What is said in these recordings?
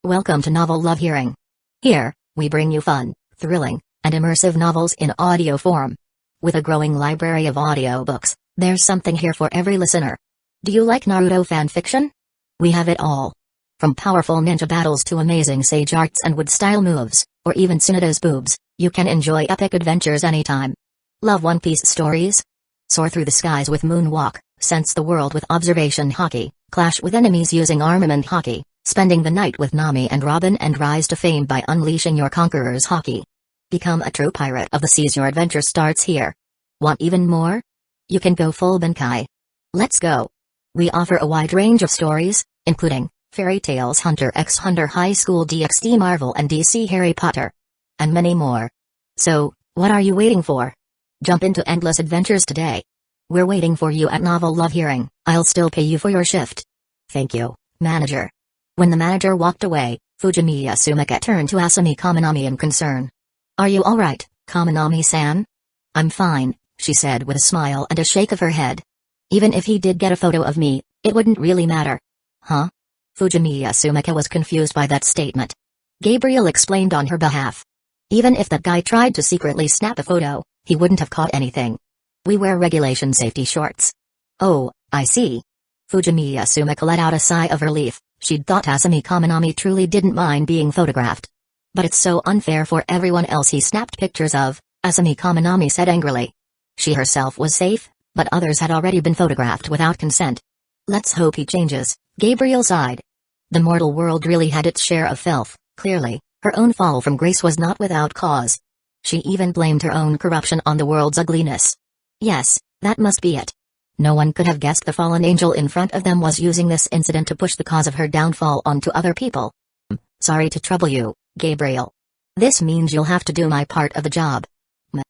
Welcome to Novel Love Hearing. Here, we bring you fun, thrilling, and immersive novels in audio form. With a growing library of audiobooks, there's something here for every listener. Do you like Naruto fan fiction? We have it all. From powerful ninja battles to amazing sage arts and wood-style moves, or even Tsunoda's boobs, you can enjoy epic adventures anytime. Love One Piece stories? Soar through the skies with Moonwalk, sense the world with observation hockey, clash with enemies using armament hockey, spending the night with Nami and Robin, and rise to fame by unleashing your conqueror's hockey. Become a true pirate of the seas. Your adventure starts here. Want even more? You can go full Bankai. Let's go. We offer a wide range of stories, including Fairy Tales, Hunter x Hunter, High School DxD, Marvel and DC, Harry Potter, and many more. So, what are you waiting for? Jump into endless adventures today. We're waiting for you at Novel Love Hearing. I'll still pay you for your shift. Thank you, manager. When the manager walked away, Fujimiya Sumika turned to Asami Kaminami in concern. Are you alright, Kaminami-san? I'm fine, she said with a smile and a shake of her head. Even if he did get a photo of me, it wouldn't really matter. Huh? Fujimiya Sumika was confused by that statement. Gabriel explained on her behalf. Even if that guy tried to secretly snap a photo, he wouldn't have caught anything. We wear regulation safety shorts. Oh, I see. Fujimiya Sumika let out a sigh of relief. She'd thought Asami Kaminami truly didn't mind being photographed. But it's so unfair for everyone else he snapped pictures of, Asami Kaminami said angrily. She herself was safe, but others had already been photographed without consent. Let's hope he changes, Gabriel sighed. The mortal world really had its share of filth. Clearly, her own fall from grace was not without cause. She even blamed her own corruption on the world's ugliness. Yes, that must be it. No one could have guessed the fallen angel in front of them was using this incident to push the cause of her downfall onto other people. Sorry to trouble you, Gabriel. This means you'll have to do my part of the job.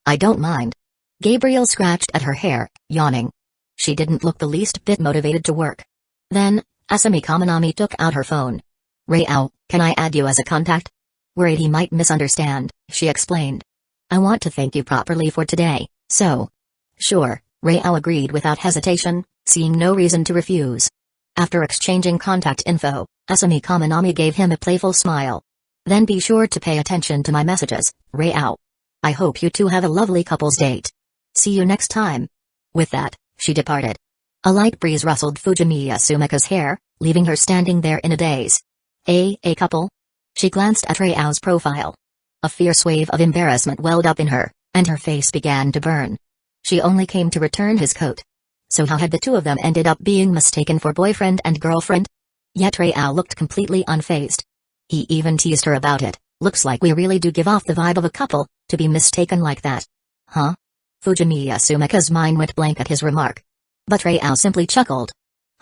I don't mind. Gabriel scratched at her hair, yawning. She didn't look the least bit motivated to work. Then, Asami Kaminami took out her phone. Rao, can I add you as a contact? Worried he might misunderstand, she explained. I want to thank you properly for today, so. Sure, Rao agreed without hesitation, seeing no reason to refuse. After exchanging contact info, Asami Kaminami gave him a playful smile. Then be sure to pay attention to my messages, Rao. I hope you two have a lovely couple's date. See you next time. With that, she departed. A light breeze rustled Fujimiya Sumika's hair, leaving her standing there in a daze. A couple? She glanced at Rao's profile. A fierce wave of embarrassment welled up in her, and her face began to burn. She only came to return his coat. So how had the two of them ended up being mistaken for boyfriend and girlfriend? Yet Rao looked completely unfazed. He even teased her about it. Looks like we really do give off the vibe of a couple, to be mistaken like that. Huh? Fujimiya Sumika's mind went blank at his remark. But Rao simply chuckled.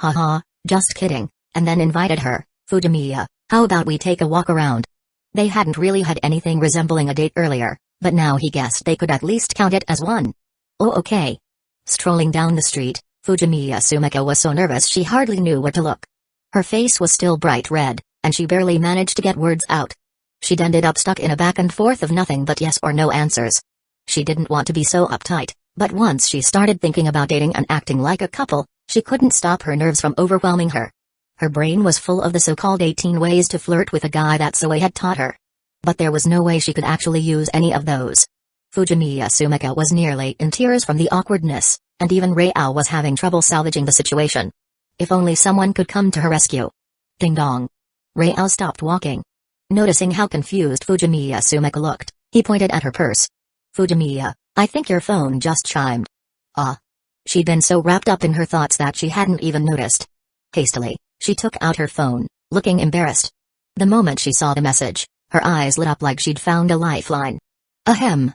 Haha, just kidding, and then invited her, Fujimiya, how about we take a walk around? They hadn't really had anything resembling a date earlier, but now he guessed they could at least count it as one. Oh okay. Strolling down the street, Fujimiya Sumika was so nervous she hardly knew where to look. Her face was still bright red, and she barely managed to get words out. She'd ended up stuck in a back and forth of nothing but yes or no answers. She didn't want to be so uptight, but once she started thinking about dating and acting like a couple, she couldn't stop her nerves from overwhelming her. Her brain was full of the so-called 18 ways to flirt with a guy that Zoe had taught her. But there was no way she could actually use any of those. Fujimiya Sumika was nearly in tears from the awkwardness, and even Rao was having trouble salvaging the situation. If only someone could come to her rescue. Ding dong. Rao stopped walking. Noticing how confused Fujimiya Sumika looked, he pointed at her purse. Fujimiya, I think your phone just chimed. Ah. She'd been so wrapped up in her thoughts that she hadn't even noticed. Hastily, she took out her phone, looking embarrassed. The moment she saw the message, her eyes lit up like she'd found a lifeline. Ahem.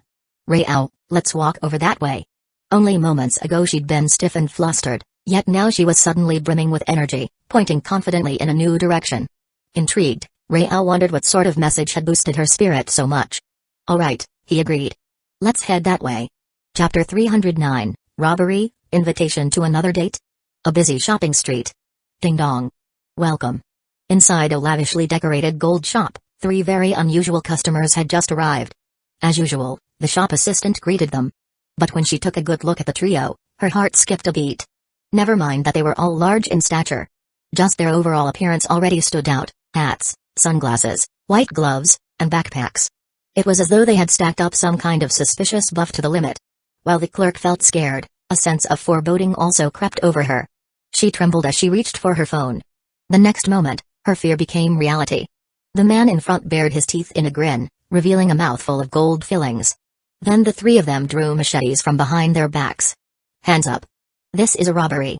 Rao, let's walk over that way. Only moments ago she'd been stiff and flustered, yet now she was suddenly brimming with energy, pointing confidently in a new direction. Intrigued, Rao wondered what sort of message had boosted her spirit so much. Alright, he agreed. Let's head that way. Chapter 309, Robbery, Invitation to Another Date? A busy shopping street. Ding dong. Welcome. Inside a lavishly decorated gold shop, 3 very unusual customers had just arrived. As usual, the shop assistant greeted them. But when she took a good look at the trio, her heart skipped a beat. Never mind that they were all large in stature. Just their overall appearance already stood out: hats, Sunglasses, white gloves, and backpacks. It was as though they had stacked up some kind of suspicious buff to the limit. While the clerk felt scared, a sense of foreboding also crept over her. She trembled as she reached for her phone. The next moment, her fear became reality. The man in front bared his teeth in a grin, revealing a mouthful of gold fillings. Then the three of them drew machetes from behind their backs. Hands up. This is a robbery.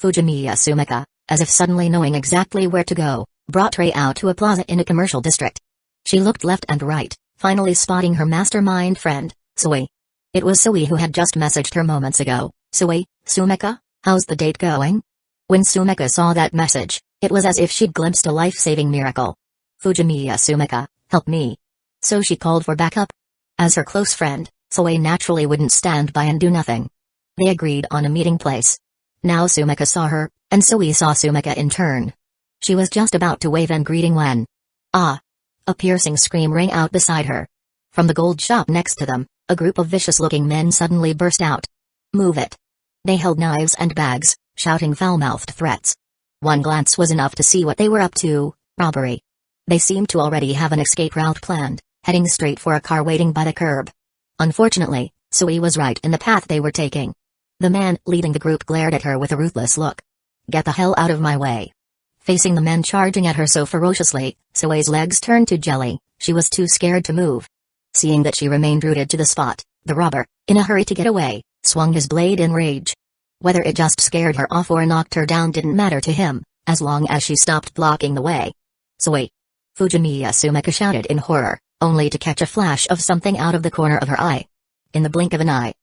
Fujimiya Sumika, as if suddenly knowing exactly where to go, brought Rei out to a plaza in a commercial district. She looked left and right, finally spotting her mastermind friend, Sui. It was Sui who had just messaged her moments ago. Sui, Sumika, how's the date going? When Sumika saw that message, it was as if she'd glimpsed a life-saving miracle. Fujimiya Sumika, help me. So she called for backup. As her close friend, Sui naturally wouldn't stand by and do nothing. They agreed on a meeting place. Now Sumika saw her, and Sui saw Sumika in turn. She was just about to wave in greeting when... Ah! A piercing scream rang out beside her. From the gold shop next to them, a group of vicious-looking men suddenly burst out. Move it. They held knives and bags, shouting foul-mouthed threats. One glance was enough to see what they were up to: robbery. They seemed to already have an escape route planned, heading straight for a car waiting by the curb. Unfortunately, Sui was right in the path they were taking. The man leading the group glared at her with a ruthless look. Get the hell out of my way. Facing the men charging at her so ferociously, Sui's legs turned to jelly. She was too scared to move. Seeing that she remained rooted to the spot, the robber, in a hurry to get away, swung his blade in rage. Whether it just scared her off or knocked her down didn't matter to him, as long as she stopped blocking the way. Sui! Fujimiya Sumika shouted in horror, only to catch a flash of something out of the corner of her eye. In the blink of an eye.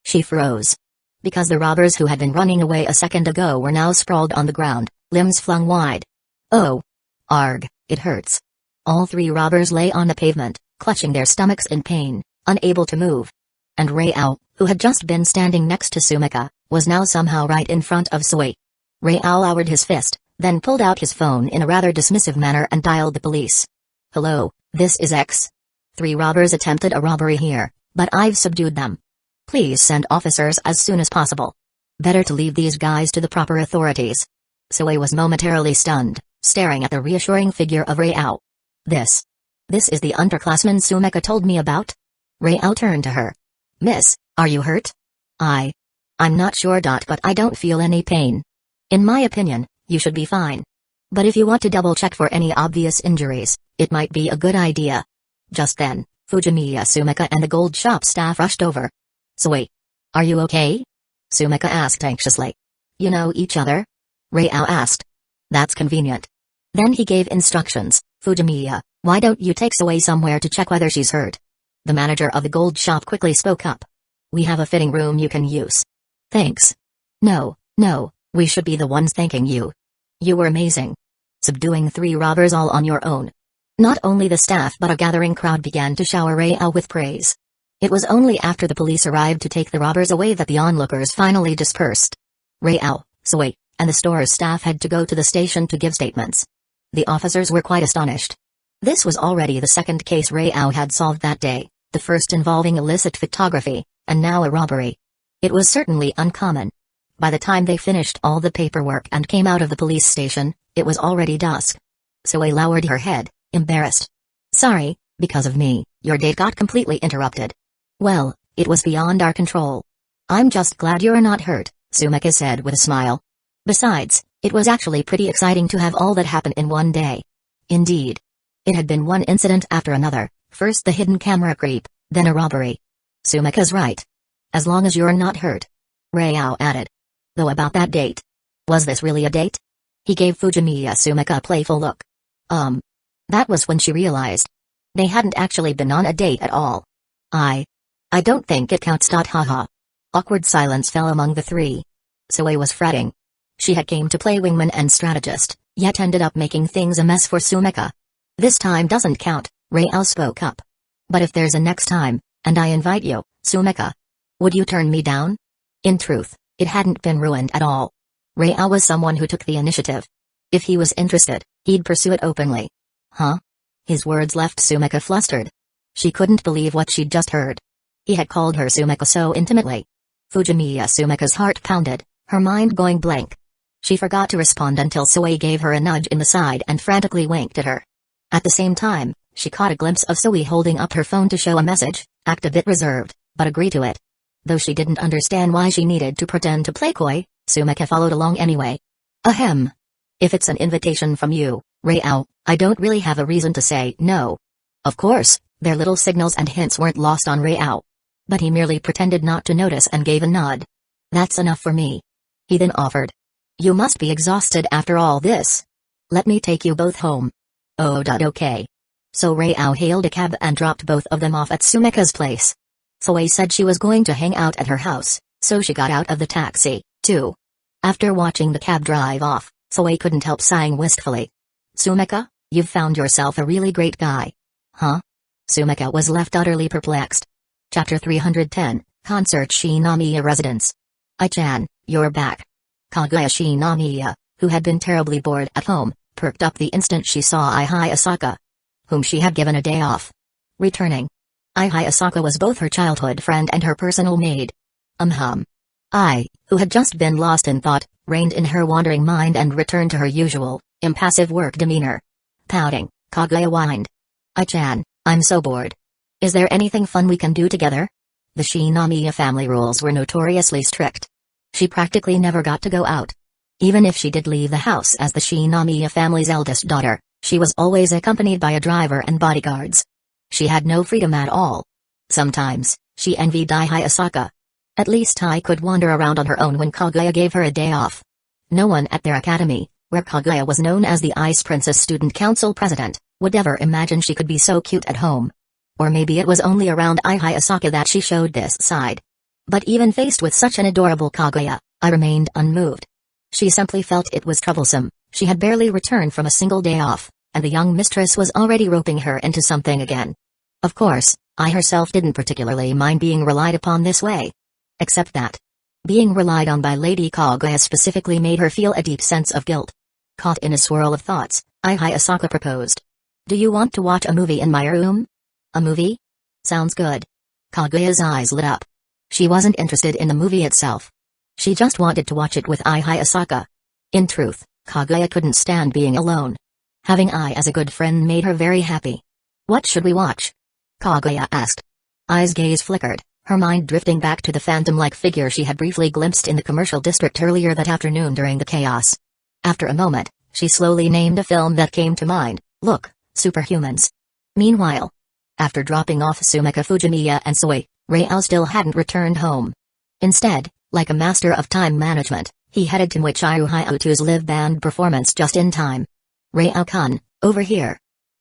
She froze. Because the robbers who had been running away a second ago were now sprawled on the ground, limbs flung wide. Oh! Arg, it hurts. All three robbers lay on the pavement, clutching their stomachs in pain, unable to move. And Rei-ao, who had just been standing next to Sumika, was now somehow right in front of Sui. Rei-ao lowered his fist, then pulled out his phone in a rather dismissive manner and dialed the police. Hello, this is X. 3 robbers attempted a robbery here, but I've subdued them. Please send officers as soon as possible. Better to leave these guys to the proper authorities. Sui was momentarily stunned, staring at the reassuring figure of Rei-ao. This is the underclassman Sumika told me about? Rei-ao turned to her. Miss, are you hurt? I'm not sure. But I don't feel any pain. In my opinion, you should be fine. But if you want to double-check for any obvious injuries, it might be a good idea. Just then, Fujimiya Sumika and the gold shop staff rushed over. Sui, are you okay? Sumika asked anxiously. You know each other? Rei-ao asked. That's convenient. Then he gave instructions. Fujimiya, why don't you take Sui somewhere to check whether she's hurt? The manager of the gold shop quickly spoke up. We have a fitting room you can use. Thanks. No, we should be the ones thanking you. You were amazing. Subduing 3 robbers all on your own. Not only the staff but a gathering crowd began to shower Rei-ao with praise. It was only after the police arrived to take the robbers away that the onlookers finally dispersed. Rei-ao, Sui, and the store's staff had to go to the station to give statements. The officers were quite astonished. This was already the second case Rei-ao had solved that day, the first involving illicit photography, and now a robbery. It was certainly uncommon. By the time they finished all the paperwork and came out of the police station, it was already dusk. Sui lowered her head, embarrassed. Sorry, because of me, your date got completely interrupted. Well, it was beyond our control. I'm just glad you're not hurt, Sumika said with a smile. Besides, it was actually pretty exciting to have all that happen in one day. Indeed. It had been one incident after another, first the hidden camera creep, then a robbery. Sumika's right. As long as you're not hurt. Rei-ao added. Though about that date. Was this really a date? He gave Fujimiya Sumika a playful look. That was when she realized. They hadn't actually been on a date at all. I don't think it counts. Haha. Awkward silence fell among the 3. Sui was fretting. She had came to play wingman and strategist, yet ended up making things a mess for Sumika. This time doesn't count, Rei-ao spoke up. But if there's a next time, and I invite you, Sumika, would you turn me down? In truth, it hadn't been ruined at all. Rei-ao was someone who took the initiative. If he was interested, he'd pursue it openly. Huh? His words left Sumika flustered. She couldn't believe what she'd just heard. He had called her Sumika so intimately. Fujimiya Sumika's heart pounded, her mind going blank. She forgot to respond until Soe gave her a nudge in the side and frantically winked at her. At the same time, she caught a glimpse of Soe holding up her phone to show a message, act a bit reserved, but agree to it. Though she didn't understand why she needed to pretend to play coy, Sumika followed along anyway. Ahem. If it's an invitation from you, Rao, I don't really have a reason to say no. Of course, their little signals and hints weren't lost on Rao. But he merely pretended not to notice and gave a nod. That's enough for me. He then offered. You must be exhausted after all this. Let me take you both home. Oh, okay. So Rao hailed a cab and dropped both of them off at Sumika's place. Soe said she was going to hang out at her house, so she got out of the taxi, too. After watching the cab drive off, Soe couldn't help sighing wistfully. Sumika, you've found yourself a really great guy. Huh? Sumika was left utterly perplexed. Chapter 310, Concert Shinomiya Residence. Ai-chan, you're back. Kaguya Shinomiya, who had been terribly bored at home, perked up the instant she saw Ai Asaka, whom she had given a day off. Returning. Ai Asaka was both her childhood friend and her personal maid. Ai, who had just been lost in thought, reined in her wandering mind and returned to her usual, impassive work demeanor. Pouting, Kaguya whined. Ai-chan, I'm so bored. Is there anything fun we can do together? The Shinomiya family rules were notoriously strict. She practically never got to go out. Even if she did leave the house as the Shinomiya family's eldest daughter, she was always accompanied by a driver and bodyguards. She had no freedom at all. Sometimes, she envied Ai Asaka. At least Ai could wander around on her own when Kaguya gave her a day off. No one at their academy, where Kaguya was known as the Ice Princess Student Council President, would ever imagine she could be so cute at home. Or maybe it was only around Ai Asaka that she showed this side. But even faced with such an adorable Kaguya, I remained unmoved. She simply felt it was troublesome. She had barely returned from a single day off, and the young mistress was already roping her into something again. Of course, I herself didn't particularly mind being relied upon this way. Except that being relied on by Lady Kaguya specifically made her feel a deep sense of guilt. Caught in a swirl of thoughts, Ai Asaka proposed. Do you want to watch a movie in my room? A movie? Sounds good. Kaguya's eyes lit up. She wasn't interested in the movie itself. She just wanted to watch it with Ai Asaka. In truth, Kaguya couldn't stand being alone. Having Ai as a good friend made her very happy. What should we watch? Kaguya asked. Ai's gaze flickered, her mind drifting back to the phantom-like figure she had briefly glimpsed in the commercial district earlier that afternoon during the chaos. After a moment, she slowly named a film that came to mind. Look, Superhumans. Meanwhile, after dropping off Sumika Fujimiya and Soe, Rao still hadn't returned home. Instead, like a master of time management, he headed to Michiru Hyutu's live band performance just in time. Rao-kun, over here.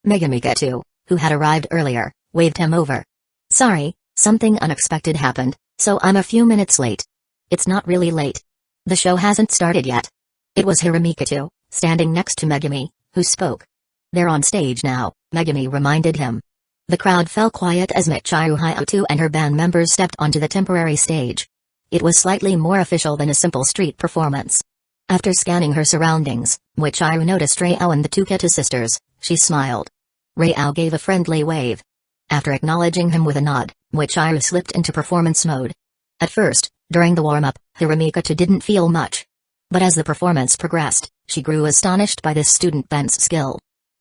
Megami too, who had arrived earlier, waved him over. Sorry, something unexpected happened, so I'm a few minutes late. It's not really late. The show hasn't started yet. It was Hiramika, standing next to Megami, who spoke. They're on stage now, Megami reminded him. The crowd fell quiet as Michiru Hyutu and her band members stepped onto the temporary stage. It was slightly more official than a simple street performance. After scanning her surroundings, Michiru noticed Rao and the two Kita sisters. She smiled. Rao gave a friendly wave. After acknowledging him with a nod, Michiru slipped into performance mode. At first, during the warm-up, Hiramika didn't feel much. But as the performance progressed, she grew astonished by this student band's skill.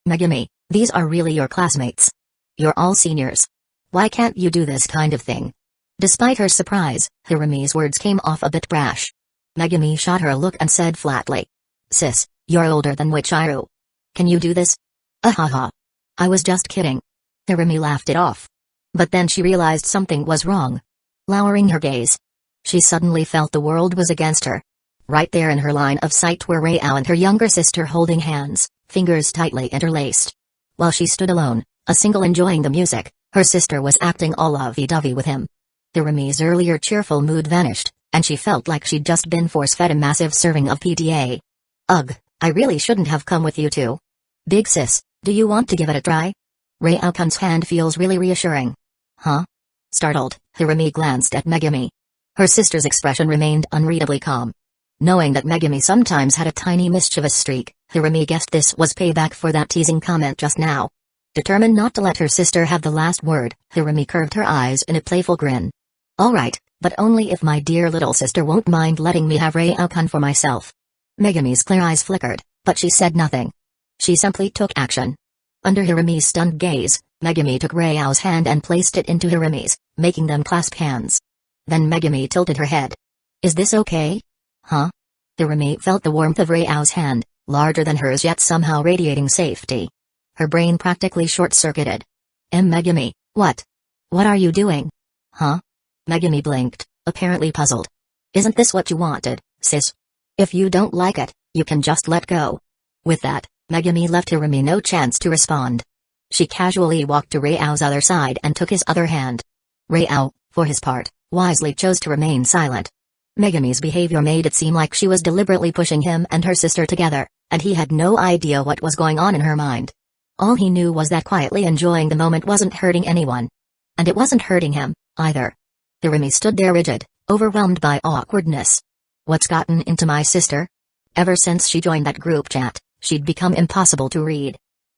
Megami, these are really your classmates. You're all seniors. Why can't you do this kind of thing? Despite her surprise, Hirami's words came off a bit brash. Megami shot her a look and said flatly. Sis, you're older than Michiru. Can you do this? Ahaha. I was just kidding. Hirami laughed it off. But then she realized something was wrong. Lowering her gaze, she suddenly felt the world was against her. Right there in her line of sight were Rao and her younger sister holding hands, fingers tightly interlaced. While she stood alone, a single enjoying the music, her sister was acting all lovey-dovey with him. Hirami's earlier cheerful mood vanished, and she felt like she'd just been force-fed a massive serving of PTA. Ugh, I really shouldn't have come with you two. Big sis, do you want to give it a try? Rao-kun's hand feels really reassuring. Huh? Startled, Hirami glanced at Megami. Her sister's expression remained unreadably calm. Knowing that Megami sometimes had a tiny mischievous streak, Hirami guessed this was payback for that teasing comment just now. Determined not to let her sister have the last word, Hirami curved her eyes in a playful grin. All right, but only if my dear little sister won't mind letting me have Rao-kun for myself. Megami's clear eyes flickered, but she said nothing. She simply took action. Under Hirami's stunned gaze, Megami took Rayao's hand and placed it into Hirami's, making them clasp hands. Then Megami tilted her head. Is this okay? Huh? Hirami felt the warmth of Rayao's hand, larger than hers yet somehow radiating safety. Her brain practically short-circuited. Megami, what? What are you doing? Huh? Megami blinked, apparently puzzled. Isn't this what you wanted, sis? If you don't like it, you can just let go. With that, Megami left Hirami no chance to respond. She casually walked to Rayao's other side and took his other hand. Rayao, for his part, wisely chose to remain silent. Megami's behavior made it seem like she was deliberately pushing him and her sister together, and he had no idea what was going on in her mind. All he knew was that quietly enjoying the moment wasn't hurting anyone. And it wasn't hurting him, either. Hirami stood there rigid, overwhelmed by awkwardness. What's gotten into my sister? Ever since she joined that group chat, she'd become impossible to read.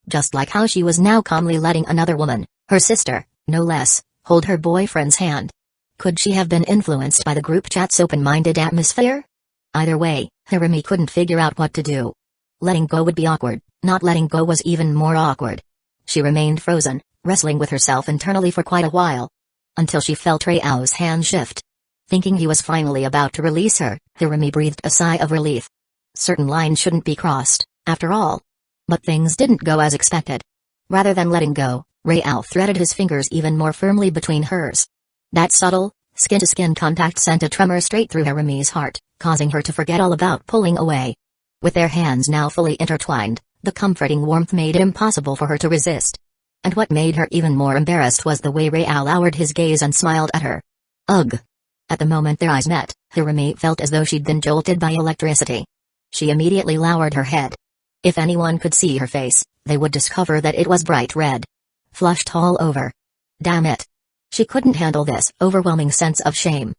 Just like how she was now calmly letting another woman, her sister, no less, hold her boyfriend's hand. Could she have been influenced by the group chat's open-minded atmosphere? Either way, Hirami couldn't figure out what to do. Letting go would be awkward, not letting go was even more awkward. She remained frozen, wrestling with herself internally for quite a while. Until she felt Rayao's hand shift. Thinking he was finally about to release her, Hirami breathed a sigh of relief. Certain lines shouldn't be crossed, after all. But things didn't go as expected. Rather than letting go, Rayao threaded his fingers even more firmly between hers. That subtle, skin-to-skin contact sent a tremor straight through Hirami's heart, causing her to forget all about pulling away. With their hands now fully intertwined, the comforting warmth made it impossible for her to resist. And what made her even more embarrassed was the way Rayao lowered his gaze and smiled at her. Ugh! At the moment their eyes met, Hirami felt as though she'd been jolted by electricity. She immediately lowered her head. If anyone could see her face, they would discover that it was bright red. Flushed all over. Damn it! She couldn't handle this overwhelming sense of shame.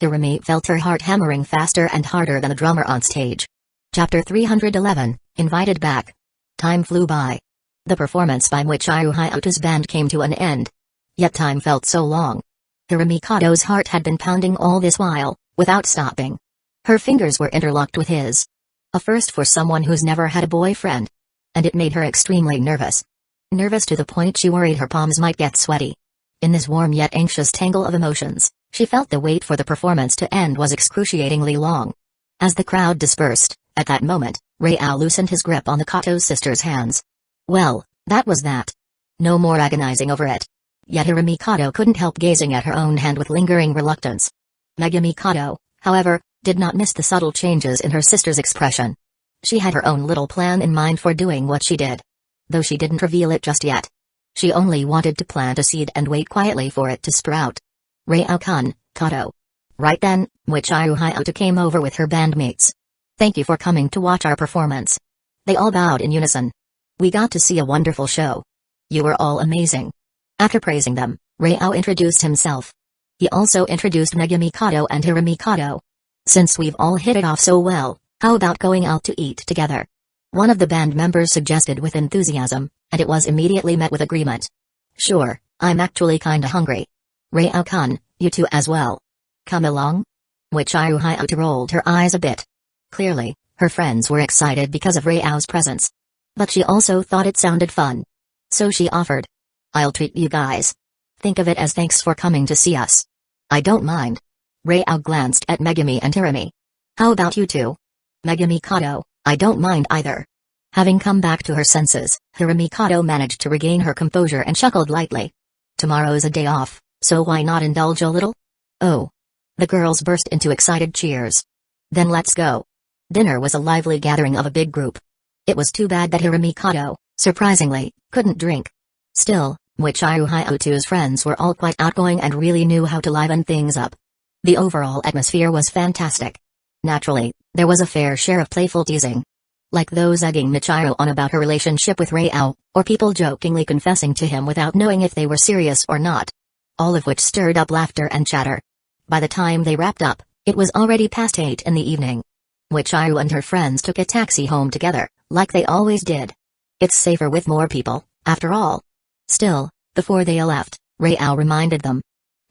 Hirami felt her heart hammering faster and harder than a drummer on stage. Chapter 311, Invited Back. Time flew by. The performance by Michiru Hayato's band came to an end. Yet time felt so long. Hirami Kato's heart had been pounding all this while, without stopping. Her fingers were interlocked with his. A first for someone who's never had a boyfriend. And it made her extremely nervous. Nervous to the point she worried her palms might get sweaty. In this warm yet anxious tangle of emotions, she felt the wait for the performance to end was excruciatingly long. As the crowd dispersed, at that moment, Rayao loosened his grip on the Kato's sister's hands. Well, that was that. No more agonizing over it. Yet Hirami Kato couldn't help gazing at her own hand with lingering reluctance. Megami Kato, however, did not miss the subtle changes in her sister's expression. She had her own little plan in mind for doing what she did. Though she didn't reveal it just yet. She only wanted to plant a seed and wait quietly for it to sprout. Rayao-kun, Kato. Right then, Michiru Hayato came over with her bandmates. Thank you for coming to watch our performance. They all bowed in unison. We got to see a wonderful show. You were all amazing. After praising them, Rayao introduced himself. He also introduced Megami Kato and Hirami Kato. Since we've all hit it off so well, how about going out to eat together? One of the band members suggested with enthusiasm, and it was immediately met with agreement. Sure, I'm actually kinda hungry. Rayao-kun, you two as well. Come along? Michiru Hayato rolled her eyes a bit. Clearly, her friends were excited because of Rayao's presence. But she also thought it sounded fun. So she offered. I'll treat you guys. Think of it as thanks for coming to see us. I don't mind. Rayao glanced at Megami and Hirami. How about you two? Megami Kato, I don't mind either. Having come back to her senses, Hirami Kato managed to regain her composure and chuckled lightly. Tomorrow's a day off, so why not indulge a little? Oh. The girls burst into excited cheers. Then let's go. Dinner was a lively gathering of a big group. It was too bad that Hirami Kato, surprisingly, couldn't drink. Still, Michiru Hayato's friends were all quite outgoing and really knew how to liven things up. The overall atmosphere was fantastic. Naturally, there was a fair share of playful teasing. Like those egging Michiru on about her relationship with Rayao, or people jokingly confessing to him without knowing if they were serious or not. All of which stirred up laughter and chatter. By the time they wrapped up, it was already past 8 in the evening. Michiru and her friends took a taxi home together, like they always did. It's safer with more people, after all. Still, before they left, Rayao reminded them.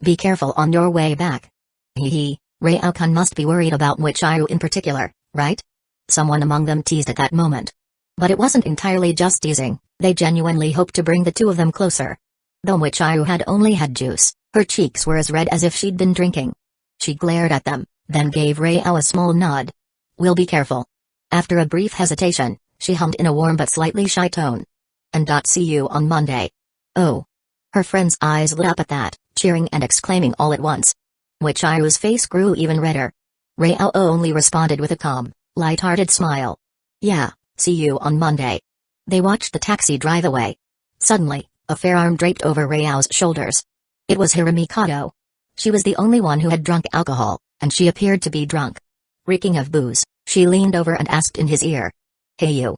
Be careful on your way back. Rayao-kun must be worried about Michiru in particular, right? Someone among them teased at that moment. But it wasn't entirely just teasing, they genuinely hoped to bring the two of them closer. Though Michiru had only had juice, her cheeks were as red as if she'd been drinking. She glared at them, then gave Rei-ao a small nod. "We'll be careful." After a brief hesitation, she hummed in a warm but slightly shy tone. "And see you on Monday." "Oh." Her friend's eyes lit up at that, cheering and exclaiming all at once. Michiru's face grew even redder. Rei-ao only responded with a calm, light-hearted smile. "Yeah, see you on Monday." They watched the taxi drive away. Suddenly, a fair arm draped over Rei-ao's shoulders. It was Hirami Kato. She was the only one who had drunk alcohol, and she appeared to be drunk. Reeking of booze, she leaned over and asked in his ear. "Hey you.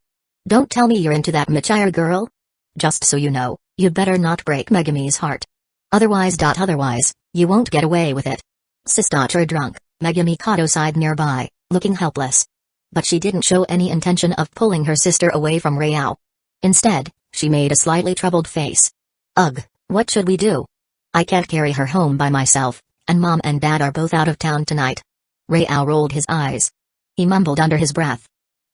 Don't tell me you're into that Michiru girl? Just so you know, you'd better not break Megami's heart. Otherwise, you won't get away with it." "Sister drunk," Megami Kato sighed nearby, looking helpless. But she didn't show any intention of pulling her sister away from Rei-ao. Instead, she made a slightly troubled face. "Ugh, what should we do? I can't carry her home by myself, and Mom and Dad are both out of town tonight." Rei-ao rolled his eyes. He mumbled under his breath.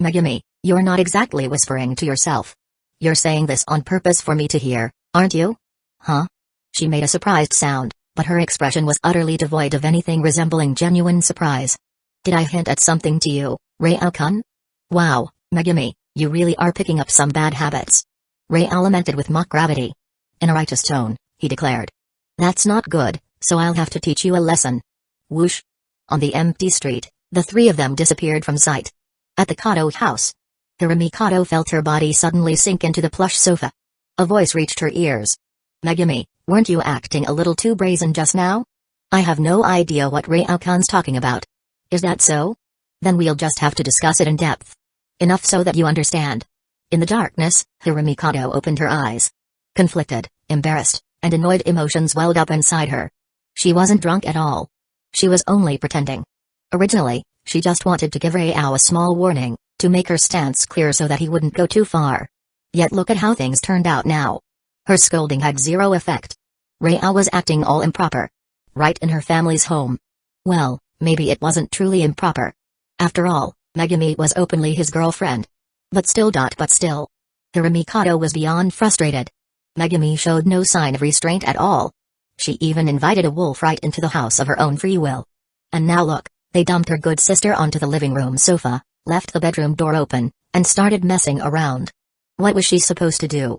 "Megami, you're not exactly whispering to yourself. You're saying this on purpose for me to hear, aren't you?" "Huh?" She made a surprised sound, but her expression was utterly devoid of anything resembling genuine surprise. "Did I hint at something to you, Rei-ao-kun? Wow, Megami, you really are picking up some bad habits." Rei-ao lamented with mock gravity. In a righteous tone, he declared. "That's not good, so I'll have to teach you a lesson." Whoosh! On the empty street, the three of them disappeared from sight. At the Kato house, Hirami Kato felt her body suddenly sink into the plush sofa. A voice reached her ears. "Megami, weren't you acting a little too brazen just now? I have no idea what Rei-ao-kun's talking about." "Is that so? Then we'll just have to discuss it in depth. Enough so that you understand." In the darkness, Hirami Kato opened her eyes. Conflicted, embarrassed, and annoyed emotions welled up inside her. She wasn't drunk at all. She was only pretending. Originally, she just wanted to give Rei-ao a small warning, to make her stance clear so that he wouldn't go too far. Yet look at how things turned out now. Her scolding had zero effect. Rei-ao was acting all improper. Right in her family's home. Well, maybe it wasn't truly improper. After all, Megami was openly his girlfriend. But still. Hirami Kato was beyond frustrated. Megami showed no sign of restraint at all. She even invited a wolf right into the house of her own free will. And now look, they dumped her good sister onto the living room sofa, left the bedroom door open, and started messing around. What was she supposed to do?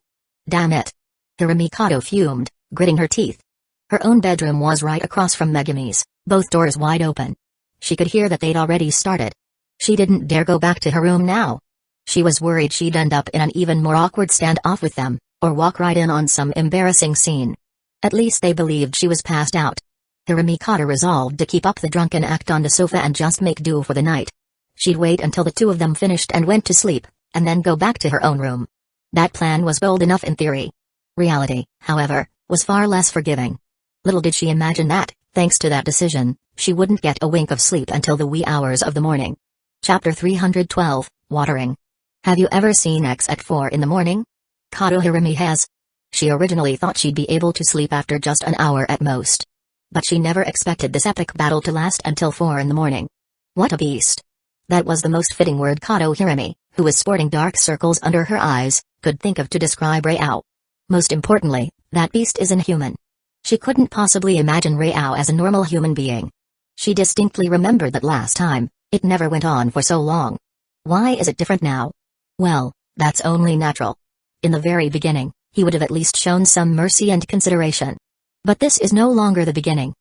Damn it. Hirami Kato fumed, gritting her teeth. Her own bedroom was right across from Megami's, both doors wide open. She could hear that they'd already started. She didn't dare go back to her room now. She was worried she'd end up in an even more awkward standoff with them, or walk right in on some embarrassing scene. At least they believed she was passed out. Hirami Kato resolved to keep up the drunken act on the sofa and just make do for the night. She'd wait until the two of them finished and went to sleep, and then go back to her own room. That plan was bold enough in theory. Reality, however, was far less forgiving. Little did she imagine that, thanks to that decision, she wouldn't get a wink of sleep until the wee hours of the morning. Chapter 312, Watering. Have you ever seen X at 4 in the morning? Kato Hirami has. She originally thought she'd be able to sleep after just an hour at most. But she never expected this epic battle to last until 4 in the morning. What a beast. That was the most fitting word Kato Hirami, who was sporting dark circles under her eyes, could think of to describe Rei-ao. Most importantly, that beast is inhuman. She couldn't possibly imagine Rei-ao as a normal human being. She distinctly remembered that last time, it never went on for so long. Why is it different now? Well, that's only natural. In the very beginning, he would have at least shown some mercy and consideration. But this is no longer the beginning.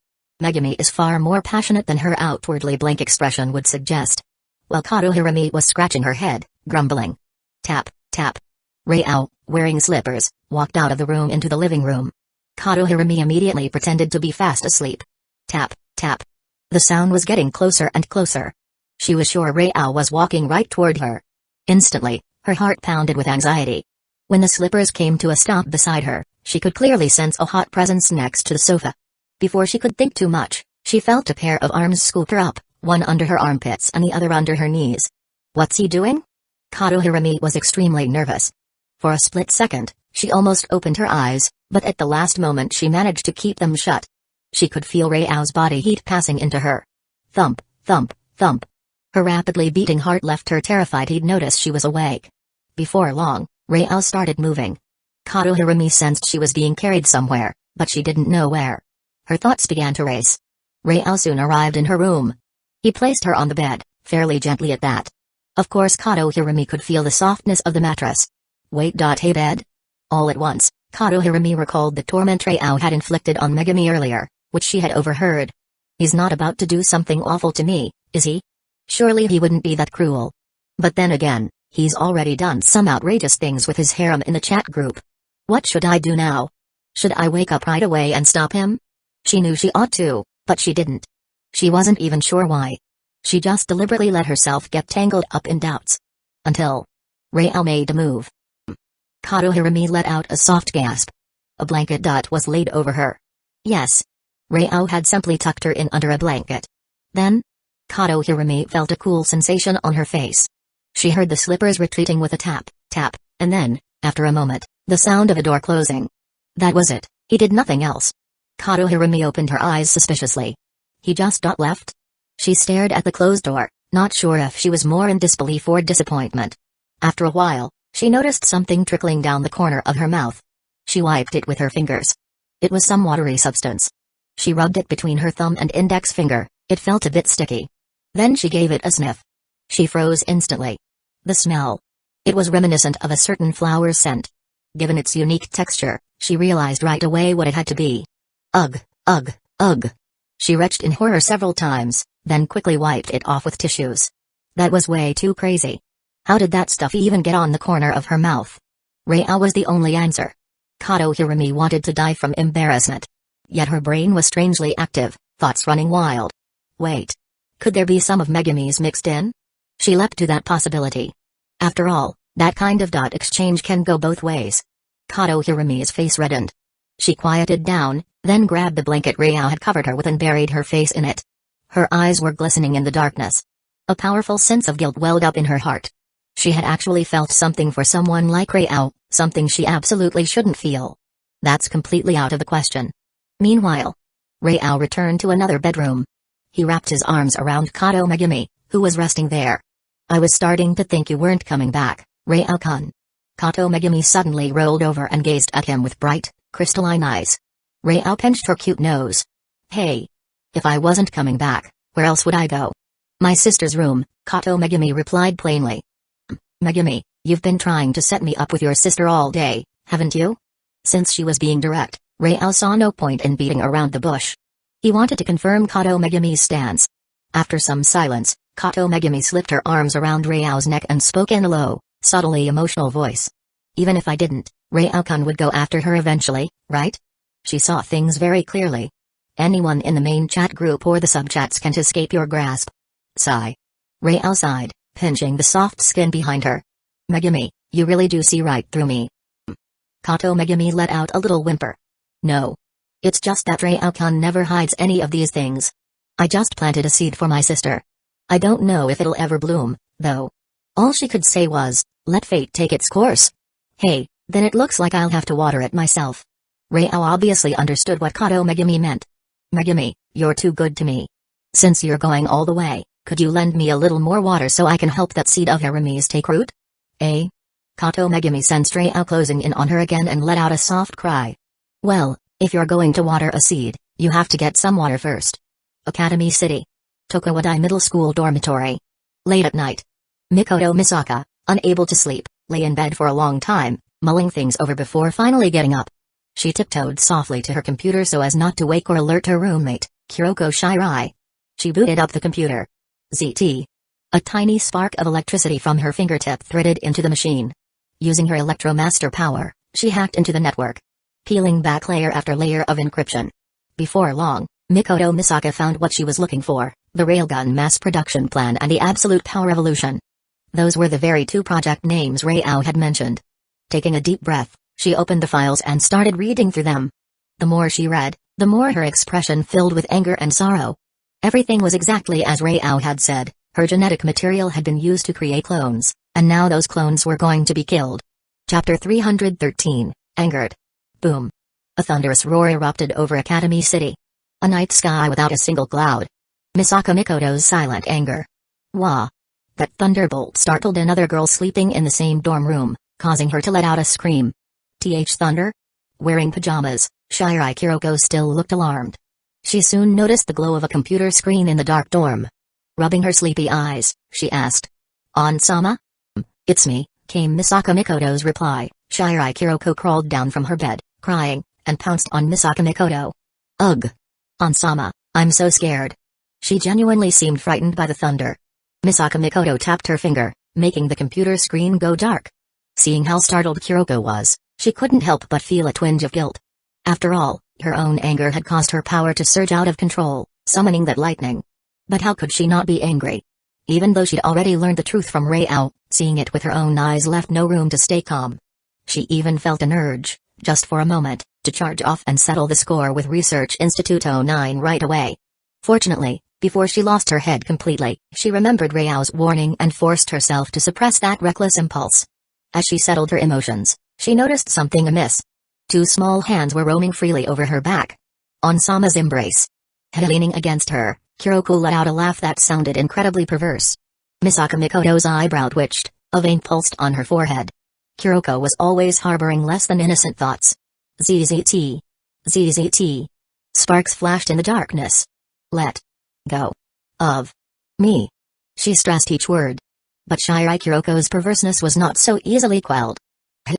Megami is far more passionate than her outwardly blank expression would suggest. While Kato Hirami was scratching her head, grumbling. Tap, tap. Rei-ao, wearing slippers, walked out of the room into the living room. Kato Hirami immediately pretended to be fast asleep. Tap, tap. The sound was getting closer and closer. She was sure Rei-ao was walking right toward her. Instantly, her heart pounded with anxiety. When the slippers came to a stop beside her, she could clearly sense a hot presence next to the sofa. Before she could think too much, she felt a pair of arms scoop her up, one under her armpits and the other under her knees. What's he doing? Kato Hirami was extremely nervous. For a split second, she almost opened her eyes, but at the last moment she managed to keep them shut. She could feel Rei-ao's body heat passing into her. Thump, thump, thump. Her rapidly beating heart left her terrified he'd notice she was awake. Before long, Rei-ao started moving. Kato Hirumi sensed she was being carried somewhere, but she didn't know where. Her thoughts began to race. Rei-ao soon arrived in her room. He placed her on the bed, fairly gently at that. Of course Kato Hirumi could feel the softness of the mattress. Wait, hey bed? All at once, Kato Hirumi recalled the torment Rei-ao had inflicted on Megami earlier, which she had overheard. He's not about to do something awful to me, is he? Surely he wouldn't be that cruel. But then again, he's already done some outrageous things with his harem in the chat group. What should I do now? Should I wake up right away and stop him? She knew she ought to, but she didn't. She wasn't even sure why. She just deliberately let herself get tangled up in doubts. Until Rei-ao made a move. Kato Hirumi let out a soft gasp. A blanket was laid over her. Yes. Rei-ao had simply tucked her in under a blanket. Then, Kato Hirumi felt a cool sensation on her face. She heard the slippers retreating with a tap, tap, and then, after a moment, the sound of a door closing. That was it, he did nothing else. Kato Hirumi opened her eyes suspiciously. He just left? She stared at the closed door, not sure if she was more in disbelief or disappointment. After a while, she noticed something trickling down the corner of her mouth. She wiped it with her fingers. It was some watery substance. She rubbed it between her thumb and index finger. It felt a bit sticky. Then she gave it a sniff. She froze instantly. The smell. It was reminiscent of a certain flower scent. Given its unique texture, she realized right away what it had to be. Ugh, ugh, ugh. She retched in horror several times, then quickly wiped it off with tissues. That was way too crazy. How did that stuff even get on the corner of her mouth? Rei-ao was the only answer. Kato Hirumi wanted to die from embarrassment. Yet her brain was strangely active, thoughts running wild. Wait. Could there be some of Megami's mixed in? She leapt to that possibility. After all, that kind of exchange can go both ways. Kato Hirumi's face reddened. She quieted down, then grabbed the blanket Rei-ao had covered her with and buried her face in it. Her eyes were glistening in the darkness. A powerful sense of guilt welled up in her heart. She had actually felt something for someone like Rei-ao, something she absolutely shouldn't feel. That's completely out of the question. Meanwhile, Rei-ao returned to another bedroom. He wrapped his arms around Kato Megami, who was resting there. I was starting to think you weren't coming back, Rei-ao-kun. Kato Megami suddenly rolled over and gazed at him with bright, crystalline eyes. Rei-ao pinched her cute nose. Hey. If I wasn't coming back, where else would I go? My sister's room, Kato Megami replied plainly. Megami, you've been trying to set me up with your sister all day, haven't you? Since she was being direct, Rei-ao saw no point in beating around the bush. He wanted to confirm Kato Megami's stance. After some silence, Kato Megami slipped her arms around Rei-ao's neck and spoke in a low, subtly emotional voice. Even if I didn't, Rei-ao-kun would go after her eventually, right? She saw things very clearly. Anyone in the main chat group or the subchats can't escape your grasp. Sigh. Rei-ao sighed, pinching the soft skin behind her. Megami, you really do see right through me. Kato Megami let out a little whimper. No. It's just that Rei-ao-kun never hides any of these things. I just planted a seed for my sister. I don't know if it'll ever bloom, though. All she could say was, let fate take its course. Hey, then it looks like I'll have to water it myself. Rei-ao obviously understood what Kato Megami meant. Megami, you're too good to me. Since you're going all the way, could you lend me a little more water so I can help that seed of Hirumi's take root? Eh? Kato Megami sensed Rei-ao closing in on her again and let out a soft cry. Well, if you're going to water a seed, you have to get some water first. Academy City. Tokawadai Middle School Dormitory. Late at night. Mikoto Misaka, unable to sleep, lay in bed for a long time, mulling things over before finally getting up. She tiptoed softly to her computer so as not to wake or alert her roommate, Kuroko Shirai. She booted up the computer. ZT. A tiny spark of electricity from her fingertip threaded into the machine. Using her electromaster power, she hacked into the network, peeling back layer after layer of encryption. Before long, Mikoto Misaka found what she was looking for, the railgun mass production plan and the absolute power revolution. Those were the very two project names Rei-ao had mentioned. Taking a deep breath, she opened the files and started reading through them. The more she read, the more her expression filled with anger and sorrow. Everything was exactly as Rei-ao had said. Her genetic material had been used to create clones, and now those clones were going to be killed. Chapter 313, Angered. Boom. A thunderous roar erupted over Academy City. A night sky without a single cloud. Misaka Mikoto's silent anger. Wah! That thunderbolt startled another girl sleeping in the same dorm room, causing her to let out a scream. Thunder? Wearing pajamas, Shirai Kiroko still looked alarmed. She soon noticed the glow of a computer screen in the dark dorm. Rubbing her sleepy eyes, she asked. On-sama? It's me, came Misaka Mikoto's reply. Shirai Kiroko crawled down from her bed, crying, and pounced on Misaka Mikoto. Ugh! On-sama, I'm so scared. She genuinely seemed frightened by the thunder. Misaka Mikoto tapped her finger, making the computer screen go dark. Seeing how startled Kiroko was, she couldn't help but feel a twinge of guilt. After all, her own anger had caused her power to surge out of control, summoning that lightning. But how could she not be angry? Even though she'd already learned the truth from Rei-ao, seeing it with her own eyes left no room to stay calm. She even felt an urge, just for a moment, to charge off and settle the score with Research Institute 09 right away. Fortunately, before she lost her head completely, she remembered Rei-ao's warning and forced herself to suppress that reckless impulse. As she settled her emotions, she noticed something amiss. Two small hands were roaming freely over her back. On-sama's embrace. Leaning against her, Kiroko let out a laugh that sounded incredibly perverse. Misaka Mikoto's eyebrow twitched, a vein pulsed on her forehead. Kiroko was always harboring less than innocent thoughts. ZZT. ZZT. Sparks flashed in the darkness. Let go of me. She stressed each word. But Shirai Kiroko's perverseness was not so easily quelled.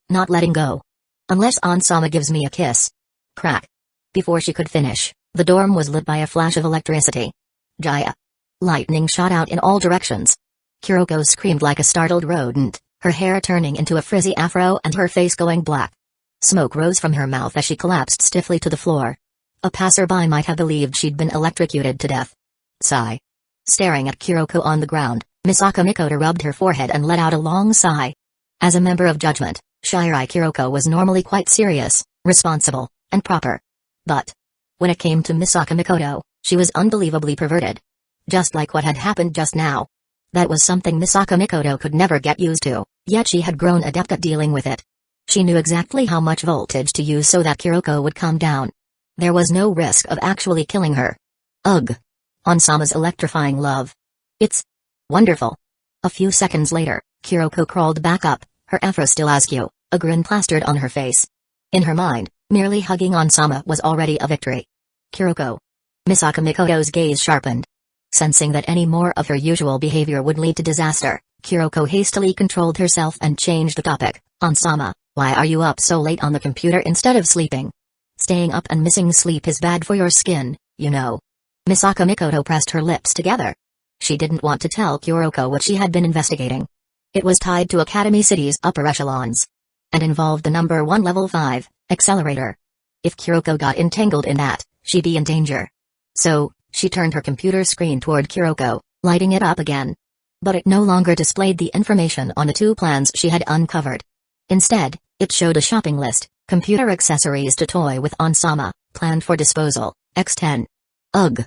Not letting go. Unless On-sama gives me a kiss. Crack. Before she could finish, the dorm was lit by a flash of electricity. Jaya. Lightning shot out in all directions. Kiroko screamed like a startled rodent, her hair turning into a frizzy afro and her face going black. Smoke rose from her mouth as she collapsed stiffly to the floor. A passerby might have believed she'd been electrocuted to death. Sigh. Staring at Kiroko on the ground, Misaka Mikoto rubbed her forehead and let out a long sigh. As a member of judgment, Shirai Kiroko was normally quite serious, responsible, and proper. But when it came to Misaka Mikoto, she was unbelievably perverted. Just like what had happened just now. That was something Misaka Mikoto could never get used to, yet she had grown adept at dealing with it. She knew exactly how much voltage to use so that Kiroko would calm down. There was no risk of actually killing her. Ugh! On-sama's electrifying love. It's wonderful. A few seconds later, Kiroko crawled back up, her afro still askew, a grin plastered on her face. In her mind, merely hugging On-sama was already a victory. Kiroko. Misaka Mikoto's gaze sharpened. Sensing that any more of her usual behavior would lead to disaster, Kiroko hastily controlled herself and changed the topic. On-sama, why are you up so late on the computer instead of sleeping? Staying up and missing sleep is bad for your skin, you know. Misaka Mikoto pressed her lips together. She didn't want to tell Kiroko what she had been investigating. It was tied to Academy City's upper echelons. And involved the number 1 level 5, accelerator. If Kiroko got entangled in that, she'd be in danger. So, she turned her computer screen toward Kiroko, lighting it up again. But it no longer displayed the information on the 2 plans she had uncovered. Instead, it showed a shopping list, computer accessories to toy with On-sama, planned for disposal, X10. Ugh!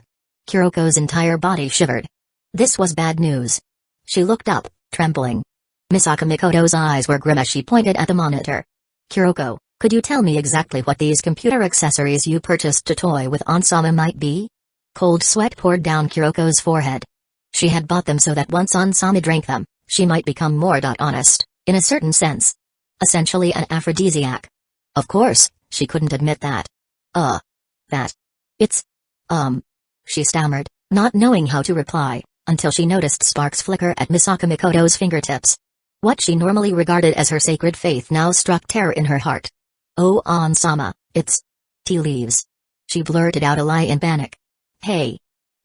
Kiroko's entire body shivered. This was bad news. She looked up, trembling. Misaka Mikoto's eyes were grim as she pointed at the monitor. Kiroko, could you tell me exactly what these computer accessories you purchased to toy with On-sama might be? Cold sweat poured down Kiroko's forehead. She had bought them so that once On-sama drank them, she might become more honest, in a certain sense. Essentially an aphrodisiac. Of course, she couldn't admit that. It's, she stammered, not knowing how to reply, until she noticed sparks flicker at Misaka Mikoto's fingertips. What she normally regarded as her sacred faith now struck terror in her heart. Oh On-sama, it's tea leaves. She blurted out a lie in panic. Hey!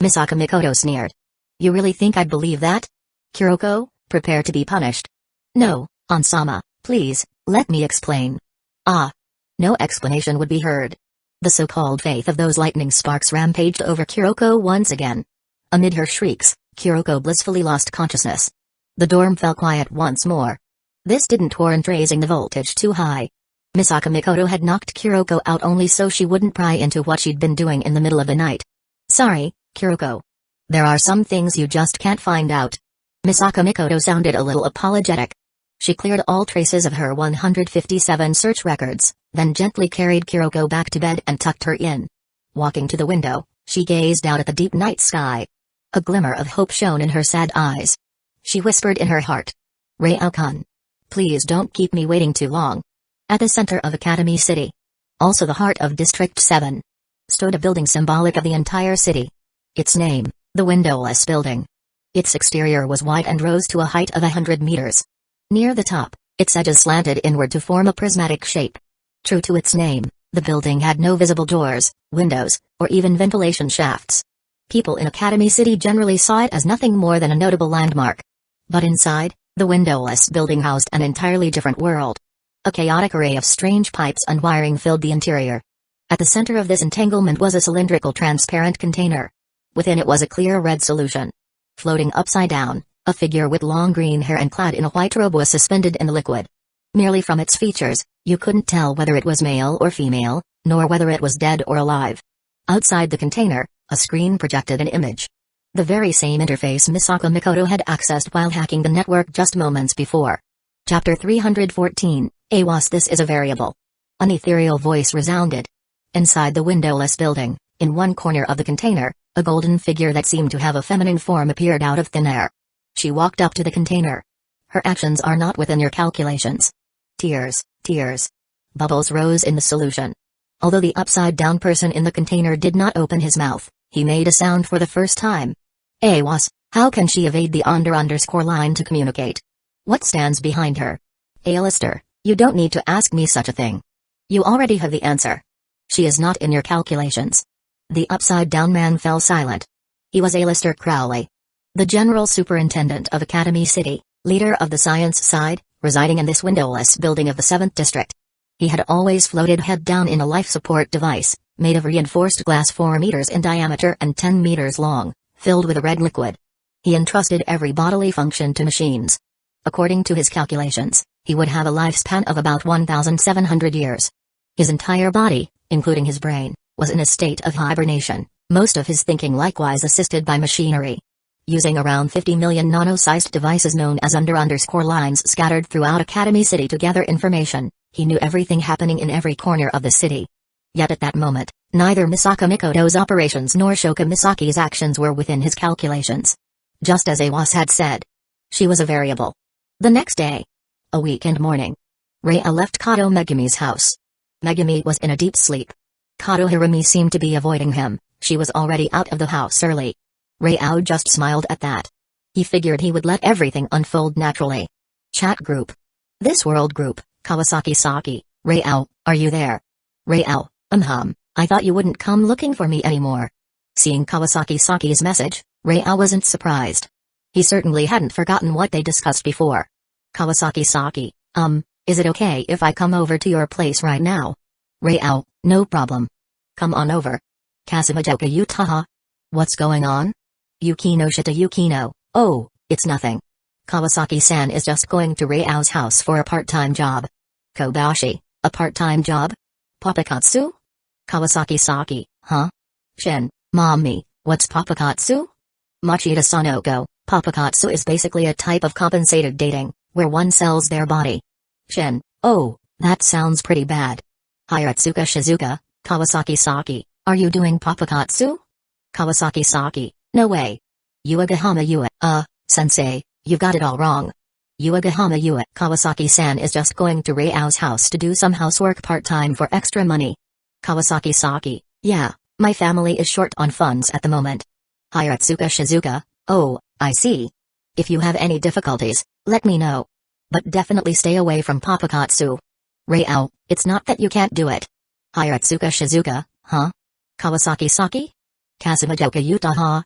Misaka Mikoto sneered. You really think I'd believe that? Kiroko, prepare to be punished. No, On-sama, please, let me explain. No explanation would be heard. The so-called faith of those lightning sparks rampaged over Kiroko once again. Amid her shrieks, Kiroko blissfully lost consciousness. The dorm fell quiet once more. This didn't warrant raising the voltage too high. Misaka Mikoto had knocked Kiroko out only so she wouldn't pry into what she'd been doing in the middle of the night. Sorry, Kiroko. There are some things you just can't find out. Misaka Mikoto sounded a little apologetic. She cleared all traces of her 157 search records, then gently carried Kiroko back to bed and tucked her in. Walking to the window, she gazed out at the deep night sky. A glimmer of hope shone in her sad eyes. She whispered in her heart. Rao-kun. Please don't keep me waiting too long. At the center of Academy City, also the heart of District 7, stood a building symbolic of the entire city. Its name, the Windowless Building. Its exterior was wide and rose to a height of 100 meters. Near the top, its edges slanted inward to form a prismatic shape. True to its name, the building had no visible doors, windows, or even ventilation shafts. People in Academy City generally saw it as nothing more than a notable landmark. But inside, the windowless building housed an entirely different world. A chaotic array of strange pipes and wiring filled the interior. At the center of this entanglement was a cylindrical transparent container. Within it was a clear red solution. Floating upside down, a figure with long green hair and clad in a white robe was suspended in the liquid. Merely from its features, you couldn't tell whether it was male or female, nor whether it was dead or alive. Outside the container, a screen projected an image. The very same interface Misako Mikoto had accessed while hacking the network just moments before. Chapter 314, AWAS. This is a variable. An ethereal voice resounded. Inside the windowless building, in one corner of the container, a golden figure that seemed to have a feminine form appeared out of thin air. She walked up to the container. Her actions are not within your calculations. Tears. Bubbles rose in the solution. Although the upside-down person in the container did not open his mouth, he made a sound for the first time. AWAS, how can she evade the _ line to communicate? What stands behind her? Alistair, you don't need to ask me such a thing. You already have the answer. She is not in your calculations. The upside-down man fell silent. He was Alistair Crowley, the General Superintendent of Academy City, leader of the science side, residing in this windowless building of the 7th District. He had always floated head down in a life support device, made of reinforced glass 4 meters in diameter and 10 meters long, filled with a red liquid. He entrusted every bodily function to machines. According to his calculations, he would have a lifespan of about 1,700 years. His entire body, including his brain, was in a state of hibernation, most of his thinking likewise assisted by machinery. Using around 50 million nano-sized devices known as _ lines scattered throughout Academy City to gather information, he knew everything happening in every corner of the city. Yet at that moment, neither Misako Mikoto's operations nor Shoka Misaki's actions were within his calculations. Just as AWAS had said. She was a variable. The next day. A weekend morning. Rei-a left Kato Megami's house. Megami was in a deep sleep. Kato Hirumi seemed to be avoiding him. She was already out of the house early. Rei-a just smiled at that. He figured he would let everything unfold naturally. Chat group. This world group, Kawasaki Saki. Rei-a, are you there? Rei-a, I thought you wouldn't come looking for me anymore. Seeing Kawasaki Saki's message, Rei-a wasn't surprised. He certainly hadn't forgotten what they discussed before. Kawasaki Saki, is it okay if I come over to your place right now? Rei-a, no problem. Come on over. Kasumadoka Utaha. What's going on? Yukino Shita Yukino, oh, it's nothing. Kawasaki-san is just going to Rei-a's house for a part-time job. Kobashi, a part-time job? Papakatsu? Kawasaki Saki, huh? Shin, mommy, what's papakatsu? Machida Sanoko, papakatsu is basically a type of compensated dating, where one sells their body. Shin, oh, that sounds pretty bad. Hiratsuka Shizuka, Kawasaki Saki, are you doing papakatsu? Kawasaki Saki, no way. Yuagahama Yua, sensei, you've got it all wrong. Yuagahama Yua, Kawasaki-san is just going to Rei-ao's house to do some housework part-time for extra money. Kawasaki Saki, yeah, my family is short on funds at the moment. Hiratsuka Shizuka, oh, I see. If you have any difficulties, let me know. But definitely stay away from papakatsu. Rei-ao, it's not that you can't do it. Hiratsuka Shizuka, huh? Kawasaki Saki? Kasumadoka Utaha,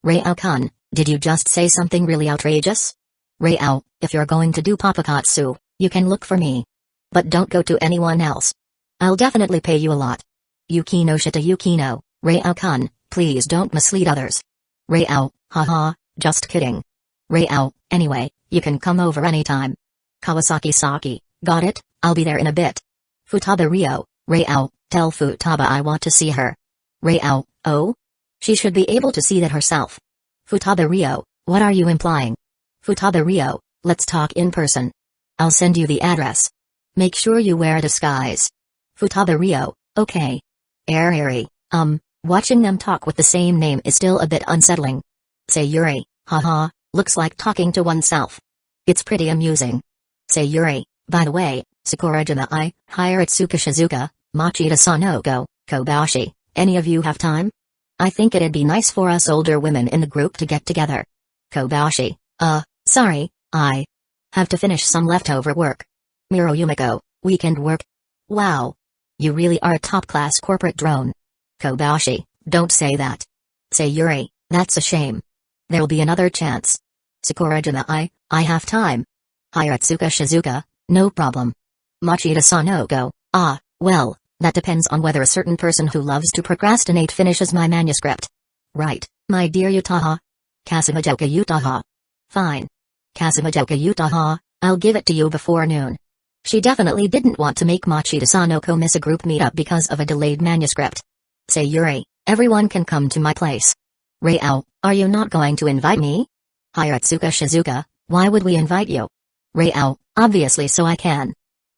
Rei-ao-kun, did you just say something really outrageous? Rei-ao, if you're going to do papakatsu, you can look for me. But don't go to anyone else. I'll definitely pay you a lot. Yukino Shita Yukino, Rei-ao-kun, please don't mislead others. Rei-ao, haha, just kidding. Rei-ao, anyway, you can come over anytime. Kawasaki Saki, got it, I'll be there in a bit. Futaba Rio, Rei-ao, tell Futaba I want to see her. Rei-ao, oh? She should be able to see that herself. Futaba Rio, what are you implying? Futaba Rio, let's talk in person. I'll send you the address. Make sure you wear a disguise. Futaba Rio, okay. Watching them talk with the same name is still a bit unsettling. Sayuri, haha, looks like talking to oneself. It's pretty amusing. Sayuri, by the way, Sakurajima I, Hiratsuka Shizuka, Machida Sanogo, Kobashi, any of you have time? I think it'd be nice for us older women in the group to get together. Kobashi, sorry, I have to finish some leftover work. Miro Yumiko, weekend work? Wow. You really are a top-class corporate drone. Kobashi, don't say that. Sayuri, that's a shame. There'll be another chance. Sakurajima I have time. Hiratsuka Shizuka, no problem. Machida Sanogo, well, that depends on whether a certain person who loves to procrastinate finishes my manuscript. Right, my dear Utaha. Kasumijoka Utaha. Fine. Kasumijoka Utaha, I'll give it to you before noon. She definitely didn't want to make Machida Sanoko miss a group meetup because of a delayed manuscript. Sayuri, everyone can come to my place. Rao, are you not going to invite me? Hiratsuka Shizuka, why would we invite you? Rao, obviously so I can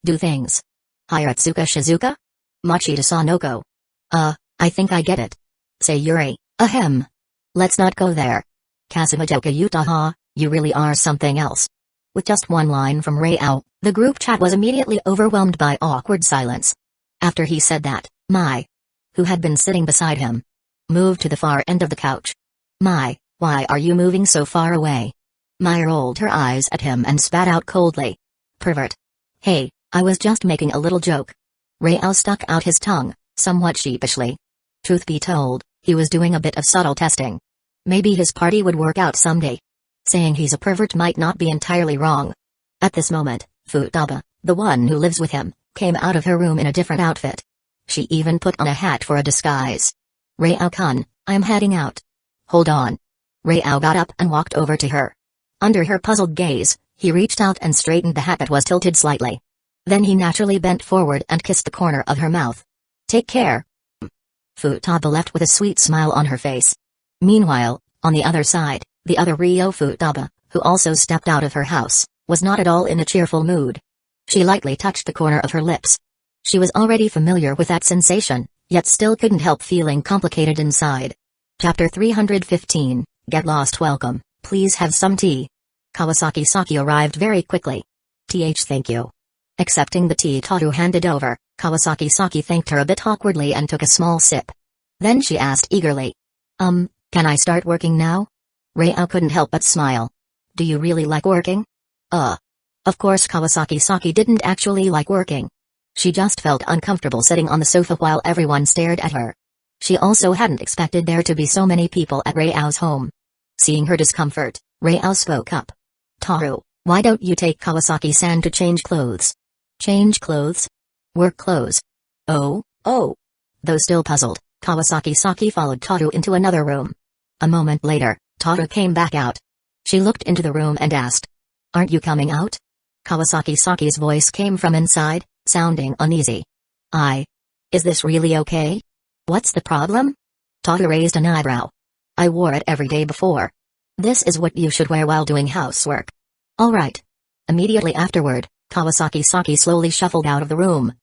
do things. Hiratsuka Shizuka? Machida Sanoko. I think I get it. Sayuri, ahem. Let's not go there. Kasumijoka Utaha, you really are something else. With just one line from Rao, the group chat was immediately overwhelmed by awkward silence. After he said that, Mai, who had been sitting beside him, moved to the far end of the couch. Mai, why are you moving so far away? Mai rolled her eyes at him and spat out coldly. Pervert. Hey, I was just making a little joke. Rao stuck out his tongue, somewhat sheepishly. Truth be told, he was doing a bit of subtle testing. Maybe his party would work out someday. Saying he's a pervert might not be entirely wrong. At this moment, Futaba, the one who lives with him, came out of her room in a different outfit. She even put on a hat for a disguise. Rao-kun, I'm heading out. Hold on. Rao got up and walked over to her. Under her puzzled gaze, he reached out and straightened the hat that was tilted slightly. Then he naturally bent forward and kissed the corner of her mouth. Take care. Futaba left with a sweet smile on her face. Meanwhile, on the other side, the other Ryo Futaba, who also stepped out of her house, was not at all in a cheerful mood. She lightly touched the corner of her lips. She was already familiar with that sensation, yet still couldn't help feeling complicated inside. Chapter 315, Get Lost. Welcome, please have some tea. Kawasaki Saki arrived very quickly. Thank you. Accepting the tea Toru handed over, Kawasaki Saki thanked her a bit awkwardly and took a small sip. Then she asked eagerly. Can I start working now? Rao couldn't help but smile. Do you really like working? Of course Kawasaki Saki didn't actually like working. She just felt uncomfortable sitting on the sofa while everyone stared at her. She also hadn't expected there to be so many people at Rao's home. Seeing her discomfort, Rao spoke up. Toru, why don't you take Kawasaki-san to change clothes? Change clothes? Work clothes. Oh. Though still puzzled, Kawasaki Saki followed Toru into another room. A moment later, Toru came back out. She looked into the room and asked, Aren't you coming out? Kawasaki Saki's voice came from inside, sounding uneasy. Is this really okay? What's the problem? Toru raised an eyebrow. I wore it every day before. This is what you should wear while doing housework. Alright. Immediately afterward, Kawasaki Saki slowly shuffled out of the room.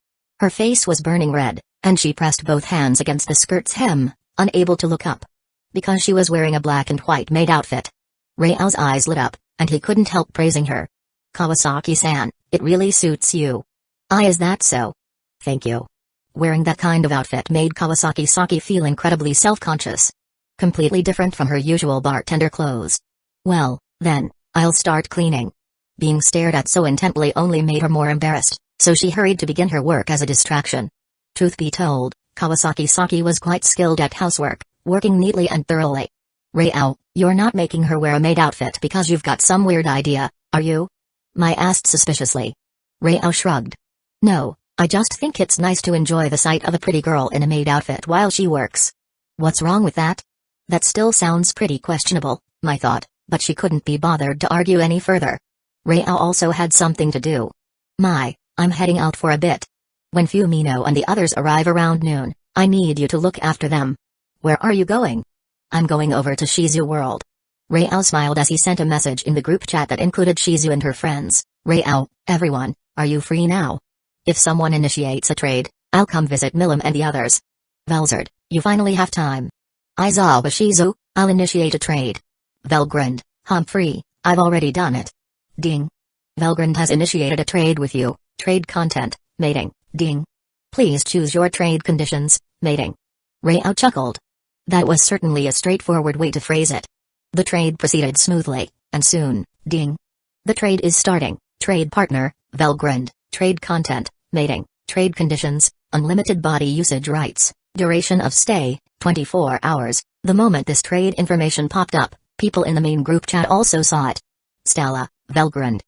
Her face was burning red, and she pressed both hands against the skirt's hem, unable to look up. Because she was wearing a black and white maid outfit. Rao's eyes lit up, and he couldn't help praising her. Kawasaki-san, it really suits you. Is that so? Thank you. Wearing that kind of outfit made Kawasaki Saki feel incredibly self-conscious. Completely different from her usual bartender clothes. Well, then, I'll start cleaning. Being stared at so intently only made her more embarrassed, so she hurried to begin her work as a distraction. Truth be told, Kawasaki Saki was quite skilled at housework, working neatly and thoroughly. Rao, you're not making her wear a maid outfit because you've got some weird idea, are you? Mai asked suspiciously. Rao shrugged. No, I just think it's nice to enjoy the sight of a pretty girl in a maid outfit while she works. What's wrong with that? That still sounds pretty questionable, Mai thought, but she couldn't be bothered to argue any further. Rao also had something to do. Mai, I'm heading out for a bit. When Fumino and the others arrive around noon, I need you to look after them. Where are you going? I'm going over to Shizu World. Rao smiled as he sent a message in the group chat that included Shizu and her friends. Rao, everyone, are you free now? If someone initiates a trade, I'll come visit Milim and the others. Velzard, you finally have time. Aizawa Shizu, I'll initiate a trade. Velgrind, Humphrey, I've already done it. Ding. Velgrind has initiated a trade with you, trade content, mating, ding. Please choose your trade conditions, mating. Rao chuckled. That was certainly a straightforward way to phrase it. The trade proceeded smoothly, and soon, ding. The trade is starting, trade partner, Velgrind, trade content, mating, trade conditions, unlimited body usage rights, duration of stay, 24 hours. The moment this trade information popped up, people in the main group chat also saw it. Stella, Velgrind.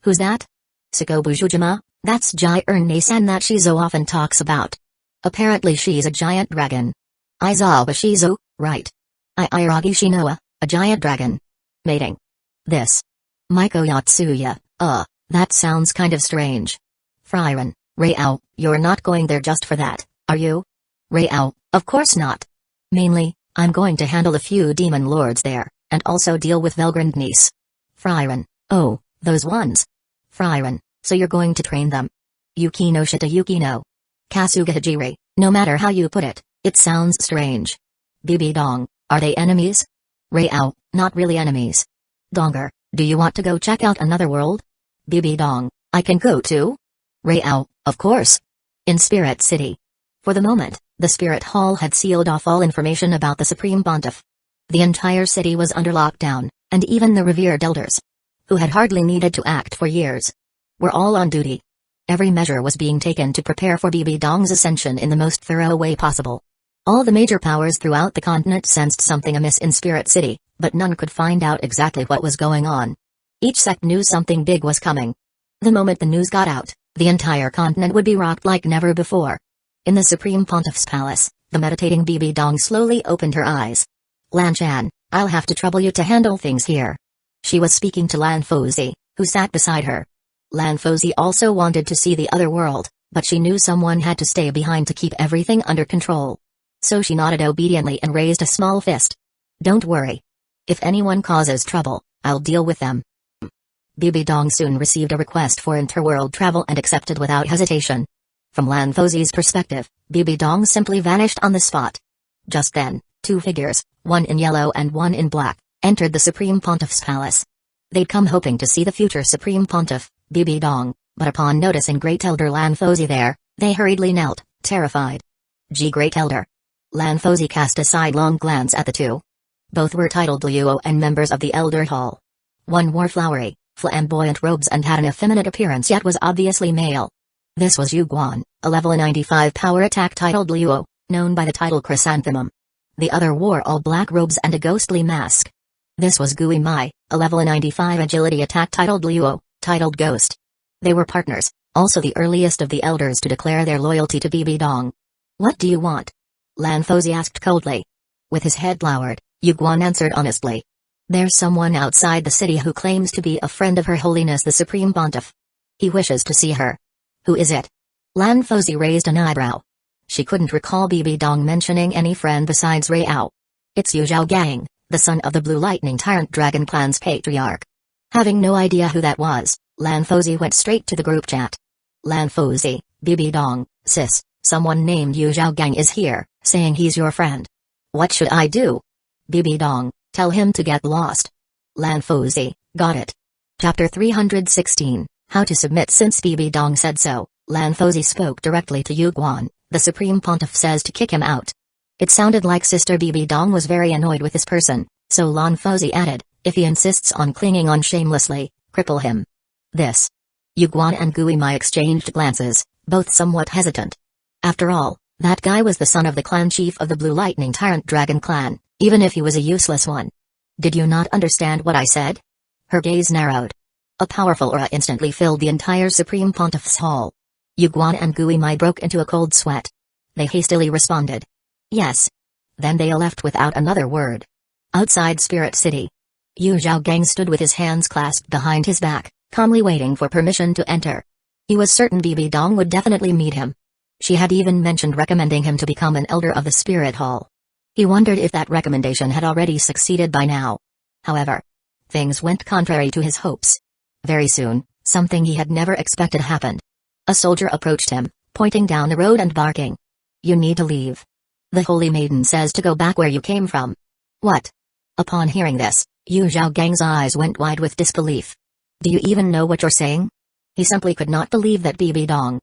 Who's that? Sakobujujima, that's Jai-san that Shizo often talks about. Apparently she's a giant dragon. Aizawa Shizo, right. Iragi Shinoa, a giant dragon. Mating. This. Maiko Yatsuya, that sounds kind of strange. Frieren, Rao, you're not going there just for that, are you? Rao, of course not. Mainly, I'm going to handle a few demon lords there, and also deal with Velgrind niece. Frieren, oh, those ones. Frieren, so you're going to train them. Yukino Shita Yukino. Kasuga Hijiri, no matter how you put it, it sounds strange. Bibi Dong, are they enemies? Rao, not really enemies. Donger, do you want to go check out another world? Bibi Dong, I can go too? Rao, of course. In Spirit City. For the moment, the Spirit Hall had sealed off all information about the Supreme Pontiff. The entire city was under lockdown, and even the revered elders, who had hardly needed to act for years, were all on duty. Every measure was being taken to prepare for Bibi Dong's ascension in the most thorough way possible. All the major powers throughout the continent sensed something amiss in Spirit City, but none could find out exactly what was going on. Each sect knew something big was coming. The moment the news got out, the entire continent would be rocked like never before. In the Supreme Pontiff's palace, the meditating Bibi Dong slowly opened her eyes. Lan Shan, I'll have to trouble you to handle things here. She was speaking to Lan Fozi, who sat beside her. Lan Fozi also wanted to see the other world, but she knew someone had to stay behind to keep everything under control. So she nodded obediently and raised a small fist. Don't worry. If anyone causes trouble, I'll deal with them. Bibi Dong soon received a request for interworld travel and accepted without hesitation. From Lan Fozi's perspective, Bibi Dong simply vanished on the spot. Just then, two figures, one in yellow and one in black, entered the Supreme Pontiff's palace. They'd come hoping to see the future Supreme Pontiff, Bibi Dong, but upon noticing Great Elder Lan Fozi there, they hurriedly knelt, terrified. Great Elder. Lan Fozi cast a sidelong glance at the two. Both were titled Luo and members of the Elder Hall. One wore flowery, flamboyant robes and had an effeminate appearance yet was obviously male. This was Yu Guan, a level 95 power attack titled Luo, known by the title Chrysanthemum. The other wore all black robes and a ghostly mask. This was Gui Mai, a level 95 agility attack titled Luo, titled Ghost. They were partners, also the earliest of the elders to declare their loyalty to Bibi Dong. What do you want? Lan Fozi asked coldly. With his head lowered, Yu Guan answered honestly. There's someone outside the city who claims to be a friend of Her Holiness the Supreme Pontiff. He wishes to see her. Who is it? Lan Fozi raised an eyebrow. She couldn't recall Bibi Dong mentioning any friend besides Rao. It's Yu Zhaogang, the son of the Blue Lightning Tyrant Dragon Clan's patriarch. Having no idea who that was, Lan Fozi went straight to the group chat. Lan Fozi, Bibi Dong, sis, someone named Yu Zhaogang is here, saying he's your friend. What should I do? Bibi Dong, tell him to get lost. Lan Fozi, got it. Chapter 316, How to Submit. Since Bibi Dong said so, Lan Fozi spoke directly to Yu Guan. The Supreme Pontiff says to kick him out. It sounded like Sister Bibi Dong was very annoyed with this person, so Lan Fozi added, if he insists on clinging on shamelessly, cripple him. This. Yu Guan and Gui Mai exchanged glances, both somewhat hesitant. After all, that guy was the son of the clan chief of the Blue Lightning Tyrant Dragon Clan, even if he was a useless one. Did you not understand what I said? Her gaze narrowed. A powerful aura instantly filled the entire Supreme Pontiff's hall. Yu Guan and Gui Mai broke into a cold sweat. They hastily responded. Yes. Then they left without another word. Outside Spirit City, Yu Zhaogang stood with his hands clasped behind his back, calmly waiting for permission to enter. He was certain Bibi Dong would definitely meet him. She had even mentioned recommending him to become an elder of the Spirit Hall. He wondered if that recommendation had already succeeded by now. However, things went contrary to his hopes. Very soon, something he had never expected happened. A soldier approached him, pointing down the road and barking. You need to leave. The Holy Maiden says to go back where you came from. What? Upon hearing this, Yu Zhaogang's eyes went wide with disbelief. Do you even know what you're saying? He simply could not believe that Bibi Dong,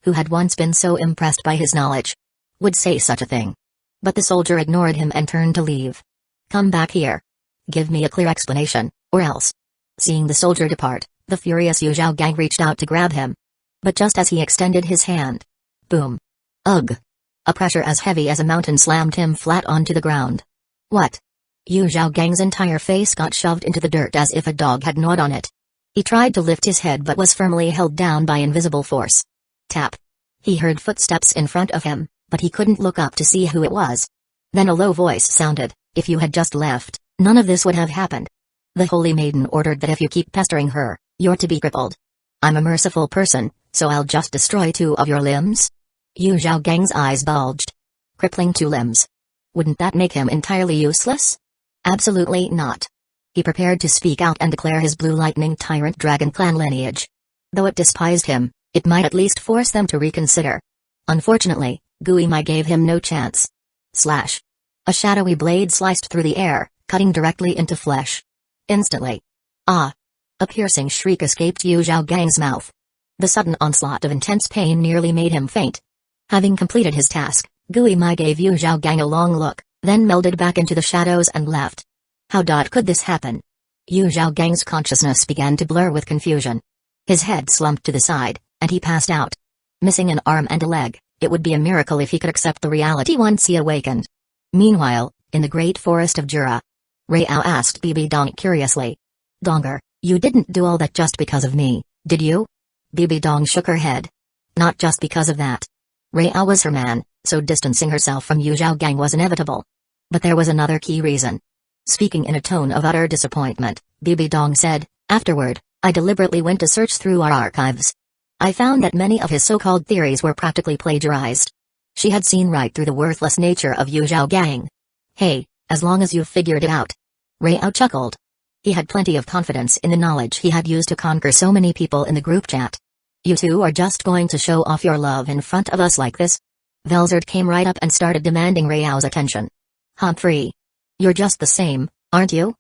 who had once been so impressed by his knowledge, would say such a thing. But the soldier ignored him and turned to leave. Come back here. Give me a clear explanation, or else. Seeing the soldier depart, the furious Yu Zhaogang reached out to grab him. But just as he extended his hand, boom. Ugh. A pressure as heavy as a mountain slammed him flat onto the ground. What? Yu Zhaogang's entire face got shoved into the dirt as if a dog had gnawed on it. He tried to lift his head but was firmly held down by invisible force. Tap. He heard footsteps in front of him, but he couldn't look up to see who it was. Then a low voice sounded, if you had just left, none of this would have happened. The holy maiden ordered that if you keep pestering her, you're to be crippled. I'm a merciful person, so I'll just destroy 2 of your limbs? Yu Zhaogang's eyes bulged. Crippling 2 limbs. Wouldn't that make him entirely useless? Absolutely not. He prepared to speak out and declare his Blue Lightning Tyrant Dragon clan lineage. Though it despised him, it might at least force them to reconsider. Unfortunately, Gui Mai gave him no chance. Slash. A shadowy blade sliced through the air, cutting directly into flesh. Instantly. Ah! A piercing shriek escaped Yu Zhaogang's mouth. The sudden onslaught of intense pain nearly made him faint. Having completed his task, Gui Mai gave Yu Zhaogang a long look, then melded back into the shadows and left. How could this happen? Yu Zhaogang's consciousness began to blur with confusion. His head slumped to the side, and he passed out. Missing an arm and a leg, it would be a miracle if he could accept the reality once he awakened. Meanwhile, in the great forest of Jura, Rao asked Bibi Dong curiously. Donger, you didn't do all that just because of me, did you? Bibi Dong shook her head. Not just because of that. Rao was her man, so distancing herself from Yu Zhaogang was inevitable. But there was another key reason. Speaking in a tone of utter disappointment, Bibi Dong said, afterward, I deliberately went to search through our archives. I found that many of his so-called theories were practically plagiarized. She had seen right through the worthless nature of Yu Zhaogang. Hey, as long as you've figured it out. Rao chuckled. He had plenty of confidence in the knowledge he had used to conquer so many people in the group chat. You two are just going to show off your love in front of us like this? Velzard came right up and started demanding Rao's attention. Humphrey. You're just the same, aren't you?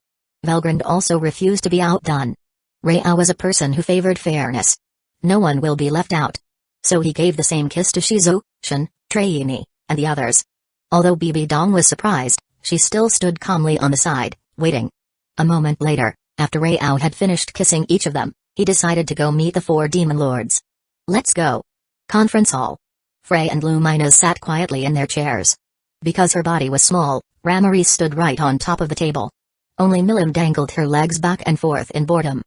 Velgrand also refused to be outdone. Rao was a person who favored fairness. No one will be left out. So he gave the same kiss to Shizu, Shen, Treyini, and the others. Although Bibi Dong was surprised, she still stood calmly on the side, waiting. A moment later, after Rao had finished kissing each of them, he decided to go meet the 4 demon lords. Let's go. Conference hall. Frey and Lumina sat quietly in their chairs. Because her body was small, Ramarise stood right on top of the table. Only Milim dangled her legs back and forth in boredom.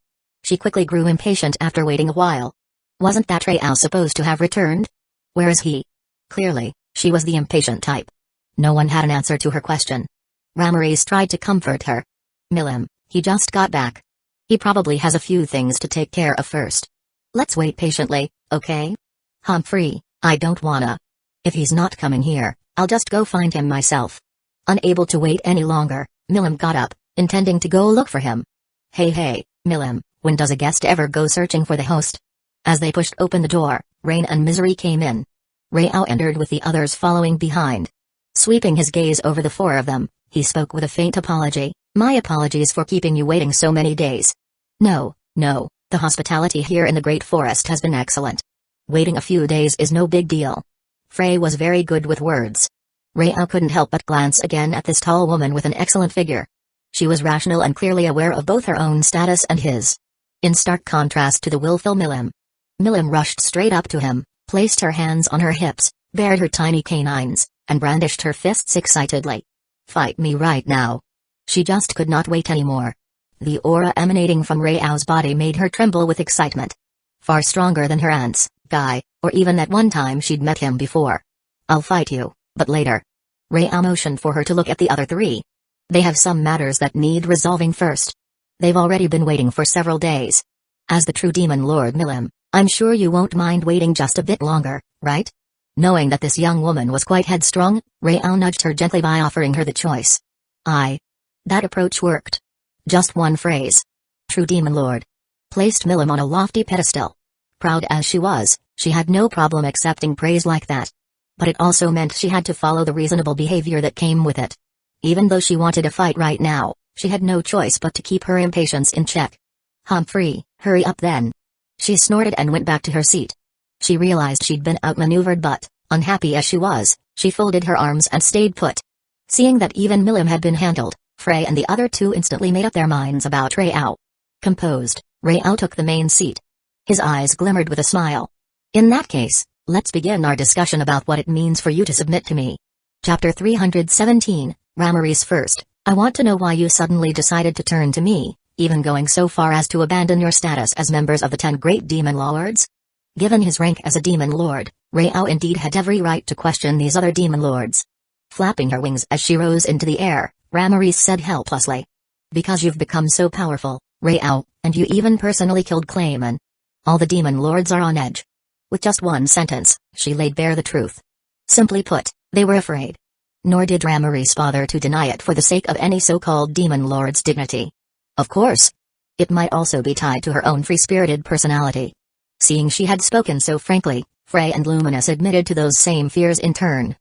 She quickly grew impatient after waiting a while. Wasn't that Rao supposed to have returned? Where is he? Clearly, she was the impatient type. No one had an answer to her question. Ramarise tried to comfort her. Milim, he just got back. He probably has a few things to take care of first. Let's wait patiently, okay? Humphrey, I don't wanna. If he's not coming here, I'll just go find him myself. Unable to wait any longer, Milim got up, intending to go look for him. Hey, Milim, when does a guest ever go searching for the host? As they pushed open the door, Rain and Misery came in. Rao entered with the others following behind. Sweeping his gaze over the 4 of them, he spoke with a faint apology. My apologies for keeping you waiting so many days. No, the hospitality here in the Great Forest has been excellent. Waiting a few days is no big deal. Frey was very good with words. Rao couldn't help but glance again at this tall woman with an excellent figure. She was rational and clearly aware of both her own status and his. In stark contrast to the willful Milim. Milim rushed straight up to him, placed her hands on her hips, bared her tiny canines, and brandished her fists excitedly. Fight me right now. She just could not wait anymore. The aura emanating from Rao's body made her tremble with excitement. Far stronger than her aunts, Guy, or even that one time she'd met him before. I'll fight you, but later. Rao motioned for her to look at the other 3. They have some matters that need resolving first. They've already been waiting for several days. As the true demon lord Milim, I'm sure you won't mind waiting just a bit longer, right? Knowing that this young woman was quite headstrong, Rao nudged her gently by offering her the choice. That approach worked. Just one phrase. True demon lord. Placed Milim on a lofty pedestal. Proud as she was, she had no problem accepting praise like that. But it also meant she had to follow the reasonable behavior that came with it. Even though she wanted a fight right now, She had no choice but to keep her impatience in check. Humphrey, hurry up then. She snorted and went back to her seat. She realized she'd been outmaneuvered but, unhappy as she was, she folded her arms and stayed put. Seeing that even Milim had been handled, Frey and the other two instantly made up their minds about Rayao. Composed, Rayao took the main seat. His eyes glimmered with a smile. In that case, let's begin our discussion about what it means for you to submit to me. Chapter 317, Ramaris First. I want to know why you suddenly decided to turn to me, even going so far as to abandon your status as members of the 10 great demon lords? Given his rank as a demon lord, Rayao indeed had every right to question these other demon lords. Flapping her wings as she rose into the air, Ramaris said helplessly. Because you've become so powerful, Rayao, and you even personally killed Clayman. All the demon lords are on edge. With just one sentence, she laid bare the truth. Simply put, they were afraid. Nor did Ramaris bother to deny it for the sake of any so-called demon lord's dignity. Of course. It might also be tied to her own free-spirited personality. Seeing she had spoken so frankly, Frey and Luminous admitted to those same fears in turn.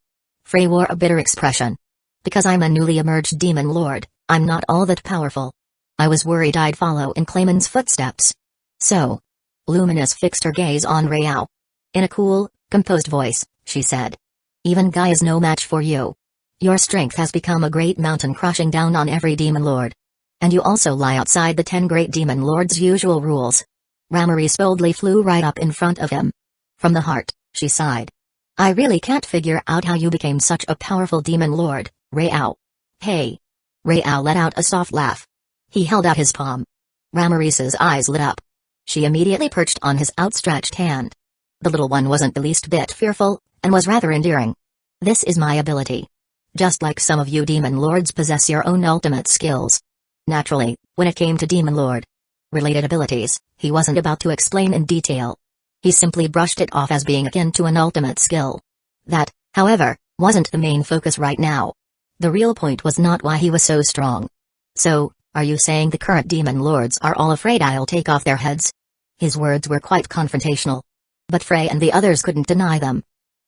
Frey wore a bitter expression. Because I'm a newly emerged demon lord, I'm not all that powerful. I was worried I'd follow in Clayman's footsteps. So. Luminous fixed her gaze on Rayao. In a cool, composed voice, she said. Even Guy is no match for you. Your strength has become a great mountain crushing down on every demon lord. And you also lie outside the 10 great demon lords' usual rules. Ramaris boldly flew right up in front of him. From the heart, she sighed. I really can't figure out how you became such a powerful demon lord, Rayao. Hey. Rayao let out a soft laugh. He held out his palm. Ramaris's eyes lit up. She immediately perched on his outstretched hand. The little one wasn't the least bit fearful, and was rather endearing. This is my ability. Just like some of you demon lords possess your own ultimate skills. Naturally, when it came to demon lord related abilities, he wasn't about to explain in detail. He simply brushed it off as being akin to an ultimate skill. That, however, wasn't the main focus right now. The real point was not why he was so strong. So, are you saying the current demon lords are all afraid I'll take off their heads? His words were quite confrontational. But Frey and the others couldn't deny them.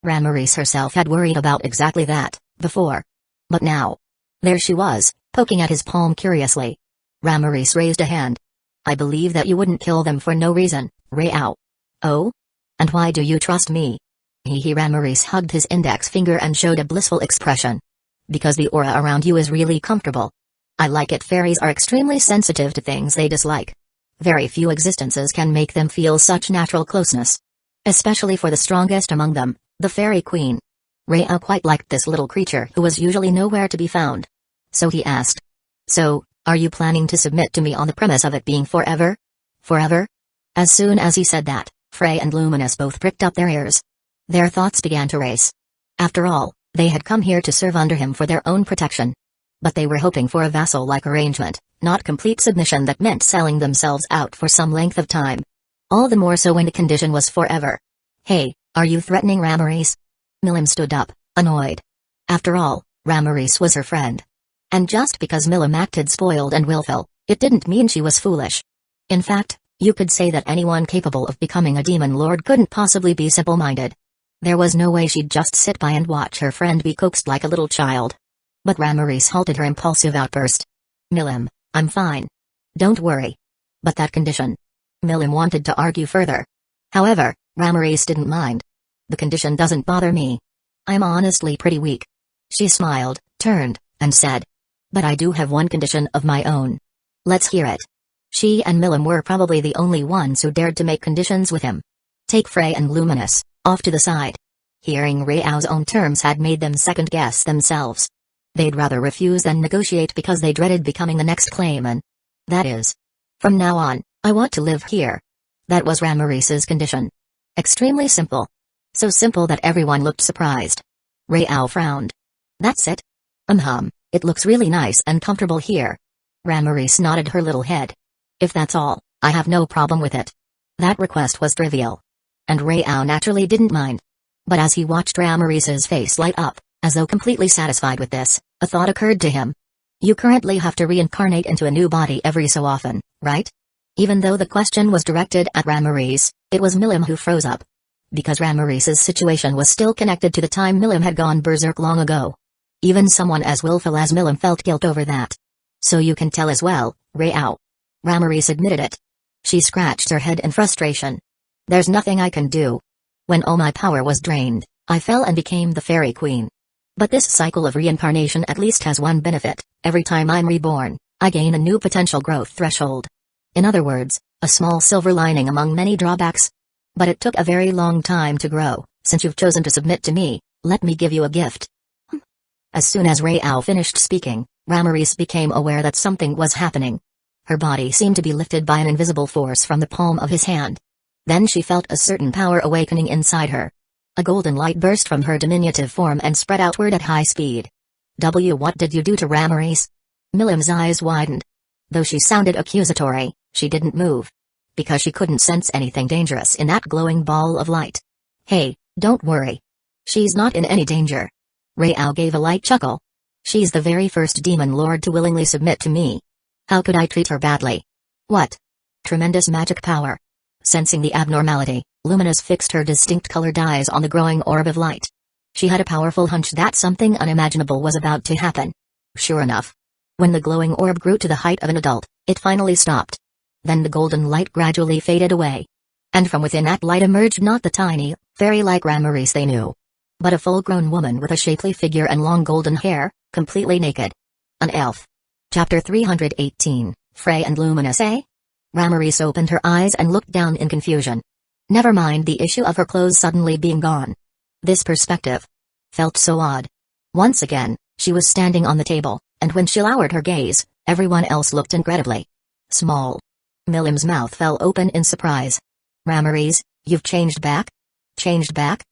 Ramaris herself had worried about exactly that, before. But now. There she was, poking at his palm curiously. Ramaris raised a hand. I believe that you wouldn't kill them for no reason, Rayao. Oh? And why do you trust me? Ramaris hugged his index finger and showed a blissful expression. Because the aura around you is really comfortable. I like it. Fairies are extremely sensitive to things they dislike. Very few existences can make them feel such natural closeness. Especially for the strongest among them, the fairy queen. Rayao quite liked this little creature who was usually nowhere to be found. So he asked. So, are you planning to submit to me on the premise of it being forever? Forever? As soon as he said that, Frey and Luminous both pricked up their ears. Their thoughts began to race. After all, they had come here to serve under him for their own protection. But they were hoping for a vassal-like arrangement, not complete submission that meant selling themselves out for some length of time. All the more so when the condition was forever. Hey, are you threatening Ramaris? Milim stood up, annoyed. After all, Ramaris was her friend. And just because Milim acted spoiled and willful, it didn't mean she was foolish. In fact, you could say that anyone capable of becoming a demon lord couldn't possibly be simple-minded. There was no way she'd just sit by and watch her friend be coaxed like a little child. But Ramaris halted her impulsive outburst. Milim, I'm fine. Don't worry. But that condition. Milim wanted to argue further. However, Ramaris didn't mind. The condition doesn't bother me. I'm honestly pretty weak. She smiled, turned, and said. But I do have one condition of my own. Let's hear it. She and Milim were probably the only ones who dared to make conditions with him. Take Frey and Luminous, off to the side. Hearing Rayao's own terms had made them second-guess themselves. They'd rather refuse than negotiate because they dreaded becoming the next Clayman. That is. From now on, I want to live here. That was Ramaris's condition. Extremely simple. So simple that everyone looked surprised. Rayao frowned. That's it? It looks really nice and comfortable here. Ramaris nodded her little head. If that's all, I have no problem with it. That request was trivial. And Rayao naturally didn't mind. But as he watched Ramaris's face light up, as though completely satisfied with this, a thought occurred to him. You currently have to reincarnate into a new body every so often, right? Even though the question was directed at Ramaris, it was Milim who froze up. Because Ramaris's situation was still connected to the time Milim had gone berserk long ago. Even someone as willful as Milim felt guilt over that. So you can tell as well, Rao. Ramiris admitted it. She scratched her head in frustration. There's nothing I can do. When all my power was drained, I fell and became the Fairy Queen. But this cycle of reincarnation at least has one benefit: every time I'm reborn, I gain a new potential growth threshold. In other words, a small silver lining among many drawbacks. But it took a very long time to grow. Since you've chosen to submit to me, let me give you a gift. As soon as Rao finished speaking, Ramiris became aware that something was happening. Her body seemed to be lifted by an invisible force from the palm of his hand. Then she felt a certain power awakening inside her. A golden light burst from her diminutive form and spread outward at high speed. What did you do to Ramiris? Milim's eyes widened. Though she sounded accusatory, she didn't move. Because she couldn't sense anything dangerous in that glowing ball of light. Hey, don't worry. She's not in any danger. Rao gave a light chuckle. She's the very first demon lord to willingly submit to me. How could I treat her badly? What? Tremendous magic power. Sensing the abnormality, Luminous fixed her distinct-colored eyes on the growing orb of light. She had a powerful hunch that something unimaginable was about to happen. Sure enough. When the glowing orb grew to the height of an adult, it finally stopped. Then the golden light gradually faded away. And from within that light emerged not the tiny, fairy-like Ramiris they knew, but a full-grown woman with a shapely figure and long golden hair, completely naked. An elf. Chapter 318, Frey and Luminous, eh? Ramiris opened her eyes and looked down in confusion. Never mind the issue of her clothes suddenly being gone. This perspective felt so odd. Once again, she was standing on the table, and when she lowered her gaze, everyone else looked incredibly small. Milim's mouth fell open in surprise. Ramiris, you've changed back? Changed back?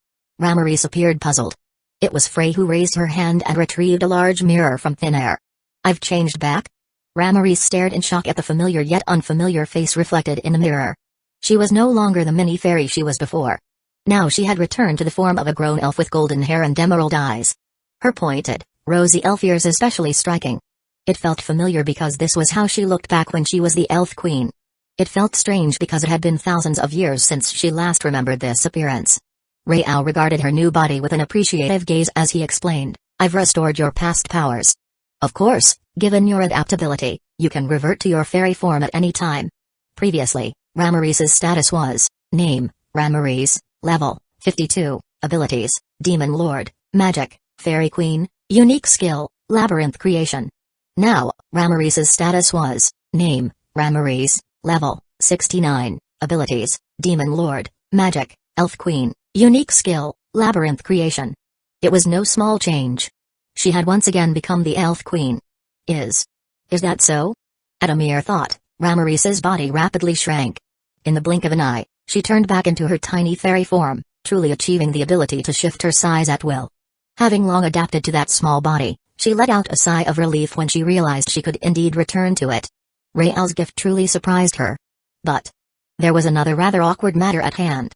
Ramiris appeared puzzled. It was Frey who raised her hand and retrieved a large mirror from thin air. I've changed back? Ramiris stared in shock at the familiar yet unfamiliar face reflected in the mirror. She was no longer the mini-fairy she was before. Now she had returned to the form of a grown elf with golden hair and emerald eyes. Her pointed, rosy elf ears especially striking. It felt familiar because this was how she looked back when she was the Elf Queen. It felt strange because it had been thousands of years since she last remembered this appearance. Rao regarded her new body with an appreciative gaze as he explained, I've restored your past powers. Of course, given your adaptability, you can revert to your fairy form at any time. Previously, Ramiris's status was, name, Ramiris, level, 52, abilities, Demon Lord, Magic, Fairy Queen, unique skill, Labyrinth Creation. Now, Ramiris's status was, name, Ramiris, level, 69, abilities, Demon Lord, Magic, Elf Queen, unique skill, Labyrinth Creation. It was no small change. She had once again become the Elf Queen. Is that so? At a mere thought, Ramiris's body rapidly shrank. In the blink of an eye, she turned back into her tiny fairy form, truly achieving the ability to shift her size at will. Having long adapted to that small body, she let out a sigh of relief when she realized she could indeed return to it. Rael's gift truly surprised her. But there was another rather awkward matter at hand.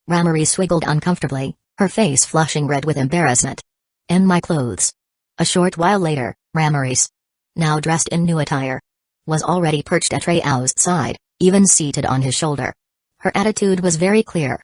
Ramiris swiggled uncomfortably, her face flushing red with embarrassment. In my clothes. A short while later, Ramiris, now dressed in new attire, was already perched at Rao's side, even seated on his shoulder. Her attitude was very clear.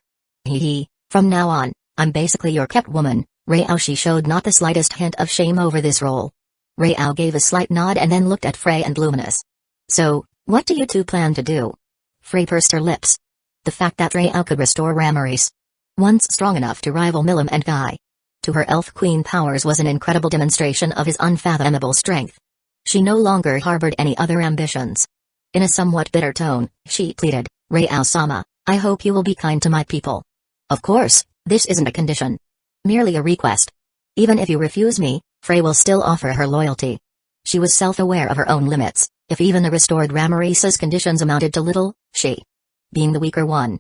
From now on, I'm basically your kept woman, Rao. She showed not the slightest hint of shame over this role. Rao gave a slight nod and then looked at Frey and Luminous. So, what do you two plan to do? Frey pursed her lips. The fact that Rao could restore Ramiris, once strong enough to rival Milim and Guy, to her Elf Queen powers was an incredible demonstration of his unfathomable strength. She no longer harbored any other ambitions. In a somewhat bitter tone, she pleaded, Rao-sama, I hope you will be kind to my people. Of course, this isn't a condition. Merely a request. Even if you refuse me, Frey will still offer her loyalty. She was self-aware of her own limits. If even the restored Ramiris's conditions amounted to little, she, being the weaker one,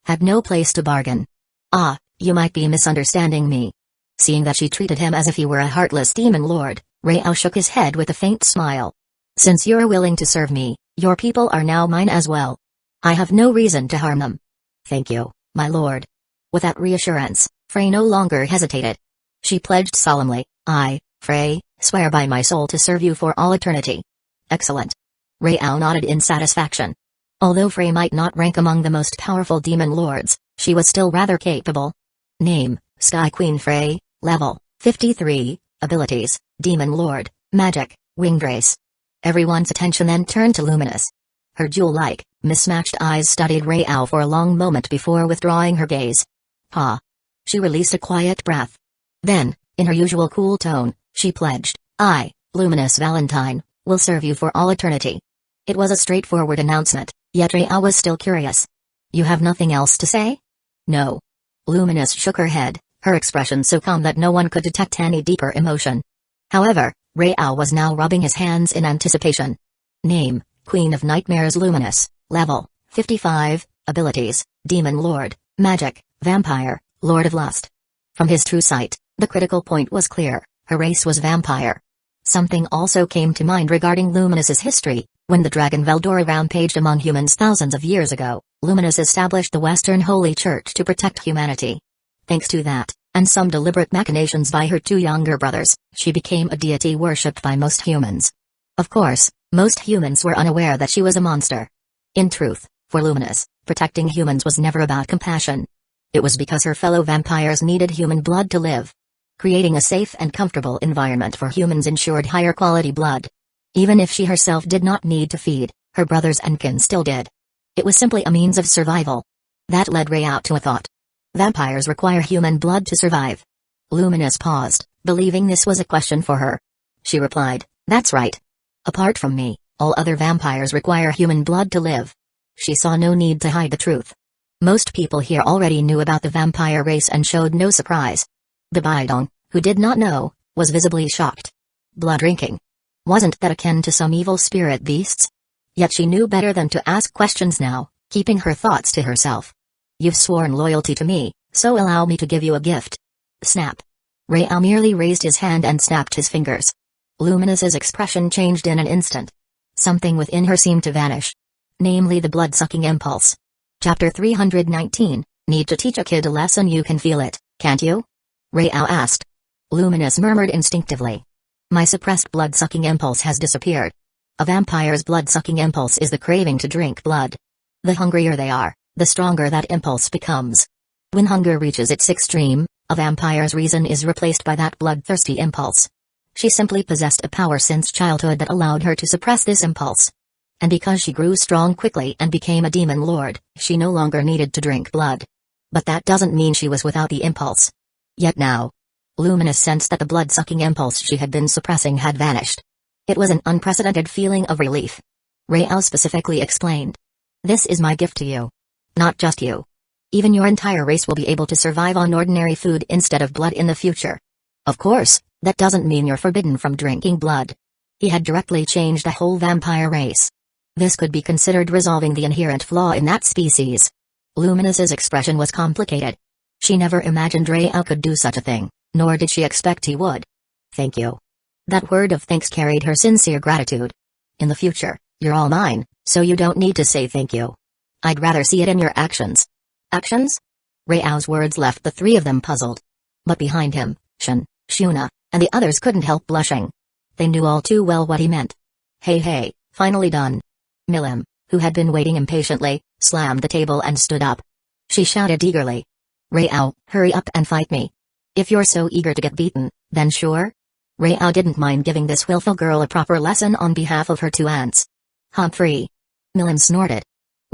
had no place to bargain. Ah, you might be misunderstanding me. Seeing that she treated him as if he were a heartless demon lord, Rao shook his head with a faint smile. Since you're willing to serve me, your people are now mine as well. I have no reason to harm them. Thank you, my lord. With that reassurance, Frey no longer hesitated. She pledged solemnly, I, Frey, swear by my soul to serve you for all eternity. Excellent. Rao nodded in satisfaction. Although Frey might not rank among the most powerful demon lords, she was still rather capable. Name, Sky Queen Frey, level, 53, abilities, Demon Lord, Magic, Winged Race. Everyone's attention then turned to Luminous. Her jewel-like, mismatched eyes studied Rao for a long moment before withdrawing her gaze. Ha! She released a quiet breath. Then, in her usual cool tone, she pledged, I, Luminous Valentine, will serve you for all eternity. It was a straightforward announcement, yet Rao was still curious. You have nothing else to say? No. Luminous shook her head, her expression so calm that no one could detect any deeper emotion. However, Rao was now rubbing his hands in anticipation. Name, Queen of Nightmares Luminous, level, 55, abilities, Demon Lord, Magic, Vampire, Lord of Lust. From his true sight, the critical point was clear, her race was vampire. Something also came to mind regarding Luminous's history. When the dragon Veldora rampaged among humans thousands of years ago, Luminous established the Western Holy Church to protect humanity. Thanks to that, and some deliberate machinations by her two younger brothers, she became a deity worshipped by most humans. Of course, most humans were unaware that she was a monster. In truth, for Luminous, protecting humans was never about compassion. It was because her fellow vampires needed human blood to live. Creating a safe and comfortable environment for humans ensured higher quality blood. Even if she herself did not need to feed, her brothers and kin still did. It was simply a means of survival. That led Rao to a thought. Vampires require human blood to survive. Luminous paused, believing this was a question for her. She replied, that's right. Apart from me, all other vampires require human blood to live. She saw no need to hide the truth. Most people here already knew about the vampire race and showed no surprise. The Baidong, who did not know, was visibly shocked. Blood drinking. Wasn't that akin to some evil spirit beasts? Yet she knew better than to ask questions now, keeping her thoughts to herself. You've sworn loyalty to me, so allow me to give you a gift. Snap. Rao merely raised his hand and snapped his fingers. Luminous's expression changed in an instant. Something within her seemed to vanish. Namely the blood-sucking impulse. Chapter 319, Need to teach a kid a lesson. You can feel it, can't you? Rao asked. Luminous murmured instinctively. My suppressed blood-sucking impulse has disappeared. A vampire's blood-sucking impulse is the craving to drink blood. The hungrier they are, the stronger that impulse becomes. When hunger reaches its extreme, a vampire's reason is replaced by that bloodthirsty impulse. She simply possessed a power since childhood that allowed her to suppress this impulse. And because she grew strong quickly and became a demon lord, she no longer needed to drink blood. But that doesn't mean she was without the impulse. Yet now, Luminous sensed that the blood-sucking impulse she had been suppressing had vanished. It was an unprecedented feeling of relief. Rao specifically explained. This is my gift to you. Not just you. Even your entire race will be able to survive on ordinary food instead of blood in the future. Of course, that doesn't mean you're forbidden from drinking blood. He had directly changed the whole vampire race. This could be considered resolving the inherent flaw in that species. Luminous's expression was complicated. She never imagined Rao could do such a thing, nor did she expect he would. Thank you. That word of thanks carried her sincere gratitude. In the future, you're all mine, so you don't need to say thank you. I'd rather see it in your actions. Actions? Rao's words left the three of them puzzled. But behind him, Shen, Shuna, and the others couldn't help blushing. They knew all too well what he meant. Hey, finally done. Milim, who had been waiting impatiently, slammed the table and stood up. She shouted eagerly. Rao, hurry up and fight me. If you're so eager to get beaten, then sure. Rao didn't mind giving this willful girl a proper lesson on behalf of her two aunts. Humphrey. Milim snorted.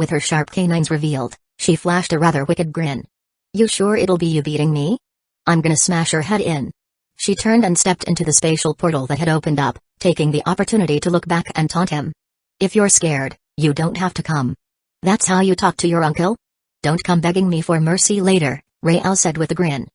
With her sharp canines revealed, she flashed a rather wicked grin. You sure it'll be you beating me? I'm gonna smash her head in. She turned and stepped into the spatial portal that had opened up, taking the opportunity to look back and taunt him. If you're scared, you don't have to come. That's how you talk to your uncle? Don't come begging me for mercy later, Rao said with a grin.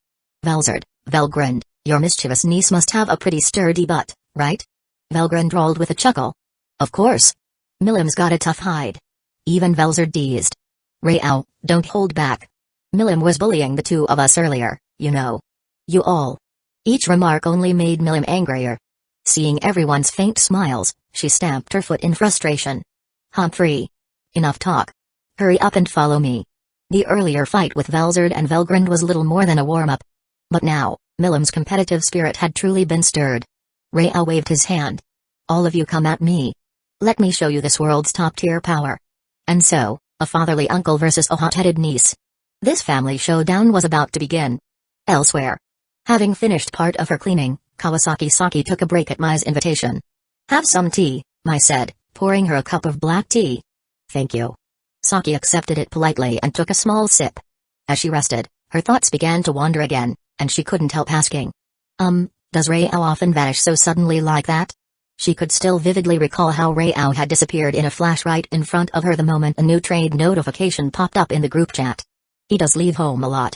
Velgrind, your mischievous niece must have a pretty sturdy butt, right? Velgrind rolled with a chuckle. Of course. Milim's got a tough hide. Even Velzard teased. Rao, don't hold back. Milim was bullying the two of us earlier, you know. You all. Each remark only made Milim angrier. Seeing everyone's faint smiles, she stamped her foot in frustration. Humphrey. Enough talk. Hurry up and follow me. The earlier fight with Velzard and Velgrind was little more than a warm-up. But now, Milim's competitive spirit had truly been stirred. Rao waved his hand. All of you come at me. Let me show you this world's top-tier power. And so, a fatherly uncle versus a hot-headed niece. This family showdown was about to begin. Elsewhere. Having finished part of her cleaning, Kawasaki Saki took a break at Mai's invitation. Have some tea, Mai said, pouring her a cup of black tea. Thank you. Saki accepted it politely and took a small sip. As she rested, her thoughts began to wander again, and she couldn't help asking. Does Rayao often vanish so suddenly like that? She could still vividly recall how Rayao had disappeared in a flash right in front of her the moment a new trade notification popped up in the group chat. He does leave home a lot.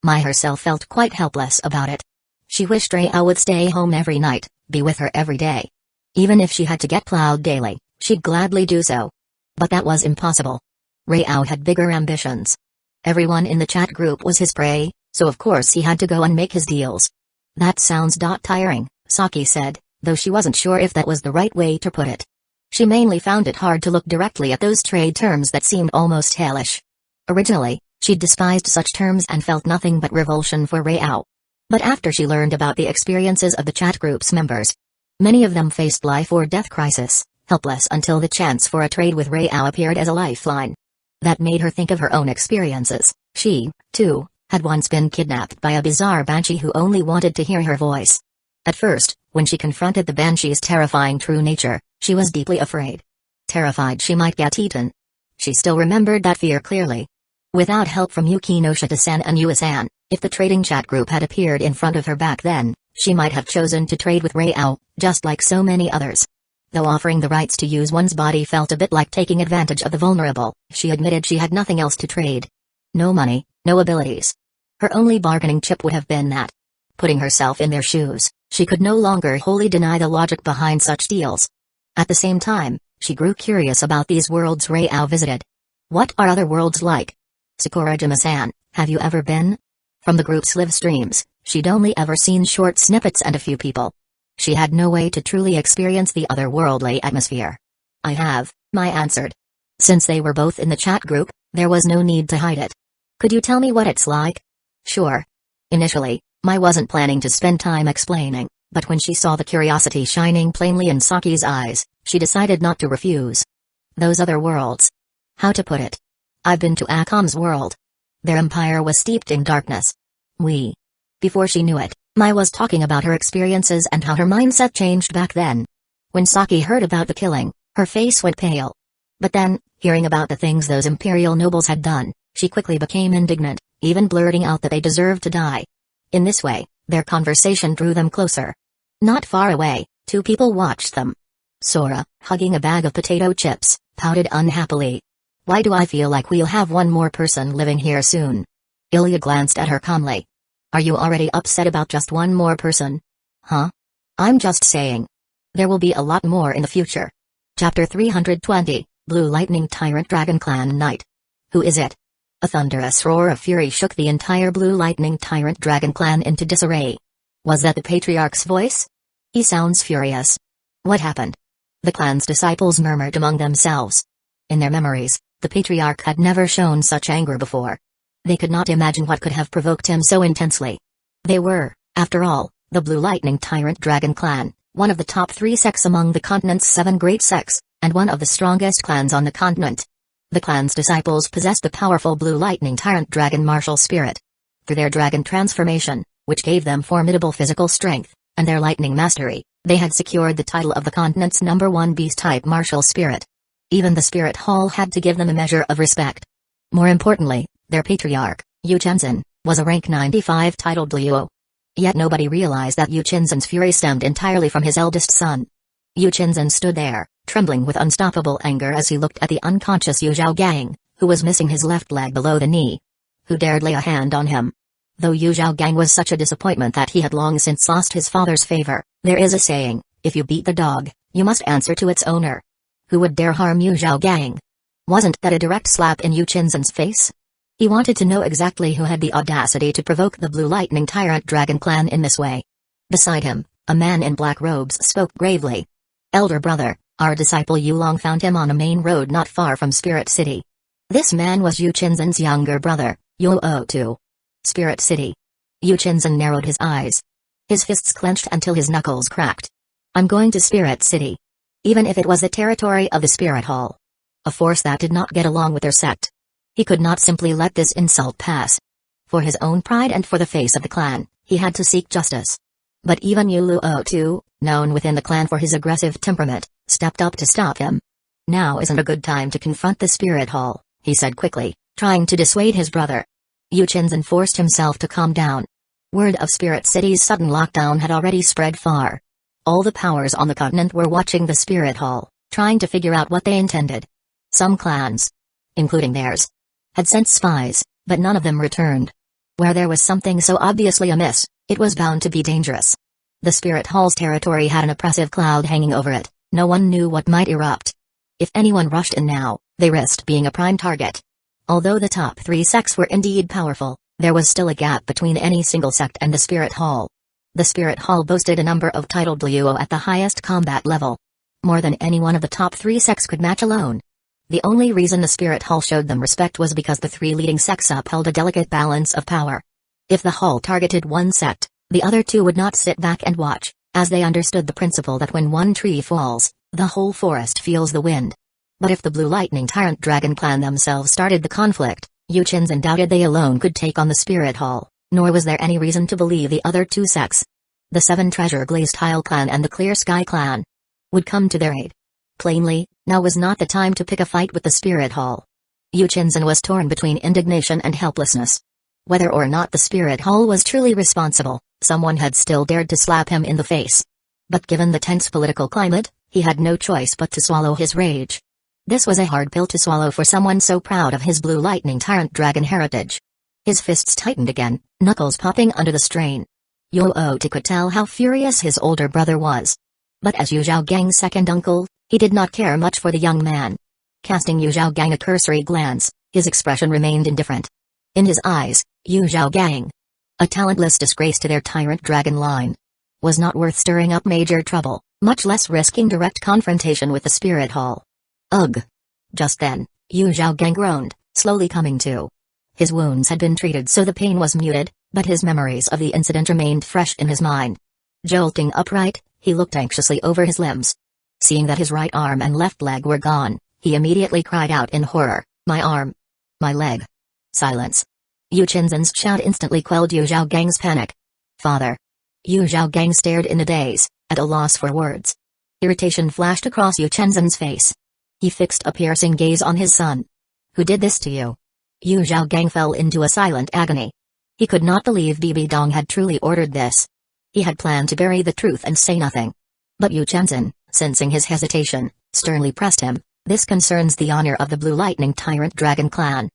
Mai herself felt quite helpless about it. She wished Rayao would stay home every night, be with her every day. Even if she had to get plowed daily, she'd gladly do so. But that was impossible. Rayao had bigger ambitions. Everyone in the chat group was his prey, so of course he had to go and make his deals. That sounds tiring, Saki said, though she wasn't sure if that was the right way to put it. She mainly found it hard to look directly at those trade terms that seemed almost hellish. Originally, she'd despised such terms and felt nothing but revulsion for Rayao. But after she learned about the experiences of the chat group's members, many of them faced life or death crisis, helpless until the chance for a trade with Rayao appeared as a lifeline. That made her think of her own experiences. She, too, had once been kidnapped by a bizarre banshee who only wanted to hear her voice. At first, when she confronted the banshee's terrifying true nature, she was deeply afraid. Terrified she might get eaten. She still remembered that fear clearly. Without help from Yuki no Shita-san and Yua-san, if the trading chat group had appeared in front of her back then, she might have chosen to trade with Rayao, just like so many others. Though offering the rights to use one's body felt a bit like taking advantage of the vulnerable, she admitted she had nothing else to trade. No money, no abilities. Her only bargaining chip would have been that. Putting herself in their shoes, she could no longer wholly deny the logic behind such deals. At the same time, she grew curious about these worlds Rayao visited. What are other worlds like? Sakurajima-san, have you ever been? From the group's live streams, she'd only ever seen short snippets and a few people. She had no way to truly experience the otherworldly atmosphere. I have, Mai answered. Since they were both in the chat group, there was no need to hide it. Could you tell me what it's like? Sure. Initially, Mai wasn't planning to spend time explaining, but when she saw the curiosity shining plainly in Saki's eyes, she decided not to refuse. Those other worlds. How to put it? I've been to Akom's world. Their empire was steeped in darkness. Before she knew it, Mai was talking about her experiences and how her mindset changed back then. When Saki heard about the killing, her face went pale. But then, hearing about the things those imperial nobles had done, she quickly became indignant, even blurting out that they deserved to die. In this way, their conversation drew them closer. Not far away, two people watched them. Sora, hugging a bag of potato chips, pouted unhappily. Why do I feel like we'll have one more person living here soon? Ilya glanced at her calmly. Are you already upset about just one more person? Huh? I'm just saying. There will be a lot more in the future. Chapter 320, Blue Lightning Tyrant Dragon Clan Knight. Who is it? A thunderous roar of fury shook the entire Blue Lightning Tyrant Dragon Clan into disarray. Was that the Patriarch's voice? He sounds furious. What happened? The clan's disciples murmured among themselves. In their memories, the Patriarch had never shown such anger before. They could not imagine what could have provoked him so intensely. They were, after all, the Blue Lightning Tyrant Dragon Clan, one of the top 3 sects among the continent's 7 great sects, and one of the strongest clans on the continent. The clan's disciples possessed the powerful Blue Lightning Tyrant Dragon martial spirit. Through their dragon transformation, which gave them formidable physical strength, and their lightning mastery, they had secured the title of the continent's #1 beast-type martial spirit. Even the Spirit Hall had to give them a measure of respect. More importantly, their patriarch, Yu Chenzin, was a rank 95 titled Liu. Yet nobody realized that Yu Chenzin's fury stemmed entirely from his eldest son. Yu Chenzin stood there, trembling with unstoppable anger as he looked at the unconscious Yu Zhaogang, who was missing his left leg below the knee. Who dared lay a hand on him? Though Yu Zhaogang was such a disappointment that he had long since lost his father's favor, there is a saying, if you beat the dog, you must answer to its owner. Who would dare harm Yu Zhaogang? Wasn't that a direct slap in Yu Chenzin's face? He wanted to know exactly who had the audacity to provoke the Blue Lightning Tyrant Dragon Clan in this way. Beside him, a man in black robes spoke gravely. Elder brother, our disciple Yulong found him on a main road not far from Spirit City. This man was Yu Chenzin's younger brother, Yu-O-Tu. Spirit City. Yu Chenzin narrowed his eyes. His fists clenched until his knuckles cracked. I'm going to Spirit City. Even if it was the territory of the Spirit Hall. A force that did not get along with their sect. He could not simply let this insult pass. For his own pride and for the face of the clan, he had to seek justice. But even Yu Luo-Tu, known within the clan for his aggressive temperament, stepped up to stop him. "Now isn't a good time to confront the spirit hall," he said quickly, trying to dissuade his brother. Yu Chinzan forced himself to calm down. Word of Spirit City's sudden lockdown had already spread far. All the powers on the continent were watching the spirit hall, trying to figure out what they intended. Some clans, including theirs, had sent spies, but none of them returned. Where there was something so obviously amiss, it was bound to be dangerous. The spirit hall's territory had an oppressive cloud hanging over it. No one knew what might erupt. If anyone rushed in now, they risked being a prime target. Although the top 3 sects were indeed powerful, there was still a gap between any single sect and the spirit hall. The spirit hall boasted a number of titled Luo at the highest combat level. More than any one of the top 3 sects could match alone. The only reason the spirit hall showed them respect was because the 3 leading sects upheld a delicate balance of power. If the hall targeted one sect, the other 2 would not sit back and watch, as they understood the principle that when one tree falls, the whole forest feels the wind. But if the Blue Lightning Tyrant Dragon clan themselves started the conflict, Yu Chinzan doubted they alone could take on the spirit hall, nor was there any reason to believe the other 2 sects, the 7 Treasure Glazed Tile clan and the Clear Sky clan, would come to their aid. Plainly, now was not the time to pick a fight with the spirit hall. Yu Chinzan was torn between indignation and helplessness. Whether or not the spirit hall was truly responsible, someone had still dared to slap him in the face. But given the tense political climate, he had no choice but to swallow his rage. This was a hard pill to swallow for someone so proud of his Blue Lightning Tyrant Dragon heritage. His fists tightened again, knuckles popping under the strain. Yu Oti could tell how furious his older brother was. But as Yu Zhaogang's second uncle, he did not care much for the young man. Casting Yu Zhaogang a cursory glance, his expression remained indifferent. In his eyes, Yu Zhaogang, a talentless disgrace to their tyrant dragon line, was not worth stirring up major trouble, much less risking direct confrontation with the spirit hall. Ugh! Just then, Yu Zhaogang groaned, slowly coming to. His wounds had been treated so the pain was muted, but his memories of the incident remained fresh in his mind. Jolting upright, he looked anxiously over his limbs. Seeing that his right arm and left leg were gone, he immediately cried out in horror, "My arm! My leg!" Silence. Yu Chinzan's shout instantly quelled Yu Zhaogang's panic. "Father!" Yu Zhaogang stared in a daze, at a loss for words. Irritation flashed across Yu Chinzan's face. He fixed a piercing gaze on his son. "Who did this to you?" Yu Zhaogang fell into a silent agony. He could not believe Bibi Dong had truly ordered this. He had planned to bury the truth and say nothing. But Yu Chinzan, sensing his hesitation, sternly pressed him, "This concerns the honor of the Blue Lightning Tyrant Dragon clan.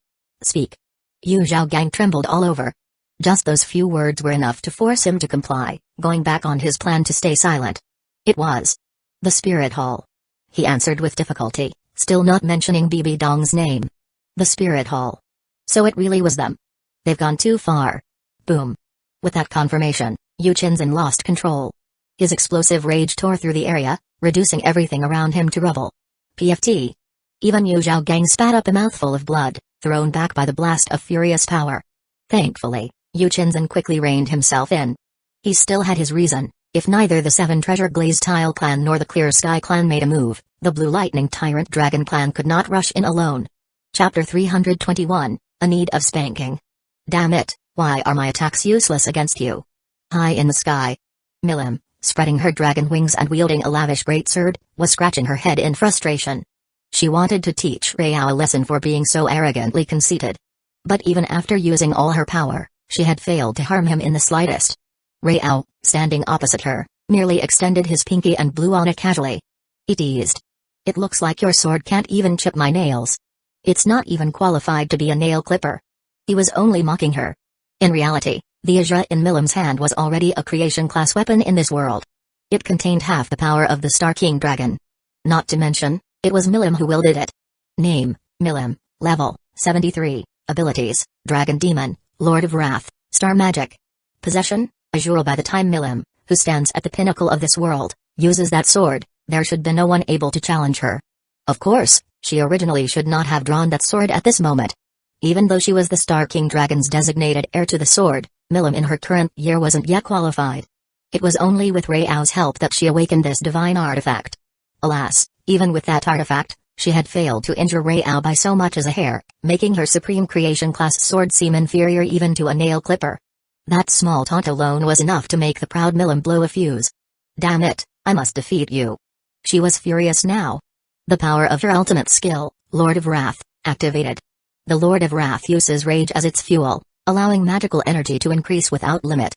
Speak." Yu Zhaogang trembled all over. Just those few words were enough to force him to comply, going back on his plan to stay silent. "It was the spirit hall," he answered with difficulty, still not mentioning Bibi Dong's name. "The spirit hall. So it really was them. They've gone too far." Boom. With that confirmation, Yu Chinzan lost control. His explosive rage tore through the area, reducing everything around him to rubble. PFT. Even Yu Zhaogang spat up a mouthful of blood, thrown back by the blast of furious power. Thankfully, Yu Chinzan quickly reined himself in. He still had his reason. If neither the 7 Treasure Glazed Tile clan nor the Clear Sky clan made a move, the Blue Lightning Tyrant Dragon clan could not rush in alone. Chapter 321, A Need of Spanking. Damn it, why are my attacks useless against you? High in the sky, Milim, spreading her dragon wings and wielding a lavish greatsword, was scratching her head in frustration. She wanted to teach Ruiyao a lesson for being so arrogantly conceited. But even after using all her power, she had failed to harm him in the slightest. Ruiyao, standing opposite her, merely extended his pinky and blew on it casually. He teased. "It looks like your sword can't even chip my nails. It's not even qualified to be a nail clipper." He was only mocking her. In reality, the Ajra in Milim's hand was already a creation-class weapon in this world. It contained half the power of the Star King Dragon. Not to mention, it was Milim who wielded it. Name, Milim, level, 73, abilities, Dragon Demon, Lord of Wrath, Star Magic. Possession, Azure. By the time Milim, who stands at the pinnacle of this world, uses that sword, there should be no one able to challenge her. Of course, she originally should not have drawn that sword at this moment. Even though she was the Star King Dragon's designated heir to the sword, Milim in her current year wasn't yet qualified. It was only with Ruiyao's help that she awakened this divine artifact. Alas, even with that artifact, she had failed to injure Ruiyao by so much as a hair, making her supreme creation-class sword seem inferior even to a nail clipper. That small taunt alone was enough to make the proud Milim blow a fuse. "Damn it, I must defeat you." She was furious now. The power of her ultimate skill, Lord of Wrath, activated. The Lord of Wrath uses rage as its fuel, allowing magical energy to increase without limit.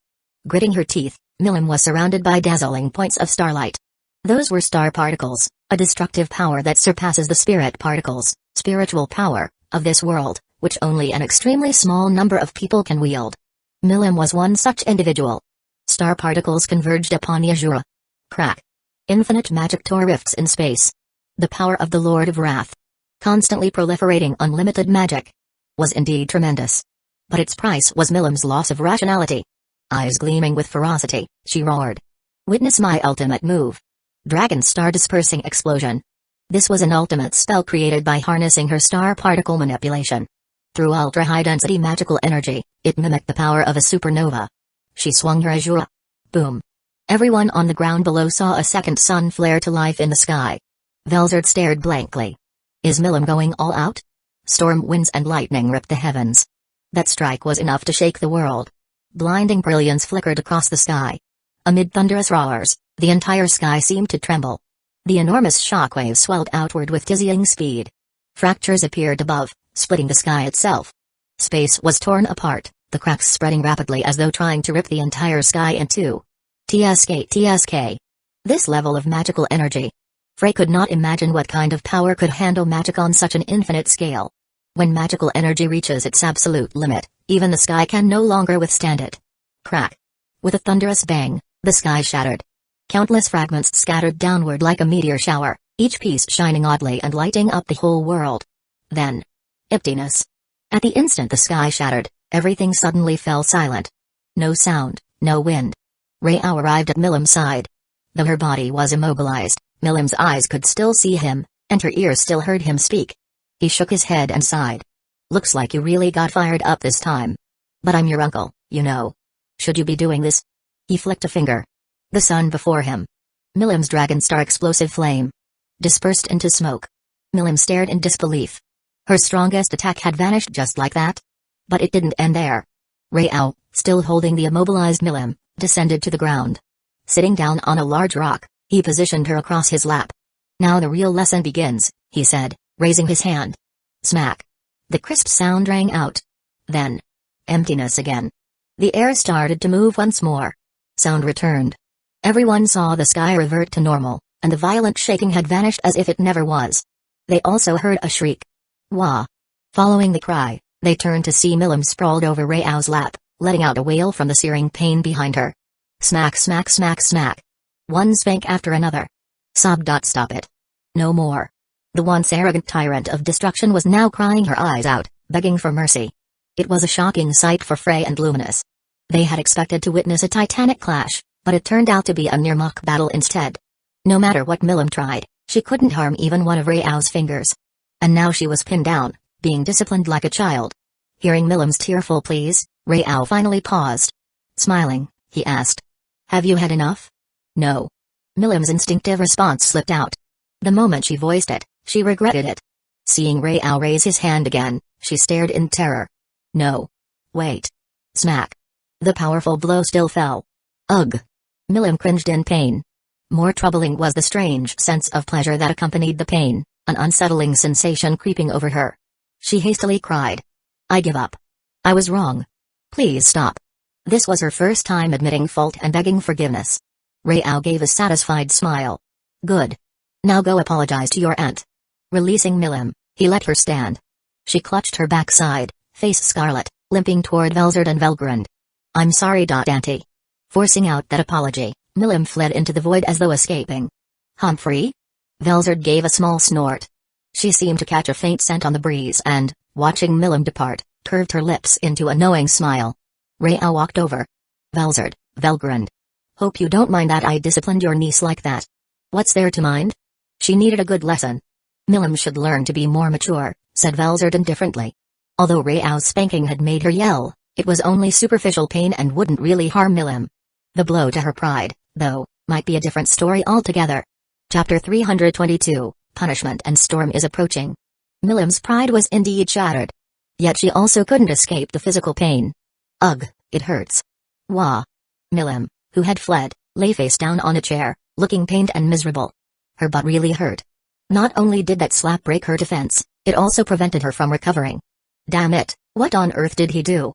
Gritting her teeth, Milim was surrounded by dazzling points of starlight. Those were star particles, a destructive power that surpasses the spirit particles, spiritual power, of this world, which only an extremely small number of people can wield. Milim was one such individual. Star particles converged upon the Azura. Crack. Infinite magic tore rifts in space. The power of the Lord of Wrath, constantly proliferating unlimited magic, was indeed tremendous. But its price was Milim's loss of rationality. Eyes gleaming with ferocity, she roared. Witness my ultimate move. Dragon Star Dispersing Explosion. This was an ultimate spell created by harnessing her star particle manipulation. Through ultra-high-density magical energy, it mimicked the power of a supernova. She swung her Azura. Boom. Everyone on the ground below saw a second sun flare to life in the sky. Velzard stared blankly. Is Milim going all out? Storm winds and lightning ripped the heavens. That strike was enough to shake the world. Blinding brilliance flickered across the sky. Amid thunderous roars, the entire sky seemed to tremble. The enormous shockwaves swelled outward with dizzying speed. Fractures appeared above, splitting the sky itself. Space was torn apart, the cracks spreading rapidly as though trying to rip the entire sky in two. TSK. This level of magical energy. Frey could not imagine what kind of power could handle magic on such an infinite scale. When magical energy reaches its absolute limit, even the sky can no longer withstand it. Crack. With a thunderous bang, the sky shattered. Countless fragments scattered downward like a meteor shower, each piece shining oddly and lighting up the whole world. Then, emptiness. At the instant the sky shattered, everything suddenly fell silent. No sound, no wind. Rayao arrived at Milim's side. Though her body was immobilized, Milim's eyes could still see him, and her ears still heard him speak. He shook his head and sighed. Looks like you really got fired up this time. But I'm your uncle, you know. Should you be doing this? He flicked a finger. The sun before him. Milim's dragon star explosive flame dispersed into smoke. Milim stared in disbelief. Her strongest attack had vanished just like that. But it didn't end there. Rayao, still holding the immobilized Milim, descended to the ground. Sitting down on a large rock, he positioned her across his lap. Now the real lesson begins, he said, raising his hand. Smack. The crisp sound rang out. Then, emptiness again. The air started to move once more. Sound returned. Everyone saw the sky revert to normal, and the violent shaking had vanished as if it never was. They also heard a shriek. Wah! Following the cry, they turned to see Milim sprawled over Rayao's lap, letting out a wail from the searing pain behind her. Smack smack smack smack. One spank after another. Sob. Stop it. No more. The once arrogant tyrant of destruction was now crying her eyes out, begging for mercy. It was a shocking sight for Frey and Luminous. They had expected to witness a titanic clash, but it turned out to be a near-mock battle instead. No matter what Milim tried, she couldn't harm even one of Rayao's fingers. And now she was pinned down, being disciplined like a child. Hearing Milim's tearful pleas, Rayao finally paused. Smiling, he asked. Have you had enough? No. Milim's instinctive response slipped out. The moment she voiced it, she regretted it. Seeing Rayao raise his hand again, she stared in terror. No. Wait. Smack. The powerful blow still fell. Ugh. Milim cringed in pain. More troubling was the strange sense of pleasure that accompanied the pain, an unsettling sensation creeping over her. She hastily cried. I give up. I was wrong. Please stop. This was her first time admitting fault and begging forgiveness. Rayao gave a satisfied smile. Good. Now go apologize to your aunt. Releasing Milim, he let her stand. She clutched her backside, face scarlet, limping toward Velzard and Velgrund. I'm sorry. Auntie. Forcing out that apology, Milim fled into the void as though escaping. Humphrey? Velzard gave a small snort. She seemed to catch a faint scent on the breeze and, watching Milim depart, curved her lips into a knowing smile. Rayao walked over. Velzard, Velgrund. Hope you don't mind that I disciplined your niece like that. What's there to mind? She needed a good lesson. Milim should learn to be more mature, said Velzard indifferently. Although Rayao's spanking had made her yell, it was only superficial pain and wouldn't really harm Milim. The blow to her pride, though, might be a different story altogether. Chapter 322, Punishment and Storm is approaching. Milim's pride was indeed shattered. Yet she also couldn't escape the physical pain. Ugh, it hurts. Wah. Milim, who had fled, lay face down on a chair, looking pained and miserable. Her butt really hurt. Not only did that slap break her defense, it also prevented her from recovering. Damn it, what on earth did he do?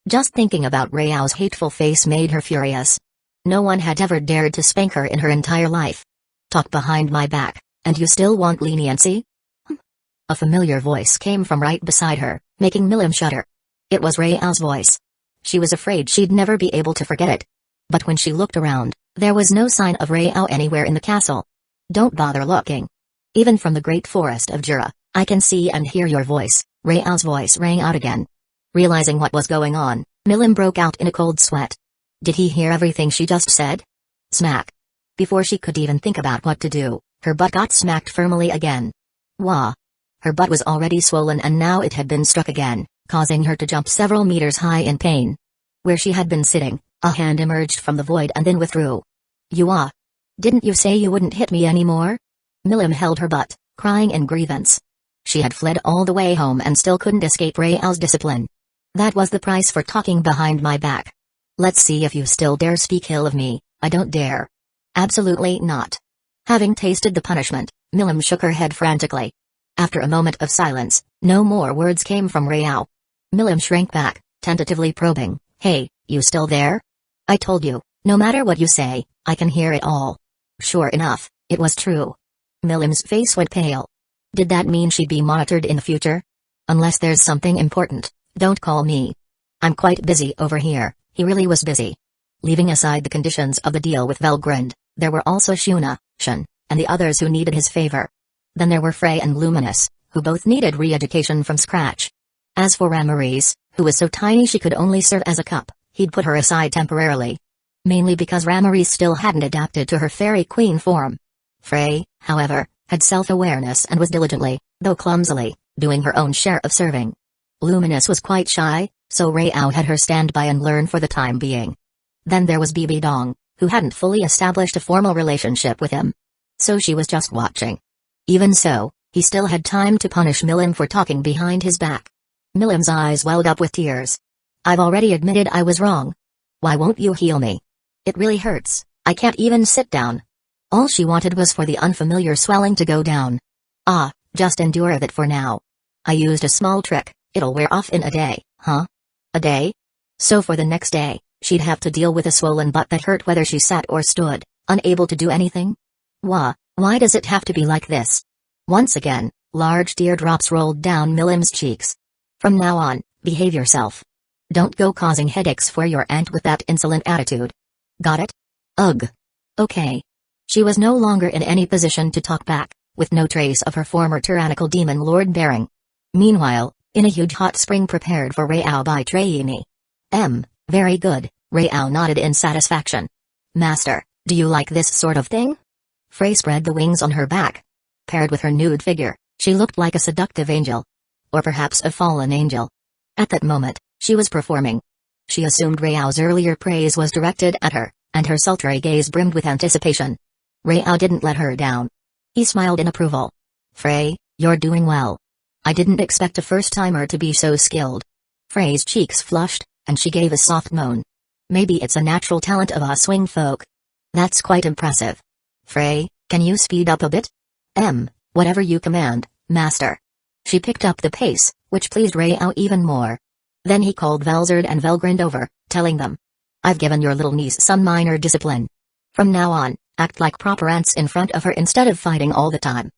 Just thinking about Rayao's hateful face made her furious. No one had ever dared to spank her in her entire life. Talk behind my back, and you still want leniency? A familiar voice came from right beside her, making Milim shudder. It was Rayao's voice. She was afraid she'd never be able to forget it. But when she looked around, there was no sign of Rayao anywhere in the castle. Don't bother looking. Even from the great forest of Jura, I can see and hear your voice. Rayao's voice rang out again. Realizing what was going on, Milim broke out in a cold sweat. Did he hear everything she just said? Smack. Before she could even think about what to do, her butt got smacked firmly again. Wah. Her butt was already swollen and now it had been struck again, causing her to jump several meters high in pain. Where she had been sitting, a hand emerged from the void and then withdrew. Didn't you say you wouldn't hit me anymore? Milim held her butt, crying in grievance. She had fled all the way home and still couldn't escape Rayao's discipline. That was the price for talking behind my back. Let's see if you still dare speak ill of me. I don't dare. Absolutely not. Having tasted the punishment, Milim shook her head frantically. After a moment of silence, no more words came from Rayao. Milim shrank back, tentatively probing. Hey, you still there? I told you, no matter what you say, I can hear it all. Sure enough, it was true. Milim's face went pale. Did that mean she'd be monitored in the future? Unless there's something important, don't call me. I'm quite busy over here. He really was busy. Leaving aside the conditions of the deal with Velgrind, there were also Shuna, Shen, and the others who needed his favor. Then there were Frey and Luminous, who both needed re-education from scratch. As for Ramarise, who was so tiny she could only serve as a cup, he'd put her aside temporarily. Mainly because Ramarise still hadn't adapted to her fairy queen form. Frey, however, had self-awareness and was diligently, though clumsily, doing her own share of serving. Luminous was quite shy, so Rayao had her stand by and learn for the time being. Then there was Bibi Dong, who hadn't fully established a formal relationship with him. So she was just watching. Even so, he still had time to punish Milim for talking behind his back. Milim's eyes welled up with tears. I've already admitted I was wrong. Why won't you heal me? It really hurts, I can't even sit down. All she wanted was for the unfamiliar swelling to go down. Just endure it for now. I used a small trick, it'll wear off in a day, huh? A day? So for the next day, she'd have to deal with a swollen butt that hurt whether she sat or stood, unable to do anything? Why does it have to be like this? Once again, large teardrops rolled down Milim's cheeks. From now on, behave yourself. Don't go causing headaches for your aunt with that insolent attitude. Got it? Ugh. Okay. She was no longer in any position to talk back, with no trace of her former tyrannical demon lord bearing. Meanwhile, in a huge hot spring prepared for Rayao by Trayini. Very good, Rayao nodded in satisfaction. Master, do you like this sort of thing? Frey spread the wings on her back. Paired with her nude figure, she looked like a seductive angel. Or perhaps a fallen angel. At that moment, she was performing. She assumed Rayao's earlier praise was directed at her, and her sultry gaze brimmed with anticipation. Rayao didn't let her down. He smiled in approval. Frey, you're doing well. I didn't expect a first-timer to be so skilled. Frey's cheeks flushed, and she gave a soft moan. Maybe it's a natural talent of us swing folk. That's quite impressive. Frey, can you speed up a bit? Whatever you command, master. She picked up the pace, which pleased Rayao even more. Then he called Velzard and Velgrind over, telling them. I've given your little niece some minor discipline. From now on, act like proper ants in front of her instead of fighting all the time.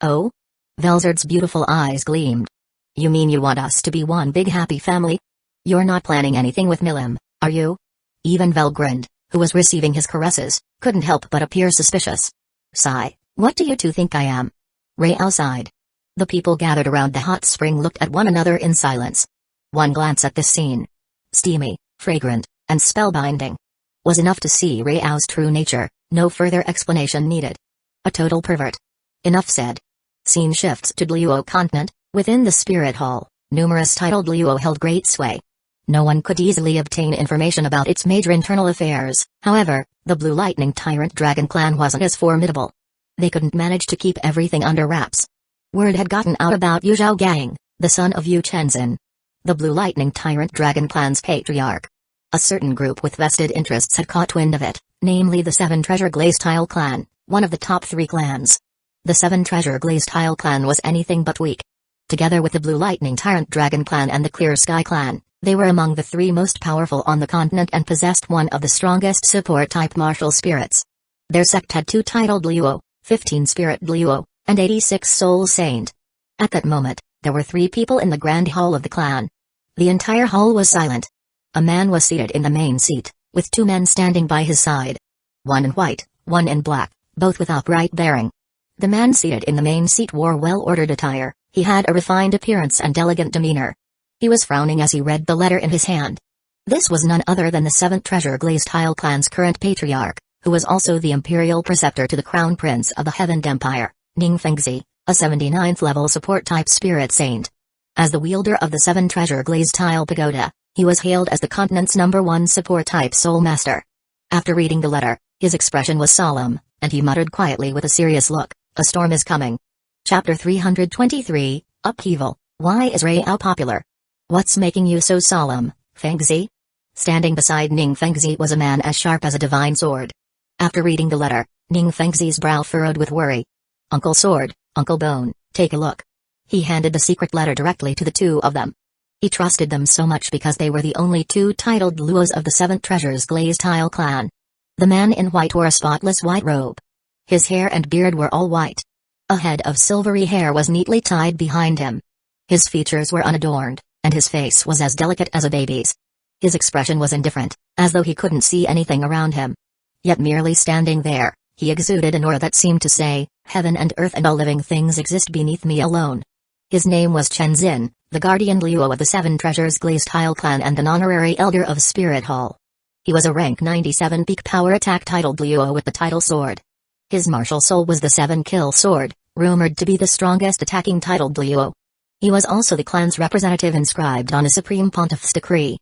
Oh? Velzard's beautiful eyes gleamed. You mean you want us to be one big happy family? You're not planning anything with Milim, are you? Even Velgrind, who was receiving his caresses, couldn't help but appear suspicious. Sigh, what do you two think I am? Rayao sighed. The people gathered around the hot spring looked at one another in silence. One glance at this scene, steamy, fragrant, and spellbinding, was enough to see Rayao's true nature. No further explanation needed. A total pervert. Enough said. Scene shifts to Dluo continent. Within the spirit hall, numerous titled Dluo held great sway. No one could easily obtain information about its major internal affairs. However, the Blue Lightning Tyrant Dragon clan wasn't as formidable. They couldn't manage to keep everything under wraps. Word had gotten out about Yu Zhao Gang, the son of Yu Chenzin, the Blue Lightning Tyrant Dragon clan's patriarch. A certain group with vested interests had caught wind of it, namely the Seven Treasure Glaze Tile clan, one of the top 3 clans. The Seven Treasure Glazed Tile clan was anything but weak. Together with the Blue Lightning Tyrant Dragon clan and the Clear Sky clan, they were among the three most powerful on the continent and possessed one of the strongest support-type martial spirits. Their sect had 2 titled Luo, 15 Spirit Luo, and 86 Soul Saint. At that moment, there were 3 people in the grand hall of the clan. The entire hall was silent. A man was seated in the main seat, with 2 men standing by his side. One in white, one in black, both with upright bearing. The man seated in the main seat wore well-ordered attire. He had a refined appearance and elegant demeanor. He was frowning as he read the letter in his hand. This was none other than the Seventh Treasure Glazed Tile clan's current patriarch, who was also the imperial preceptor to the crown prince of the Heaven Empire, Ning Fengzi, a 79th level support-type spirit saint. As the wielder of the 7 Treasure Glazed Tile pagoda, he was hailed as the continent's #1 support-type soul master. After reading the letter, his expression was solemn, and he muttered quietly with a serious look, "A storm is coming." Chapter 323, Upheaval. Why is Rao popular? What's making you so solemn, Fengzi? Standing beside Ning Fengzi was a man as sharp as a divine sword. After reading the letter, Ning Fengzi's brow furrowed with worry. "Uncle Sword, Uncle Bone, take a look." He handed the secret letter directly to the 2 of them. He trusted them so much because they were the only 2 titled Luos of the 7 Treasures Glazed Tile clan. The man in white wore a spotless white robe. His hair and beard were all white. A head of silvery hair was neatly tied behind him. His features were unadorned, and his face was as delicate as a baby's. His expression was indifferent, as though he couldn't see anything around him. Yet merely standing there, he exuded an aura that seemed to say, "Heaven and earth and all living things exist beneath me alone." His name was Chen Xin, the guardian Luo of the 7 Treasures Glazed Tile clan and an honorary elder of Spirit Hall. He was a rank 97 peak power attack titled Luo with the title Sword. His martial soul was the 7-kill sword, rumored to be the strongest attacking titled Luo. He was also the clan's representative inscribed on a supreme pontiff's decree.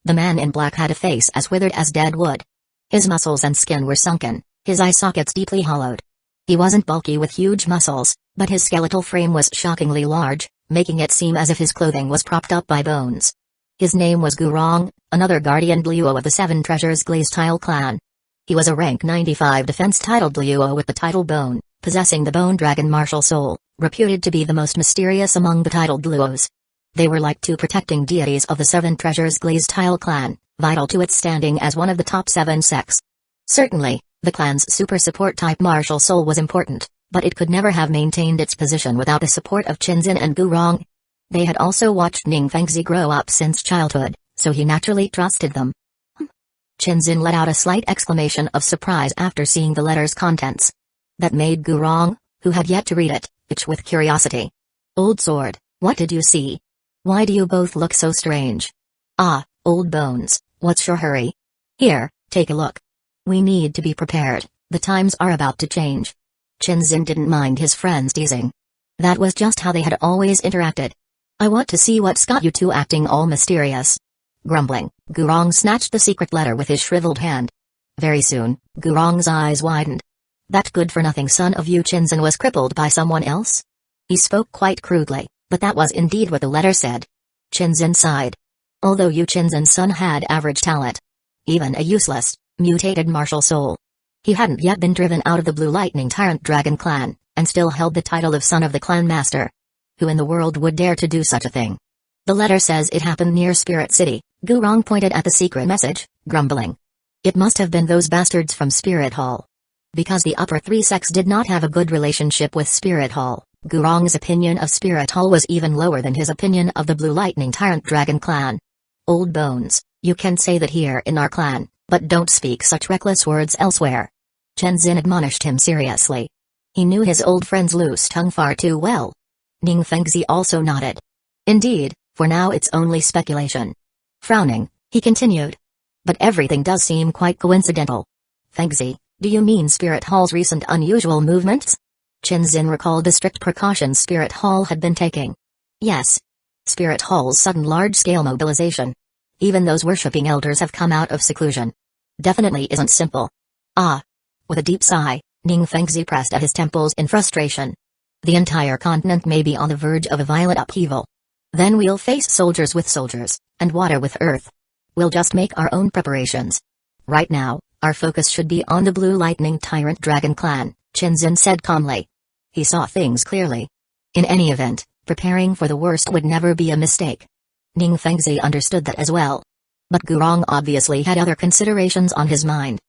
The man in black had a face as withered as dead wood. His muscles and skin were sunken, his eye sockets deeply hollowed. He wasn't bulky with huge muscles, but his skeletal frame was shockingly large, making it seem as if his clothing was propped up by bones. His name was Gurong, another guardian Luo of the 7 Treasures Glazed Tile clan. He was a rank 95 defense titled Luo with the title Bone, possessing the Bone Dragon martial soul, reputed to be the most mysterious among the titled Luos. They were like 2 protecting deities of the 7 Treasures Glazed Tile clan, vital to its standing as one of the top 7 sects. Certainly, the clan's super support-type martial soul was important, but it could never have maintained its position without the support of Qinzin and Gurong. They had also watched Ning Fengzi grow up since childhood, so he naturally trusted them. Qinzin let out a slight exclamation of surprise after seeing the letter's contents. That made Gurong, who had yet to read it, itch with curiosity. "Old Sword, what did you see? Why do you both look so strange?" "Ah, Old Bones, what's your hurry? Here, take a look. We need to be prepared, the times are about to change." Qinzin didn't mind his friends teasing. That was just how they had always interacted. "I want to see what's got you 2 acting all mysterious." Grumbling, Gurong snatched the secret letter with his shriveled hand. Very soon, Gurong's eyes widened. That good-for-nothing son of Yu Qinzin was crippled by someone else? He spoke quite crudely, but that was indeed what the letter said. Qinzin sighed. Although Yu Qinzin's son had average talent, even a useless, mutated martial soul, he hadn't yet been driven out of the Blue Lightning Tyrant Dragon clan, and still held the title of son of the clan master. Who in the world would dare to do such a thing? "The letter says it happened near Spirit City." Gurong pointed at the secret message, grumbling. "It must have been those bastards from Spirit Hall." Because the upper 3 sects did not have a good relationship with Spirit Hall, Gurong's opinion of Spirit Hall was even lower than his opinion of the Blue Lightning Tyrant Dragon clan. "Old Bones, you can say that here in our clan, but don't speak such reckless words elsewhere." Qinzin admonished him seriously. He knew his old friend's loose tongue far too well. Ning Fengzi also nodded. "Indeed, for now it's only speculation." Frowning, he continued. "But everything does seem quite coincidental." "Fengzi, do you mean Spirit Hall's recent unusual movements?" Qinzin recalled the strict precautions Spirit Hall had been taking. "Yes. Spirit Hall's sudden large-scale mobilization. Even those worshipping elders have come out of seclusion. Definitely isn't simple." "Ah." With a deep sigh, Ning Fengzi pressed at his temples in frustration. "The entire continent may be on the verge of a violent upheaval. Then we'll face soldiers with soldiers, and water with earth. We'll just make our own preparations. Right now, our focus should be on the Blue Lightning Tyrant Dragon clan," Qinzin said calmly. He saw things clearly. In any event, preparing for the worst would never be a mistake. Ning Fengzi understood that as well. But Gurong obviously had other considerations on his mind.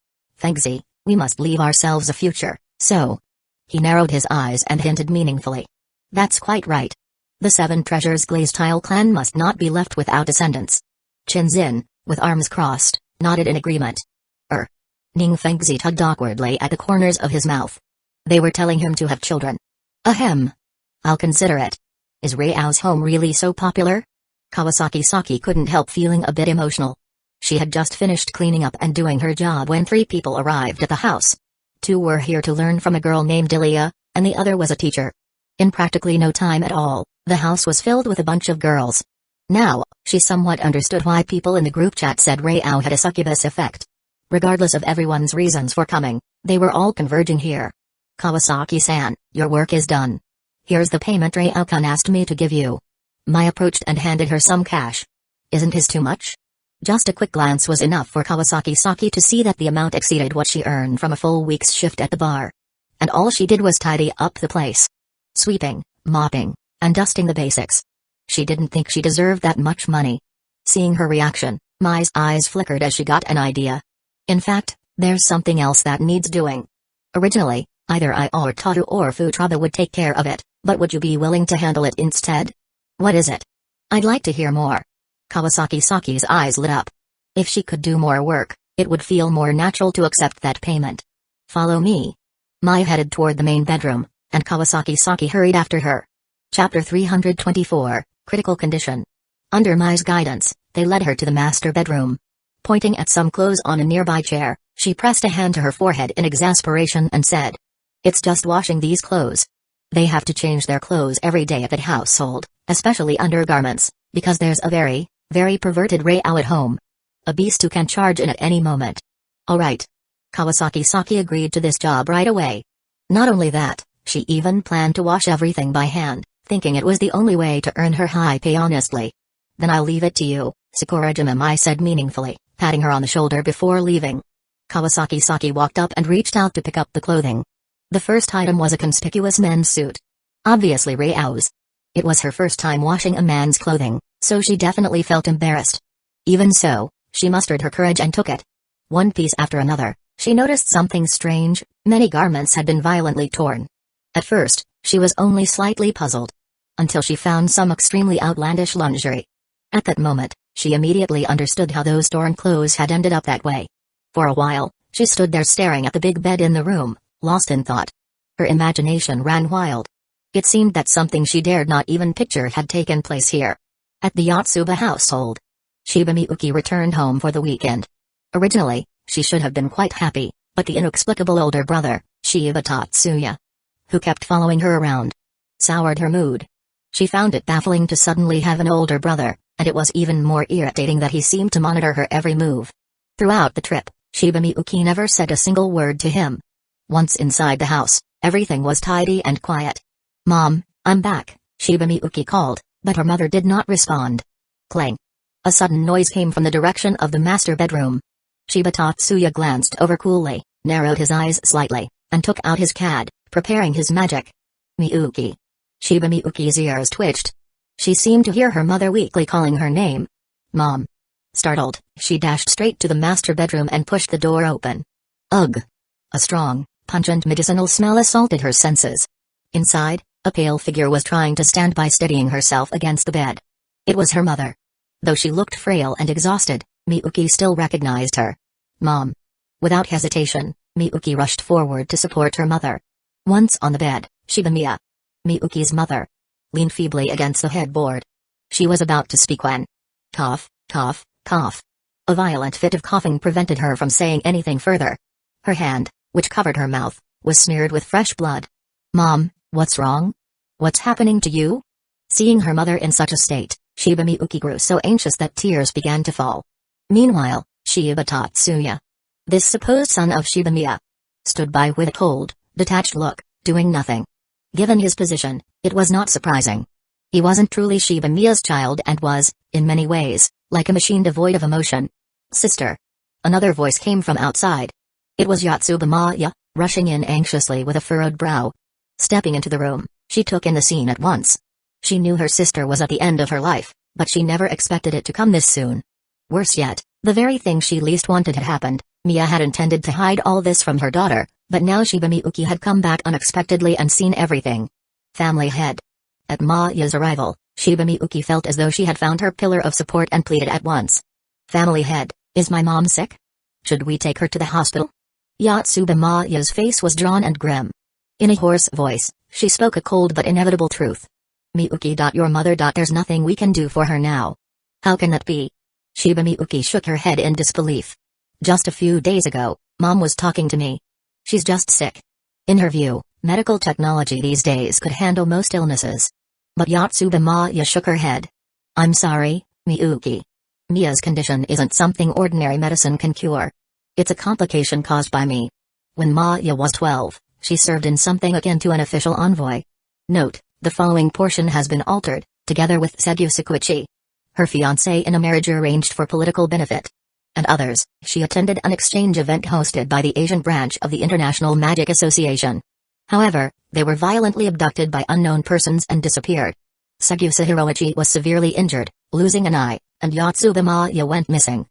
Fengzi, we must leave ourselves a future, so. He narrowed his eyes and hinted meaningfully. That's quite right. The 7 treasures glazed tile clan must not be left without descendants. Qin Xin, with arms crossed, nodded in agreement. Ning Fengzi tugged awkwardly at the corners of his mouth. They were telling him to have children. Ahem. I'll consider it. Is Rao's home really so popular? Kawasaki Saki couldn't help feeling a bit emotional. She had just finished cleaning up and doing her job when 3 people arrived at the house. 2 were here to learn from a girl named Delia, and the other was a teacher. In practically no time at all, the house was filled with a bunch of girls. Now, she somewhat understood why people in the group chat said Rao had a succubus effect. Regardless of everyone's reasons for coming, they were all converging here. Kawasaki-san, your work is done. Here's the payment Rao-kun asked me to give you. Mai approached and handed her some cash. Isn't his too much? Just a quick glance was enough for Kawasaki Saki to see that the amount exceeded what she earned from a full week's shift at the bar. And all she did was tidy up the place. Sweeping, mopping, and dusting the basics. She didn't think she deserved that much money. Seeing her reaction, Mai's eyes flickered as she got an idea. In fact, there's something else that needs doing. Originally, either I or Taru or Futraba would take care of it, but would you be willing to handle it instead? What is it? I'd like to hear more. Kawasaki Saki's eyes lit up. If she could do more work, it would feel more natural to accept that payment. Follow me. Mai headed toward the main bedroom, and Kawasaki Saki hurried after her. Chapter 324, Critical Condition. Under Mai's guidance, they led her to the master bedroom. Pointing at some clothes on a nearby chair, she pressed a hand to her forehead in exasperation and said, "It's just washing these clothes. They have to change their clothes every day at that household, especially undergarments, because there's a very, very perverted Rao at home. A beast who can charge in at any moment." Alright. Kawasaki Saki agreed to this job right away. Not only that, she even planned to wash everything by hand, thinking it was the only way to earn her high pay honestly. Then I'll leave it to you, Sakurajima Mai said meaningfully, patting her on the shoulder before leaving. Kawasaki Saki walked up and reached out to pick up the clothing. The first item was a conspicuous men's suit. Obviously Rao's. It was her first time washing a man's clothing, so she definitely felt embarrassed. Even so, she mustered her courage and took it. One piece after another, she noticed something strange. Many garments had been violently torn. At first, she was only slightly puzzled. Until she found some extremely outlandish lingerie. At that moment, she immediately understood how those torn clothes had ended up that way. For a while, she stood there staring at the big bed in the room, lost in thought. Her imagination ran wild. It seemed that something she dared not even picture had taken place here. At the Yotsuba household. Shiba Miyuki returned home for the weekend. Originally, she should have been quite happy, but the inexplicable older brother, Shiba Tatsuya, who kept following her around, soured her mood. She found it baffling to suddenly have an older brother, and it was even more irritating that he seemed to monitor her every move. Throughout the trip, Shiba Miyuki never said a single word to him. Once inside the house, everything was tidy and quiet. "Mom, I'm back," Shiba Miyuki called, but her mother did not respond. Clang. A sudden noise came from the direction of the master bedroom. Shiba Tatsuya glanced over coolly, narrowed his eyes slightly, and took out his CAD, preparing his magic. "Miyuki." Shiba Miyuki's ears twitched. She seemed to hear her mother weakly calling her name. "Mom." Startled, she dashed straight to the master bedroom and pushed the door open. Ugh! A strong, pungent medicinal smell assaulted her senses. Inside, a pale figure was trying to stand by, steadying herself against the bed. It was her mother. Though she looked frail and exhausted, Miyuki still recognized her. "Mom." Without hesitation, Miyuki rushed forward to support her mother. Once on the bed, Shibuya, Miyuki's mother, leaned feebly against the headboard. She was about to speak when cough, cough, cough. A violent fit of coughing prevented her from saying anything further. Her hand, which covered her mouth, was smeared with fresh blood. "Mom, what's wrong? What's happening to you?" Seeing her mother in such a state, Shiba Miyuki grew so anxious that tears began to fall. Meanwhile, Shiba Tatsuya, this supposed son of Shibuya, stood by with a cold, detached look, doing nothing. Given his position, it was not surprising. He wasn't truly Shiba Mia's child and was, in many ways, like a machine devoid of emotion. "Sister." Another voice came from outside. It was Yotsuba Maya, rushing in anxiously with a furrowed brow. Stepping into the room, she took in the scene at once. She knew her sister was at the end of her life, but she never expected it to come this soon. Worse yet, the very thing she least wanted had happened. Mia had intended to hide all this from her daughter, but now Shiba Miyuki had come back unexpectedly and seen everything. Family head. At Maya's arrival, Shiba Miyuki felt as though she had found her pillar of support and pleaded at once. Family head, is my mom sick? Should we take her to the hospital? Yotsuba Maya's face was drawn and grim. In a hoarse voice, she spoke a cold but inevitable truth. Miyuki. Your mother. There's nothing we can do for her now. How can that be? Shiba Miyuki shook her head in disbelief. Just a few days ago, Mom was talking to me. She's just sick. In her view, medical technology these days could handle most illnesses. But Yotsuba Maya shook her head. I'm sorry, Miyuki. Mia's condition isn't something ordinary medicine can cure. It's a complication caused by me. When Maya was 12, she served in something akin to an official envoy. Note, the following portion has been altered, together with Segu Sakuichi, her fiancé, in a marriage arranged for political benefit. And others. She attended an exchange event hosted by the Asian branch of the International Magic Association. However, they were violently abducted by unknown persons and disappeared. Segusa Hiroichi was severely injured, losing an eye, and Yotsuba Maya went missing.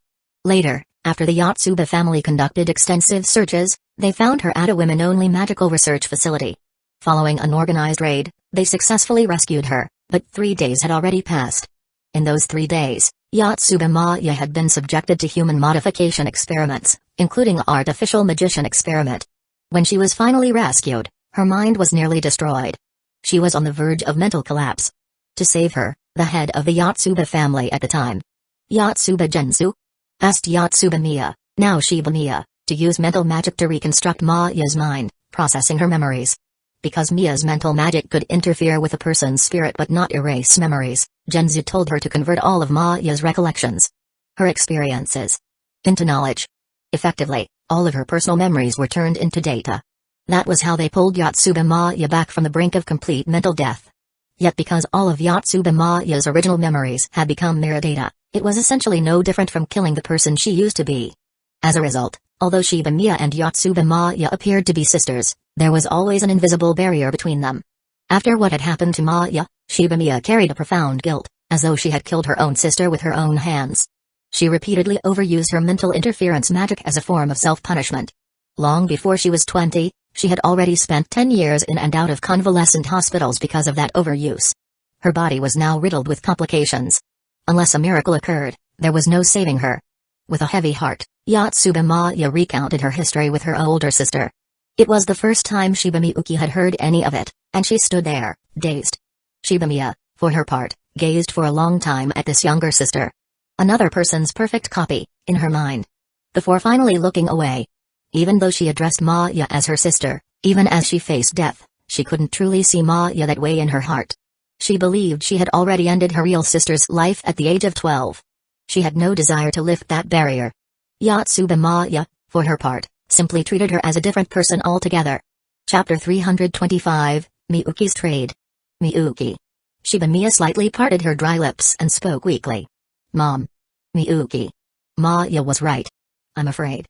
Later, after the Yotsuba family conducted extensive searches, they found her at a women-only magical research facility. Following an organized raid, they successfully rescued her, but 3 days had already passed. In those 3 days, Yotsuba Maya had been subjected to human modification experiments, including an artificial magician experiment. When she was finally rescued, her mind was nearly destroyed. She was on the verge of mental collapse. To save her, the head of the Yotsuba family at the time, Yotsuba Gensu, asked Yotsuba Mia, now Shiba Mia, to use mental magic to reconstruct Maya's mind, processing her memories. Because Mia's mental magic could interfere with a person's spirit but not erase memories, Gensu told her to convert all of Maya's recollections, her experiences, into knowledge. Effectively, all of her personal memories were turned into data. That was how they pulled Yotsuba Maya back from the brink of complete mental death. Yet because all of Yotsuba Maya's original memories had become mere data, it was essentially no different from killing the person she used to be. As a result, although Shiba Mia and Yotsuba Maya appeared to be sisters, there was always an invisible barrier between them. After what had happened to Maya, Shiba Mia carried a profound guilt, as though she had killed her own sister with her own hands. She repeatedly overused her mental interference magic as a form of self-punishment. Long before she was 20, she had already spent 10 years in and out of convalescent hospitals because of that overuse. Her body was now riddled with complications. Unless a miracle occurred, there was no saving her. With a heavy heart, Yotsuba Maya recounted her history with her older sister. It was the first time Shiba Miyuki had heard any of it, and she stood there, dazed. Shiba Mia, for her part, gazed for a long time at this younger sister. Another person's perfect copy, in her mind. Before finally looking away. Even though she addressed Maya as her sister, even as she faced death, she couldn't truly see Maya that way in her heart. She believed she had already ended her real sister's life at the age of 12. She had no desire to lift that barrier. Yotsuba Maya, for her part, simply treated her as a different person altogether. Chapter 325, Miyuki's Trade. Miyuki. Shiba Mia slightly parted her dry lips and spoke weakly. Mom. Miyuki. Maya was right. I'm afraid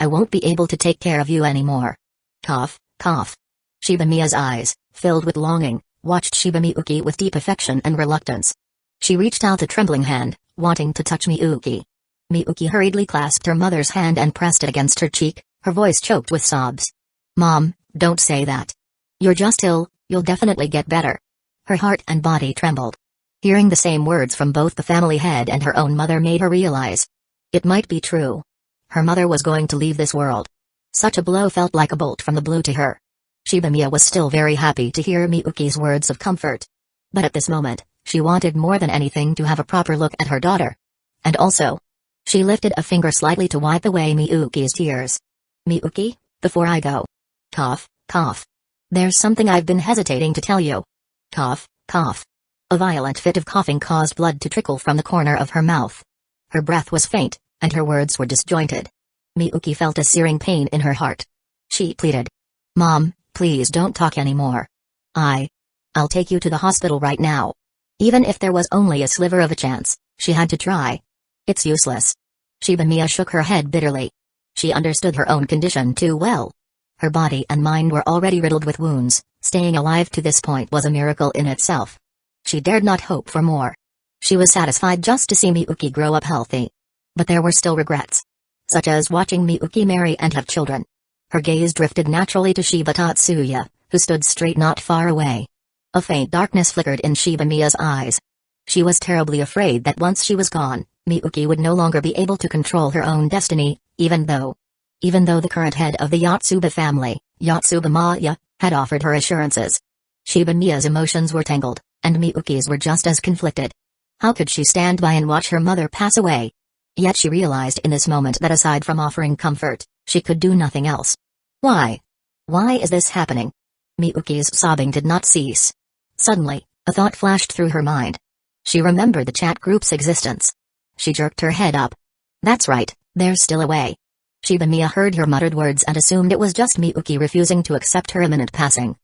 I won't be able to take care of you anymore. Cough, cough. Shiba Mia's eyes, filled with longing, watched Shiba Miyuki with deep affection and reluctance. She reached out a trembling hand, wanting to touch Miyuki. Miyuki hurriedly clasped her mother's hand and pressed it against her cheek, her voice choked with sobs. Mom, don't say that. You're just ill, you'll definitely get better. Her heart and body trembled. Hearing the same words from both the family head and her own mother made her realize it might be true. Her mother was going to leave this world. Such a blow felt like a bolt from the blue to her. Shiba Mia was still very happy to hear Miyuki's words of comfort. But at this moment, she wanted more than anything to have a proper look at her daughter. And also, she lifted a finger slightly to wipe away Miyuki's tears. Miyuki, before I go. Cough, cough. There's something I've been hesitating to tell you. Cough, cough. A violent fit of coughing caused blood to trickle from the corner of her mouth. Her breath was faint, and her words were disjointed. Miyuki felt a searing pain in her heart. She pleaded. Mom, please don't talk anymore. I'll take you to the hospital right now. Even if there was only a sliver of a chance, she had to try. It's useless. Shiba Mia shook her head bitterly. She understood her own condition too well. Her body and mind were already riddled with wounds, Staying alive to this point was a miracle in itself. She dared not hope for more. She was satisfied just to see Miyuki grow up healthy. But there were still regrets. Such as watching Miyuki marry and have children. Her gaze drifted naturally to Shiba Tatsuya, who stood straight not far away. A faint darkness flickered in Shiba Mia's eyes. She was terribly afraid that once she was gone, Miyuki would no longer be able to control her own destiny, even though the current head of the Yotsuba family, Yotsuba Maya, had offered her assurances. Shiba Mia's emotions were tangled, and Miyuki's were just as conflicted. How could she stand by and watch her mother pass away? Yet she realized in this moment that aside from offering comfort, she could do nothing else. Why? Why is this happening? Miyuki's sobbing did not cease. Suddenly, a thought flashed through her mind. She remembered the chat group's existence. She jerked her head up. That's right, there's still a way. Shiba Mia heard her muttered words and assumed it was just Miyuki refusing to accept her imminent passing.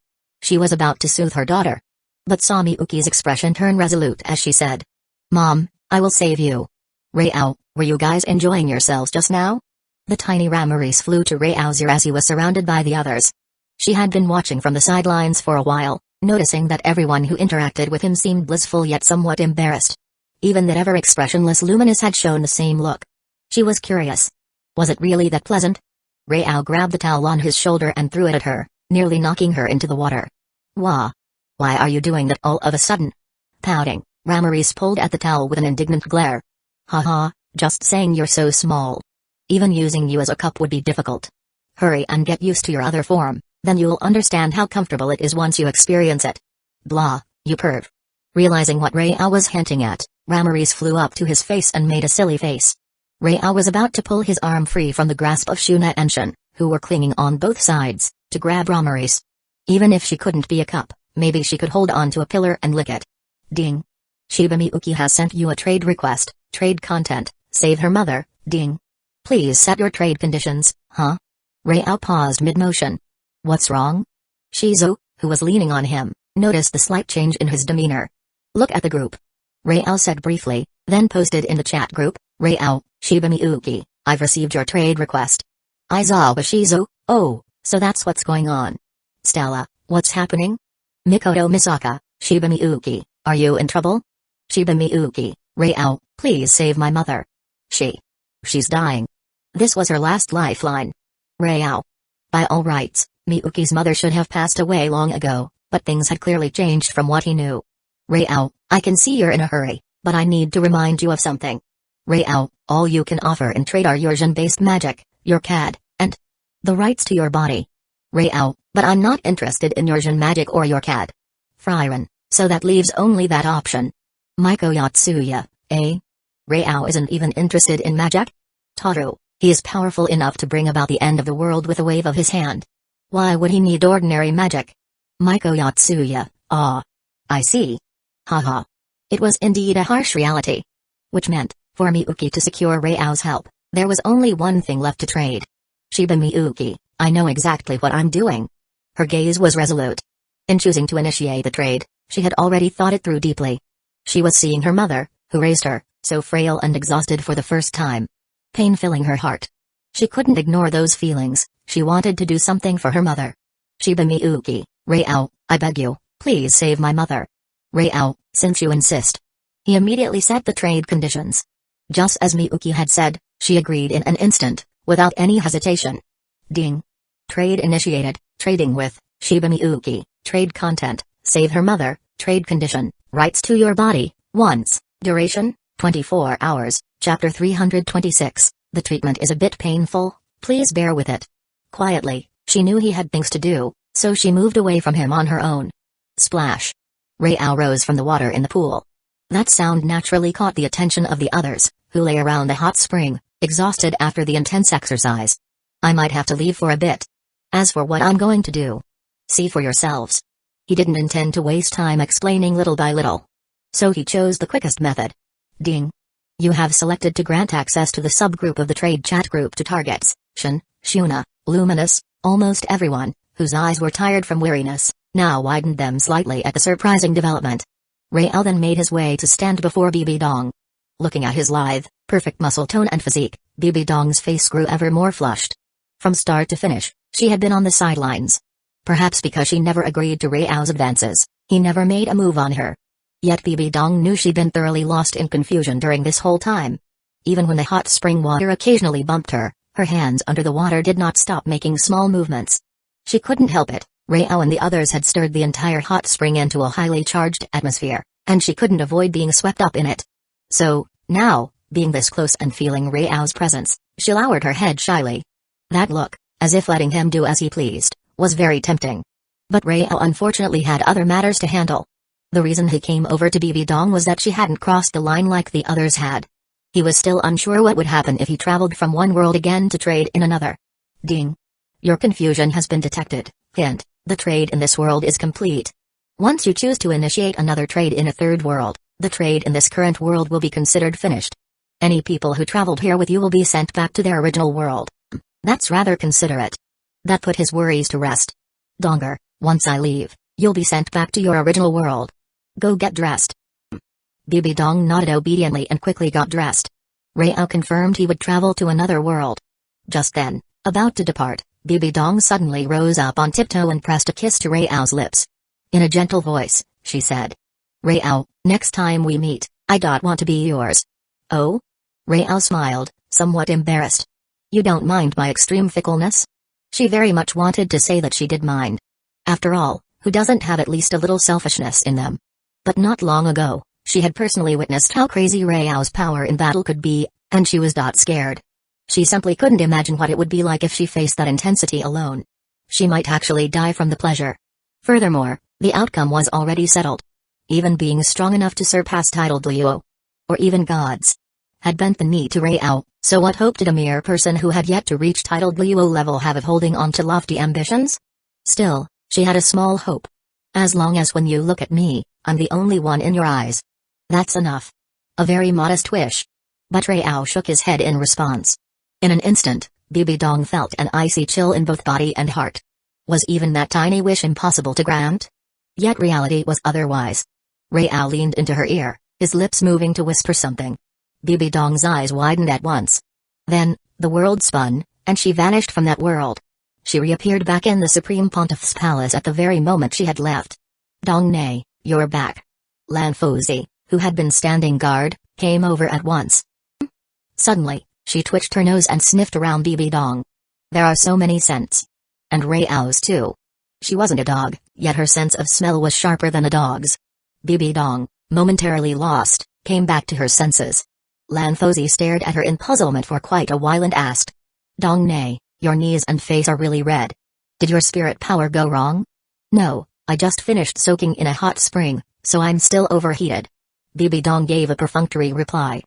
She was about to soothe her daughter. But saw Miyuki's expression turn resolute as she said, "Mom, I will save you." "Rao, were you guys enjoying yourselves just now?" The tiny Ramarise flew to Rao's ear as he was surrounded by the others. She had been watching from the sidelines for a while, noticing that everyone who interacted with him seemed blissful yet somewhat embarrassed. Even that ever-expressionless Luminous had shown the same look. She was curious. Was it really that pleasant? Rao grabbed the towel on his shoulder and threw it at her, nearly knocking her into the water. Why are you doing that all of a sudden?" Pouting, Ramarise pulled at the towel with an indignant glare. "Haha, just saying you're so small. Even using you as a cup would be difficult. Hurry and get used to your other form, then you'll understand how comfortable it is once you experience it." "Blah, you perv." Realizing what Rao was hinting at, Ramarise flew up to his face and made a silly face. Rao was about to pull his arm free from the grasp of Shuna and Shin, who were clinging on both sides, to grab Ramarise. Even if she couldn't be a cup, maybe she could hold on to a pillar and lick it. Ding. Shiba Miyuki has sent you a trade request, trade content, save her mother, ding. Please set your trade conditions, huh? Rao paused mid-motion. What's wrong? Shizu, who was leaning on him, noticed the slight change in his demeanor. Look at the group. Rao said briefly, then posted in the chat group, Rao, Shiba Miyuki, I've received your trade request. Aizawa Shizu, oh, so that's what's going on. Stella, what's happening? Mikoto Misaka, Shiba Miyuki, are you in trouble? Shiba Miyuki, Rao, please save my mother. She's dying. This was her last lifeline. Rao. By all rights, Miyuki's mother should have passed away long ago, but things had clearly changed from what he knew. Rao, I can see you're in a hurry, but I need to remind you of something. Rao, all you can offer in trade are your Jin-based magic, your CAD, and the rights to your body. Rao, but I'm not interested in your Jin magic or your CAD. Frieren, so that leaves only that option. Maiko Yotsuya, eh? Rao isn't even interested in magic? Taru, he is powerful enough to bring about the end of the world with a wave of his hand. Why would he need ordinary magic? Maiko Yotsuya, ah. I see. Haha. It was indeed a harsh reality. Which meant, for Miyuki to secure Rao's help, there was only one thing left to trade. Shiba Miyuki, I know exactly what I'm doing. Her gaze was resolute. In choosing to initiate the trade, she had already thought it through deeply. She was seeing her mother, who raised her, so frail and exhausted for the first time. Pain filling her heart. She couldn't ignore those feelings, she wanted to do something for her mother. Shiba Miyuki, Rao, I beg you, please save my mother. Rao, since you insist. He immediately set the trade conditions. Just as Miyuki had said, she agreed in an instant, without any hesitation. Ding. Trade initiated, trading with, Shiba Miyuki, trade content, save her mother, trade condition, rights to your body, once, duration, 24 hours, chapter 326, the treatment is a bit painful, please bear with it. Quietly, she knew he had things to do, so she moved away from him on her own. Splash. Rao rose from the water in the pool. That sound naturally caught the attention of the others, who lay around the hot spring, exhausted after the intense exercise. I might have to leave for a bit. As for what I'm going to do, see for yourselves. He didn't intend to waste time explaining little by little. So he chose the quickest method. Ding. You have selected to grant access to the subgroup of the trade chat group to targets, Shin, Shuna, Luminous, almost everyone, whose eyes were tired from weariness, now widened them slightly at the surprising development. Rao then made his way to stand before Bibi Dong. Looking at his lithe, perfect muscle tone and physique, Bibi Dong's face grew ever more flushed. From start to finish, she had been on the sidelines. Perhaps because she never agreed to Rao's advances, he never made a move on her. Yet Bibi Dong knew she'd been thoroughly lost in confusion during this whole time. Even when the hot spring water occasionally bumped her, her hands under the water did not stop making small movements. She couldn't help it. Rao and the others had stirred the entire hot spring into a highly charged atmosphere, and she couldn't avoid being swept up in it. So, now, being this close and feeling Rao's presence, she lowered her head shyly. That look, as if letting him do as he pleased, was very tempting. But Rao unfortunately had other matters to handle. The reason he came over to Bibi Dong was that she hadn't crossed the line like the others had. He was still unsure what would happen if he traveled from one world again to trade in another. Ding. Your confusion has been detected. Hint, the trade in this world is complete. Once you choose to initiate another trade in a third world, the trade in this current world will be considered finished. Any people who traveled here with you will be sent back to their original world. That's rather considerate. That put his worries to rest. Donger, once I leave, you'll be sent back to your original world. Go get dressed. Bibi Dong nodded obediently and quickly got dressed. Rao confirmed he would travel to another world. Just then, about to depart, Bibi Dong suddenly rose up on tiptoe and pressed a kiss to Rao's lips. In a gentle voice, she said, Rao, next time we meet, I don't want to be yours. Oh? Rao smiled, somewhat embarrassed. You don't mind my extreme fickleness? She very much wanted to say that she did mind. After all, who doesn't have at least a little selfishness in them? But not long ago, she had personally witnessed how crazy Rao's power in battle could be, and she was scared. She simply couldn't imagine what it would be like if she faced that intensity alone. She might actually die from the pleasure. Furthermore, the outcome was already settled. Even being strong enough to surpass titled Luo, or even gods, had bent the knee to Rao, so what hope did a mere person who had yet to reach titled Luo level have of holding on to lofty ambitions? Still, she had a small hope. As long as when you look at me, I'm the only one in your eyes. That's enough. A very modest wish. But Rao shook his head in response. In an instant, Bibi Dong felt an icy chill in both body and heart. Was even that tiny wish impossible to grant? Yet reality was otherwise. Rao leaned into her ear, his lips moving to whisper something. Bibi Dong's eyes widened at once. Then, the world spun, and she vanished from that world. She reappeared back in the Supreme Pontiff's palace at the very moment she had left. Dong Nei, you're back. Lan Fuzhi, who had been standing guard, came over at once. Suddenly, she twitched her nose and sniffed around Bibi Dong. There are so many scents. And Rao's too. She wasn't a dog, yet her sense of smell was sharper than a dog's. Bibi Dong, momentarily lost, came back to her senses. Lan Fuzhi stared at her in puzzlement for quite a while and asked. Dong Nei, your knees and face are really red. Did your spirit power go wrong? No, I just finished soaking in a hot spring, so I'm still overheated. Bibi Dong gave a perfunctory reply.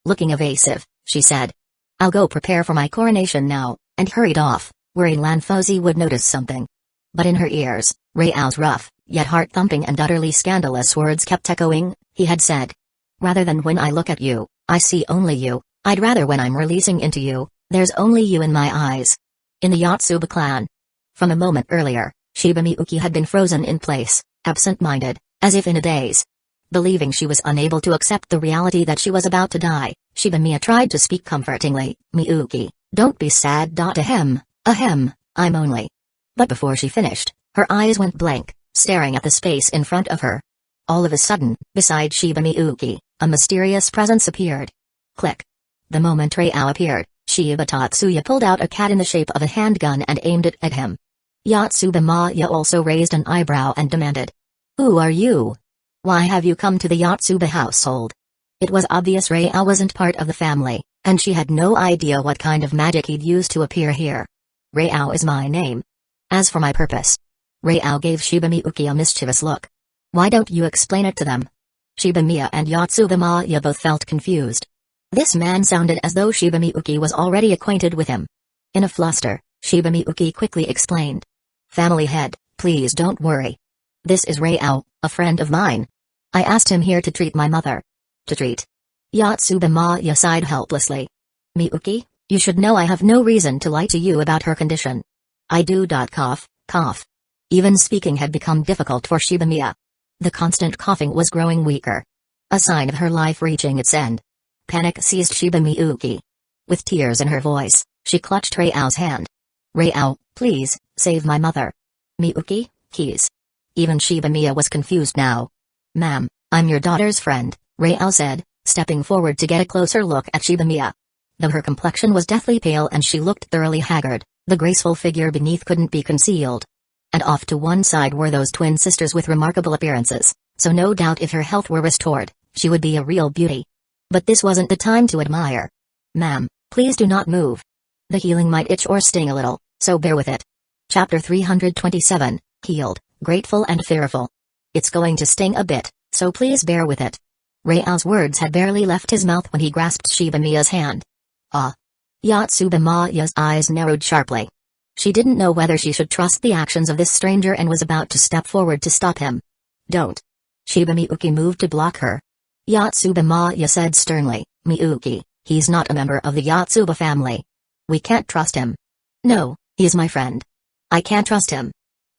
Looking evasive, she said. I'll go prepare for my coronation now, and hurried off, worried Lan Fuzhi would notice something. But in her ears, Rao's rough, yet heart-thumping and utterly scandalous words kept echoing. He had said. Rather than when I look at you, I see only you. I'd rather when I'm releasing into you, there's only you in my eyes. In the Yotsuba clan. From a moment earlier, Shiba Miyuki had been frozen in place, absent-minded, as if in a daze. Believing she was unable to accept the reality that she was about to die, Shiba Mia tried to speak comfortingly. Miyuki, don't be sad. Ahem, I'm only. But before she finished, her eyes went blank, staring at the space in front of her. All of a sudden, beside Shiba Miyuki, a mysterious presence appeared. Click. The moment Rao appeared, Shiba Tatsuya pulled out a cat in the shape of a handgun and aimed it at him. Yotsuba Maya also raised an eyebrow and demanded. Who are you? Why have you come to the Yotsuba household? It was obvious Rao wasn't part of the family, and she had no idea what kind of magic he'd used to appear here. Rao is my name. As for my purpose. Rao gave Shiba Miyuki a mischievous look. Why don't you explain it to them? Shiba Mia and Yotsuba Maya both felt confused. This man sounded as though Shiba Miyuki was already acquainted with him. In a fluster, Shiba Miyuki quickly explained. Family head, please don't worry. This is Rao, a friend of mine. I asked him here to treat my mother. To treat? Yotsuba Maya sighed helplessly. Miyuki, you should know I have no reason to lie to you about her condition. I do. Cough. Even speaking had become difficult for Shiba Mia. The constant coughing was growing weaker. A sign of her life reaching its end. Panic seized Shiba Miyuki. With tears in her voice, she clutched Rao's hand. Rao, please, save my mother. Miyuki, keys. Even Shibamiya was confused now. Ma'am, I'm your daughter's friend, Rao said, stepping forward to get a closer look at Shibamiya. Though her complexion was deathly pale and she looked thoroughly haggard, the graceful figure beneath couldn't be concealed. And off to one side were those twin sisters with remarkable appearances, so no doubt if her health were restored, she would be a real beauty. But this wasn't the time to admire. Ma'am, please do not move. The healing might itch or sting a little, so bear with it. Chapter 327, Healed, Grateful and Fearful. It's going to sting a bit, so please bear with it. Rao's words had barely left his mouth when he grasped Shibamiya's hand. Ah. Yatsubamaya's eyes narrowed sharply. She didn't know whether she should trust the actions of this stranger and was about to step forward to stop him. Don't. Shibamiyuki moved to block her. Yatsubamaya said sternly, Miyuki, he's not a member of the Yatsuba family. We can't trust him. No, he's my friend. I can't trust him.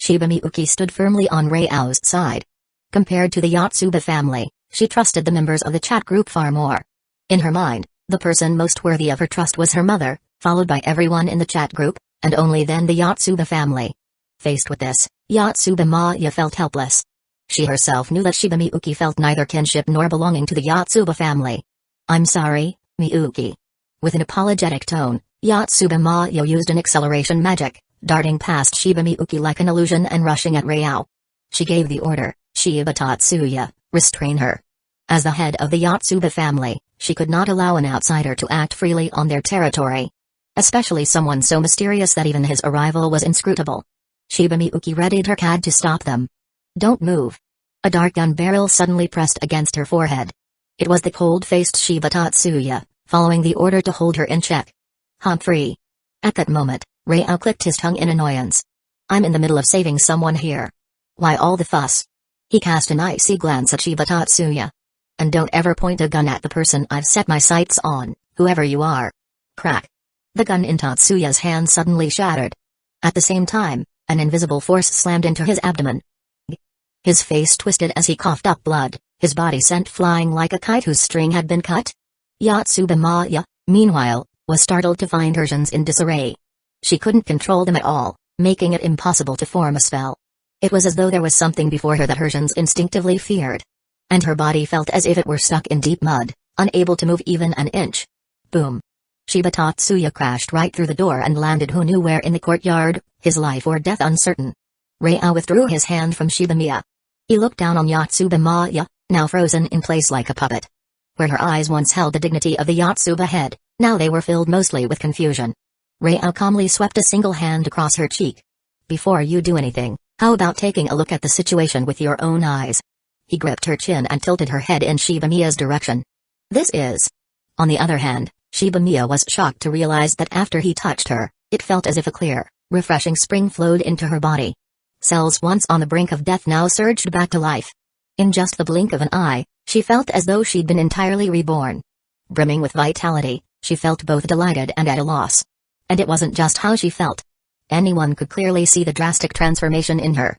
Shibamiyuki stood firmly on Rao's side. Compared to the Yatsuba family, she trusted the members of the chat group far more. In her mind, the person most worthy of her trust was her mother, followed by everyone in the chat group, and only then the Yatsuba family. Faced with this, Yatsubamaya felt helpless. She herself knew that Shibamiyuki felt neither kinship nor belonging to the Yatsuba family. I'm sorry, Miyuki. With an apologetic tone, Yatsubamaya used an acceleration magic, darting past Shibamiyuki like an illusion and rushing at Rao. She gave the order, Shiba Tatsuya, restrain her. As the head of the Yatsuba family, she could not allow an outsider to act freely on their territory. Especially someone so mysterious that even his arrival was inscrutable. Shibamiyuki readied her CAD to stop them. Don't move. A dark gun barrel suddenly pressed against her forehead. It was the cold-faced Shiba Tatsuya, following the order to hold her in check. Humphrey. At that moment, Rao clicked his tongue in annoyance. I'm in the middle of saving someone here. Why all the fuss? He cast an icy glance at Shiba Tatsuya. And don't ever point a gun at the person I've set my sights on, whoever you are. Crack. The gun in Tatsuya's hand suddenly shattered. At the same time, an invisible force slammed into his abdomen. His face twisted as he coughed up blood, his body sent flying like a kite whose string had been cut. Yatsubamaya, meanwhile, was startled to find her visions in disarray. She couldn't control them at all, making it impossible to form a spell. It was as though there was something before her that her visions instinctively feared. And her body felt as if it were stuck in deep mud, unable to move even an inch. Boom. Shiba Tatsuya crashed right through the door and landed who knew where in the courtyard, his life or death uncertain. Rao withdrew his hand from Shibamiya. He looked down on Yatsubamaya, now frozen in place like a puppet. Where her eyes once held the dignity of the Yatsuba head, now they were filled mostly with confusion. Rao calmly swept a single hand across her cheek. Before you do anything, how about taking a look at the situation with your own eyes? He gripped her chin and tilted her head in Shibamiya's direction. This is. On the other hand, Shibamiya was shocked to realize that after he touched her, it felt as if a clear, refreshing spring flowed into her body. Cells once on the brink of death now surged back to life. In just the blink of an eye, she felt as though she'd been entirely reborn. Brimming with vitality, she felt both delighted and at a loss. And it wasn't just how she felt. Anyone could clearly see the drastic transformation in her.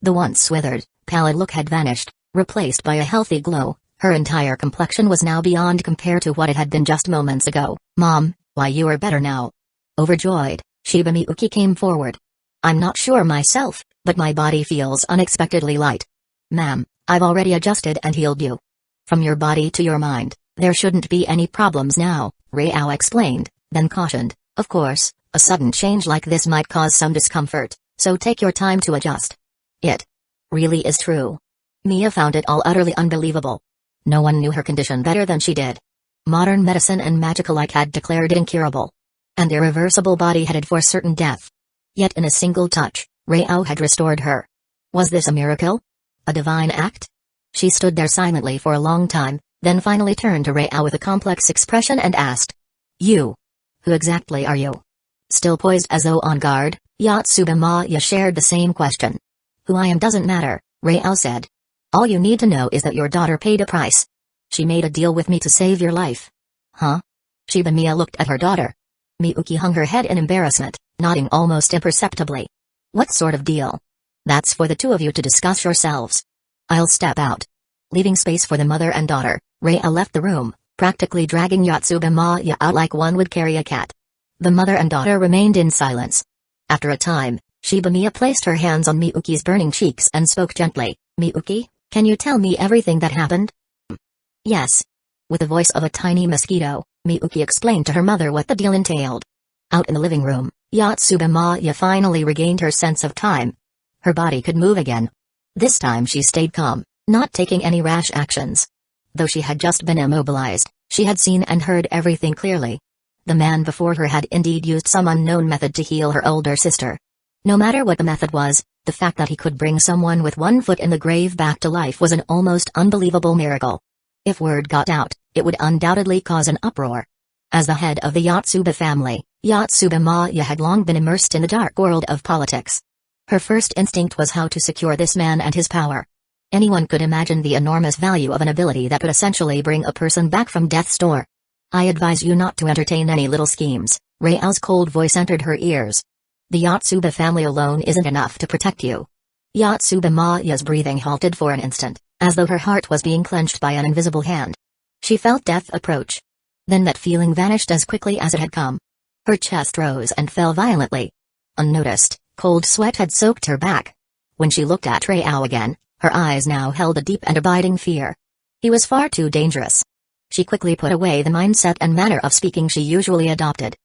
The once withered, pallid look had vanished, replaced by a healthy glow. Her entire complexion was now beyond compare to what it had been just moments ago. Mom, why you are better now. Overjoyed, Shibamiyuki came forward. I'm not sure myself, but my body feels unexpectedly light. Ma'am, I've already adjusted and healed you. From your body to your mind, there shouldn't be any problems now, Rao explained, then cautioned, of course, a sudden change like this might cause some discomfort, so take your time to adjust. It really is true. Mia found it all utterly unbelievable. No one knew her condition better than she did. Modern medicine and magic alike had declared it incurable. An irreversible body headed for certain death. Yet in a single touch, Rao had restored her. Was this a miracle? A divine act? She stood there silently for a long time, then finally turned to Rao with a complex expression and asked. You? Who exactly are you? Still poised as though on guard, Yatsubamaya shared the same question. Who I am doesn't matter, Rao said. All you need to know is that your daughter paid a price. She made a deal with me to save your life. Huh? Shibamiya looked at her daughter. Miyuki hung her head in embarrassment, nodding almost imperceptibly. What sort of deal? That's for the two of you to discuss yourselves. I'll step out. Leaving space for the mother and daughter, Rao left the room, practically dragging Yatsubamaya out like one would carry a cat. The mother and daughter remained in silence. After a time, Shibamiya placed her hands on Miyuki's burning cheeks and spoke gently. Miyuki, can you tell me everything that happened? Yes. With the voice of a tiny mosquito, Miyuki explained to her mother what the deal entailed. Out in the living room, Yatsubamaya finally regained her sense of time. Her body could move again. This time she stayed calm, not taking any rash actions. Though she had just been immobilized, she had seen and heard everything clearly. The man before her had indeed used some unknown method to heal her older sister. No matter what the method was, the fact that he could bring someone with one foot in the grave back to life was an almost unbelievable miracle. If word got out, it would undoubtedly cause an uproar. As the head of the Yotsuba family, Yatsubamaya had long been immersed in the dark world of politics. Her first instinct was how to secure this man and his power. Anyone could imagine the enormous value of an ability that could essentially bring a person back from death's door. I advise you not to entertain any little schemes. Reiao's cold voice entered her ears. The Yotsuba family alone isn't enough to protect you. Yatsubamaya's breathing halted for an instant, as though her heart was being clenched by an invisible hand. She felt death approach. Then that feeling vanished as quickly as it had come. Her chest rose and fell violently. Unnoticed, cold sweat had soaked her back. When she looked at Reiao again, her eyes now held a deep and abiding fear. He was far too dangerous. She quickly put away the mindset and manner of speaking she usually adopted.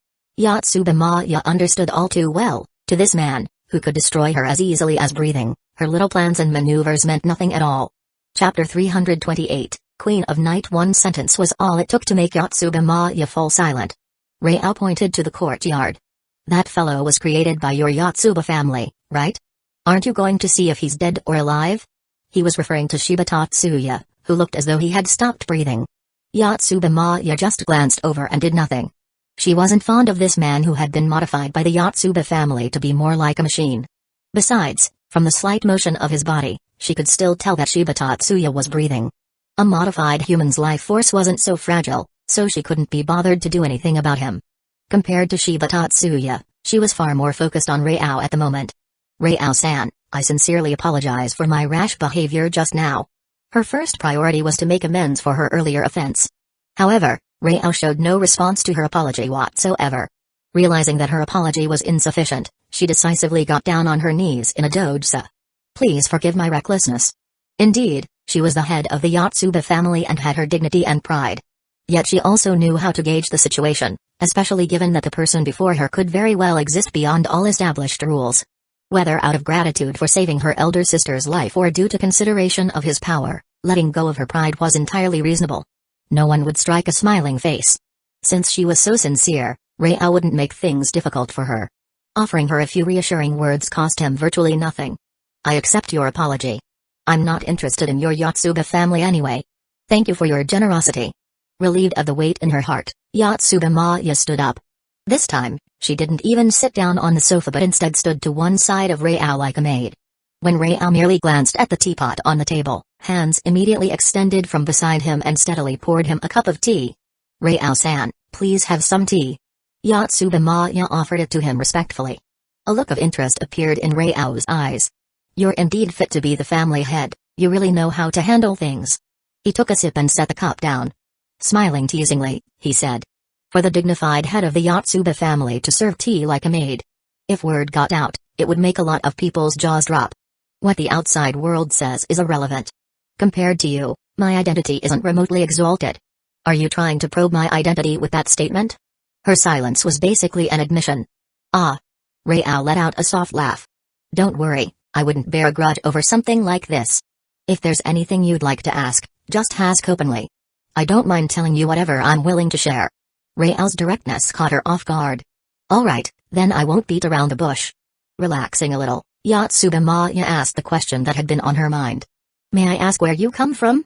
Yatsubamaya understood all too well, to this man, who could destroy her as easily as breathing, her little plans and maneuvers meant nothing at all. Chapter 328, Queen of Night. One sentence was all it took to make Yatsubamaya fall silent. Reiao pointed to the courtyard. That fellow was created by your Yotsuba family, right? Aren't you going to see if he's dead or alive? He was referring to Shiba Tatsuya, who looked as though he had stopped breathing. Yatsubamaya just glanced over and did nothing. She wasn't fond of this man who had been modified by the Yotsuba family to be more like a machine. Besides, from the slight motion of his body, she could still tell that Shiba Tatsuya was breathing. A modified human's life force wasn't so fragile, so she couldn't be bothered to do anything about him. Compared to Shiba Tatsuya, she was far more focused on Reiao at the moment. Reiao-san, I sincerely apologize for my rash behavior just now. Her first priority was to make amends for her earlier offense. However, Reiao showed no response to her apology whatsoever. Realizing that her apology was insufficient, she decisively got down on her knees in a doji. Please forgive my recklessness. Indeed, she was the head of the Yotsuba family and had her dignity and pride. Yet she also knew how to gauge the situation, especially given that the person before her could very well exist beyond all established rules. Whether out of gratitude for saving her elder sister's life or due to consideration of his power, letting go of her pride was entirely reasonable. No one would strike a smiling face. Since she was so sincere, Reiao wouldn't make things difficult for her. Offering her a few reassuring words cost him virtually nothing. I accept your apology. I'm not interested in your Yotsuba family anyway. Thank you for your generosity. Relieved of the weight in her heart, Yatsubamaya stood up. This time, she didn't even sit down on the sofa but instead stood to one side of Reiao like a maid. When Reiao merely glanced at the teapot on the table, hands immediately extended from beside him and steadily poured him a cup of tea. Reiao-san, please have some tea. Yatsubamaya offered it to him respectfully. A look of interest appeared in Reiao's eyes. You're indeed fit to be the family head, you really know how to handle things. He took a sip and set the cup down. Smiling teasingly, he said. For the dignified head of the Yotsuba family to serve tea like a maid. If word got out, it would make a lot of people's jaws drop. What the outside world says is irrelevant. Compared to you, my identity isn't remotely exalted. Are you trying to probe my identity with that statement? Her silence was basically an admission. Ah. Reiao let out a soft laugh. Don't worry, I wouldn't bear a grudge over something like this. If there's anything you'd like to ask, just ask openly. I don't mind telling you whatever I'm willing to share. Reiao's directness caught her off guard. Alright, then I won't beat around the bush. Relaxing a little, Yatsubamaya asked the question that had been on her mind. May I ask where you come from?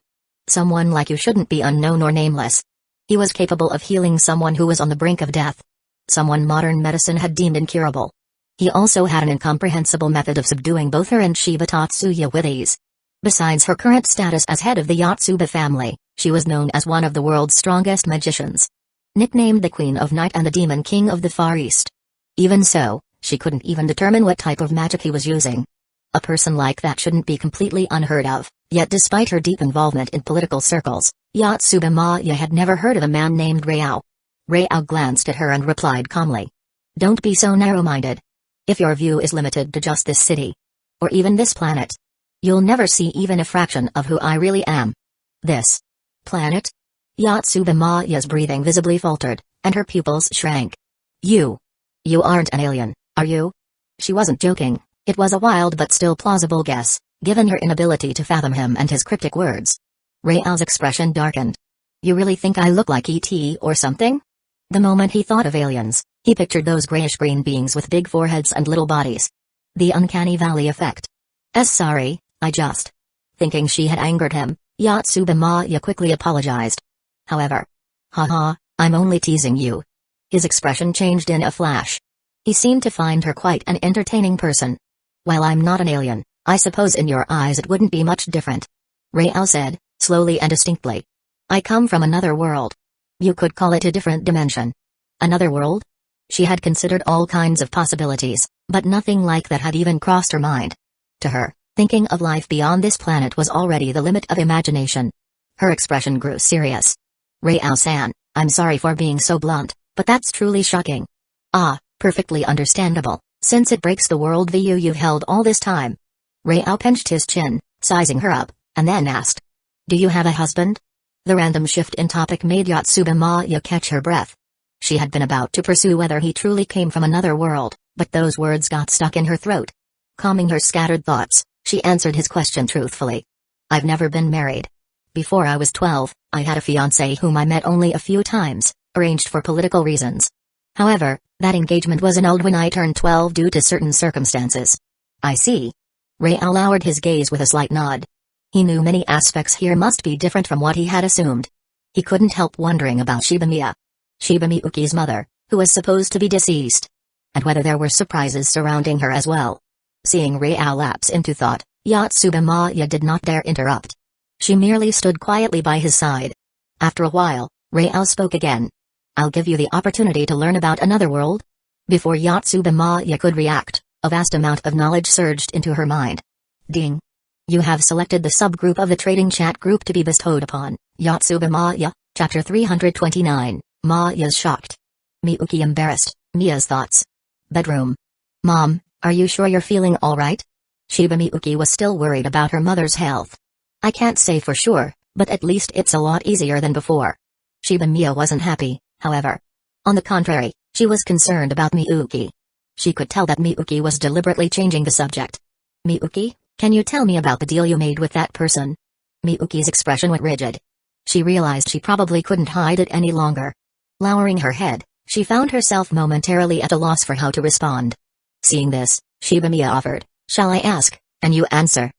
Someone like you shouldn't be unknown or nameless. He was capable of healing someone who was on the brink of death. Someone modern medicine had deemed incurable. He also had an incomprehensible method of subduing both her and Shiba Tatsuya with ease. Besides her current status as head of the Yotsuba family, she was known as one of the world's strongest magicians. Nicknamed the Queen of Night and the Demon King of the Far East. Even so, she couldn't even determine what type of magic he was using. A person like that shouldn't be completely unheard of, yet despite her deep involvement in political circles, Yatsubamaya had never heard of a man named Reiao. Reiao glanced at her and replied calmly. Don't be so narrow-minded. If your view is limited to just this city, or even this planet, you'll never see even a fraction of who I really am. This planet? Yatsubamaya's breathing visibly faltered, and her pupils shrank. You aren't an alien, are you? She wasn't joking. It was a wild but still plausible guess, given her inability to fathom him and his cryptic words. Raoul's expression darkened. You really think I look like E.T. or something? The moment he thought of aliens, he pictured those grayish-green beings with big foreheads and little bodies. The uncanny valley effect. Sorry, I just... Thinking she had angered him, Yatsubamaya quickly apologized. However. Haha, I'm only teasing you. His expression changed in a flash. He seemed to find her quite an entertaining person. While I'm not an alien, I suppose in your eyes it wouldn't be much different. Raoul said, slowly and distinctly. I come from another world. You could call it a different dimension. Another world? She had considered all kinds of possibilities, but nothing like that had even crossed her mind. To her, thinking of life beyond this planet was already the limit of imagination. Her expression grew serious. Raoul-san, I'm sorry for being so blunt, but that's truly shocking. Perfectly understandable, since it breaks the worldview you've held all this time. Raoul pinched his chin, sizing her up, and then asked. Do you have a husband? The random shift in topic made Yatsubamaya catch her breath. She had been about to pursue whether he truly came from another world, but those words got stuck in her throat. Calming her scattered thoughts, she answered his question truthfully. I've never been married. Before I was 12, I had a fiancé whom I met only a few times, arranged for political reasons. However, that engagement was annulled when I turned 12 due to certain circumstances. I see. Raoul lowered his gaze with a slight nod. He knew many aspects here must be different from what he had assumed. He couldn't help wondering about Shibamiya. Shibamiyuki's mother, who was supposed to be deceased. And whether there were surprises surrounding her as well. Seeing Raoul lapse into thought, Yatsubamaya did not dare interrupt. She merely stood quietly by his side. After a while, Raoul spoke again. I'll give you the opportunity to learn about another world. Before Yatsubamaya could react, a vast amount of knowledge surged into her mind. Ding. You have selected the subgroup of the trading chat group to be bestowed upon, Yatsubamaya, Chapter 329, Maya's shocked. Miyuki embarrassed, Mia's thoughts. Bedroom. Mom, are you sure you're feeling alright? Shiba Miyuki was still worried about her mother's health. I can't say for sure, but at least it's a lot easier than before. Shiba Mia wasn't happy, however. On the contrary, she was concerned about Miyuki. She could tell that Miyuki was deliberately changing the subject. Miyuki, can you tell me about the deal you made with that person? Miyuki's expression went rigid. She realized she probably couldn't hide it any longer. Lowering her head, she found herself momentarily at a loss for how to respond. Seeing this, Shiba Mia offered, shall I ask, and you answer?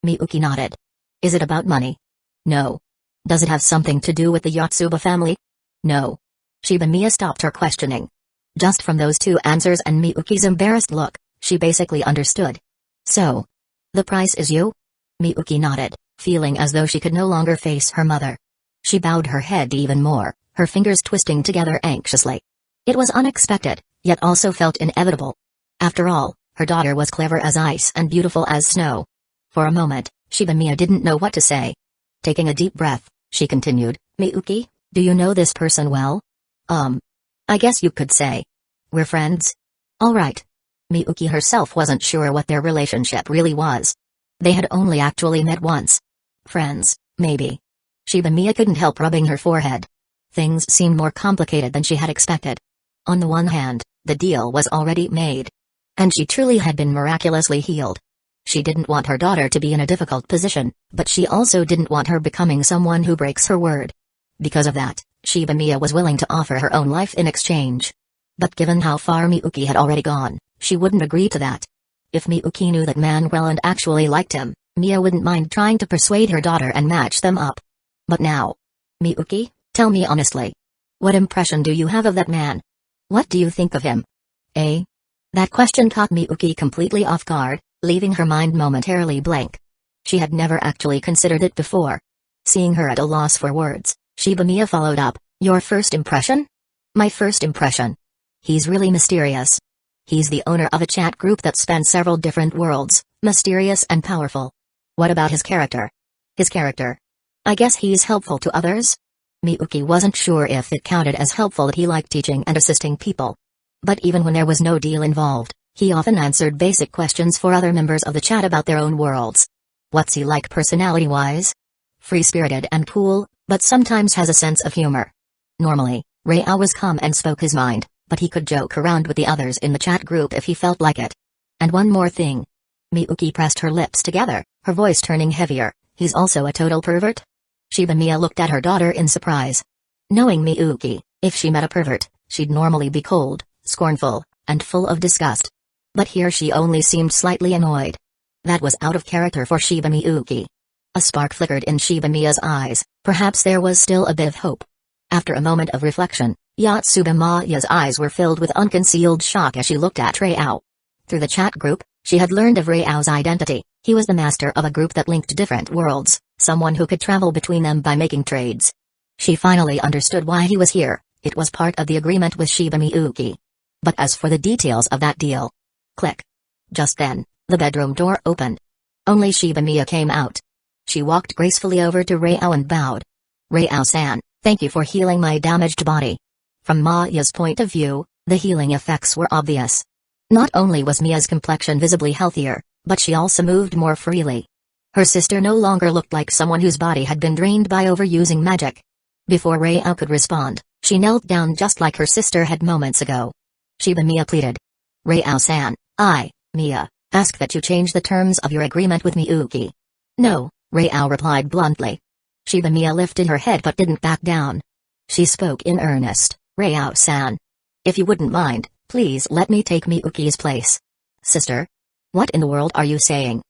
Miyuki nodded. Is it about money? No. Does it have something to do with the Yotsuba family? No. Shiba Mia stopped her questioning. Just from those two answers and Miyuki's embarrassed look, she basically understood. So. The price is you? Miyuki nodded, feeling as though she could no longer face her mother. She bowed her head even more, her fingers twisting together anxiously. It was unexpected, yet also felt inevitable. After all, her daughter was clever as ice and beautiful as snow. For a moment, Shiba Mia didn't know what to say. Taking a deep breath, she continued, Miyuki, do you know this person well? I guess you could say. We're friends? Alright. Miyuki herself wasn't sure what their relationship really was. They had only actually met once. Friends, maybe. Shiba Mia couldn't help rubbing her forehead. Things seemed more complicated than she had expected. On the one hand, the deal was already made. And she truly had been miraculously healed. She didn't want her daughter to be in a difficult position, but she also didn't want her becoming someone who breaks her word. Because of that, Shiba Mia was willing to offer her own life in exchange. But given how far Miyuki had already gone, she wouldn't agree to that. If Miyuki knew that man well and actually liked him, Mia wouldn't mind trying to persuade her daughter and match them up. But now. Miyuki, tell me honestly. What impression do you have of that man? What do you think of him? That question caught Miyuki completely off guard, leaving her mind momentarily blank. She had never actually considered it before. Seeing her at a loss for words, Shiba Mia followed up, your first impression? My first impression. He's really mysterious. He's the owner of a chat group that spans several different worlds, mysterious and powerful. What about his character? His character? I guess he's helpful to others? Miyuki wasn't sure if it counted as helpful that he liked teaching and assisting people. But even when there was no deal involved, He often answered basic questions for other members of the chat about their own worlds. What's he like personality-wise? Free-spirited and cool, but sometimes has a sense of humor. Normally, Rao was calm and spoke his mind, but he could joke around with the others in the chat group if he felt like it. And one more thing. Miyuki pressed her lips together, her voice turning heavier. He's also a total pervert? Shibuya looked at her daughter in surprise. Knowing Miyuki, if she met a pervert, she'd normally be cold, scornful, and full of disgust. But here she only seemed slightly annoyed. That was out of character for Shiba Miyuki. A spark flickered in Shibuya's eyes, perhaps there was still a bit of hope. After a moment of reflection, Yatsubamaya's eyes were filled with unconcealed shock as she looked at Rao. Through the chat group, she had learned of Rao's identity. He was the master of a group that linked different worlds, someone who could travel between them by making trades. She finally understood why he was here. It was part of the agreement with Shiba Miyuki. But as for the details of that deal... Click. Just then, the bedroom door opened. Only Shibuya came out. She walked gracefully over to Rao and bowed. Rao-san, thank you for healing my damaged body. From Maya's point of view, the healing effects were obvious. Not only was Mia's complexion visibly healthier, but she also moved more freely. Her sister no longer looked like someone whose body had been drained by overusing magic. Before Rao could respond, she knelt down just like her sister had moments ago. Shibuya pleaded. Rao-san, Mia, ask that you change the terms of your agreement with Miyuki. No, Rao replied bluntly. Shibuya lifted her head but didn't back down. She spoke in earnest. Rao-san. If you wouldn't mind, please let me take Miyuki's place. Sister? What in the world are you saying?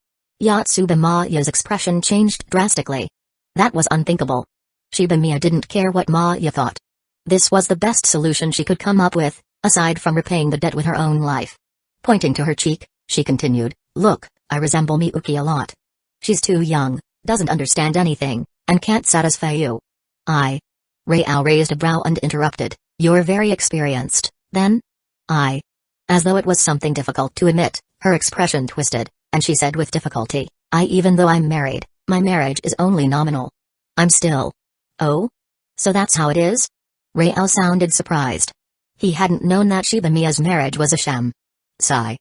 Yatsubamaya's expression changed drastically. That was unthinkable. Shibuya didn't care what Maya thought. This was the best solution she could come up with, aside from repaying the debt with her own life. Pointing to her cheek, she continued, look, I resemble Miyuki a lot. She's too young, doesn't understand anything, and can't satisfy you. Rao raised a brow and interrupted, you're very experienced, then? As though it was something difficult to admit, her expression twisted, and she said with difficulty, even though I'm married, my marriage is only nominal. I'm still. Oh? So that's how it is? Rao sounded surprised. He hadn't known that Shibuya's marriage was a sham. Sigh.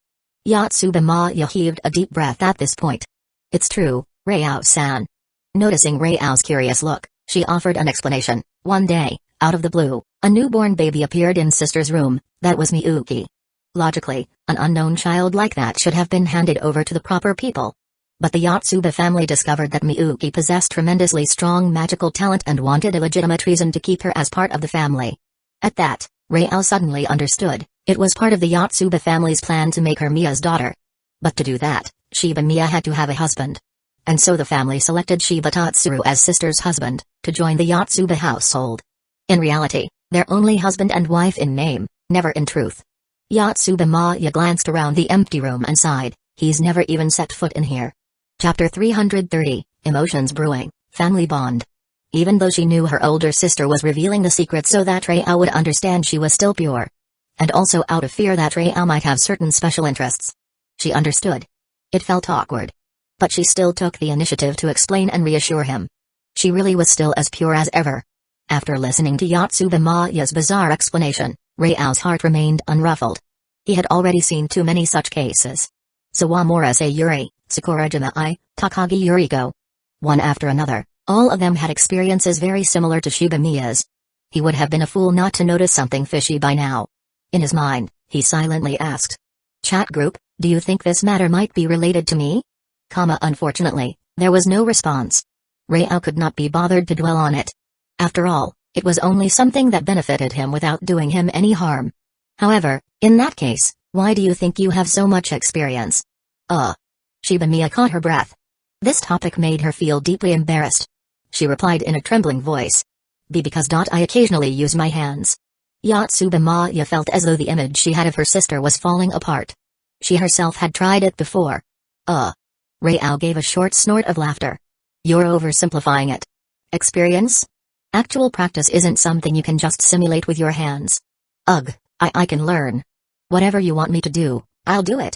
Yatsubamaya heaved a deep breath at this point. It's true, Rao-san. Noticing Rao's curious look, she offered an explanation. One day, out of the blue, a newborn baby appeared in sister's room. That was Miyuki. Logically, an unknown child like that should have been handed over to the proper people. But the Yatsuba family discovered that Miyuki possessed tremendously strong magical talent and wanted a legitimate reason to keep her as part of the family. At that, Rao suddenly understood, it was part of the Yatsuba family's plan to make her Mia's daughter. But to do that, Shibuya had to have a husband. And so the family selected Shiba Tatsuru as sister's husband, to join the Yatsuba household. In reality, they're only husband and wife in name, never in truth. Yatsubamaya glanced around the empty room and sighed, he's never even set foot in here. Chapter 330, Emotions Brewing, Family Bond. Even though she knew her older sister was revealing the secret so that Rao would understand she was still pure. And also out of fear that Rao might have certain special interests. She understood. It felt awkward. But she still took the initiative to explain and reassure him. She really was still as pure as ever. After listening to Yatsubamaya's bizarre explanation, Rao's heart remained unruffled. He had already seen too many such cases. Sawamura Sayuri, Sakurajima I, Takagi Yuriko. One after another, all of them had experiences very similar to Shibuya's. He would have been a fool not to notice something fishy by now. In his mind, he silently asked. Chat group, do you think this matter might be related to me? Unfortunately, there was no response. Rao could not be bothered to dwell on it. After all, it was only something that benefited him without doing him any harm. However, in that case, why do you think you have so much experience? Shibuya caught her breath. This topic made her feel deeply embarrassed. She replied in a trembling voice. Because I occasionally use my hands. Yatsubamaya felt as though the image she had of her sister was falling apart. She herself had tried it before. Rao gave a short snort of laughter. You're oversimplifying it. Experience? Actual practice isn't something you can just simulate with your hands. I can learn. Whatever you want me to do, I'll do it.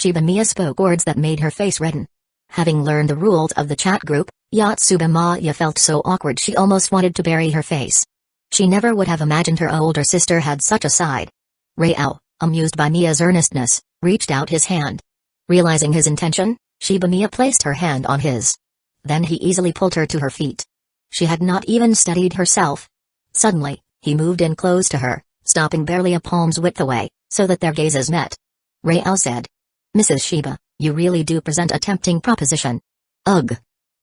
Shibuya spoke words that made her face redden. Having learned the rules of the chat group, Yatsubamaya felt so awkward she almost wanted to bury her face. She never would have imagined her older sister had such a side. Rao, amused by Mia's earnestness, reached out his hand. Realizing his intention, Shibamiya placed her hand on his. Then he easily pulled her to her feet. She had not even steadied herself. Suddenly, he moved in close to her, stopping barely a palm's width away, so that their gazes met. Rao said. "Mrs. Shiba, you really do present a tempting proposition." Ugh.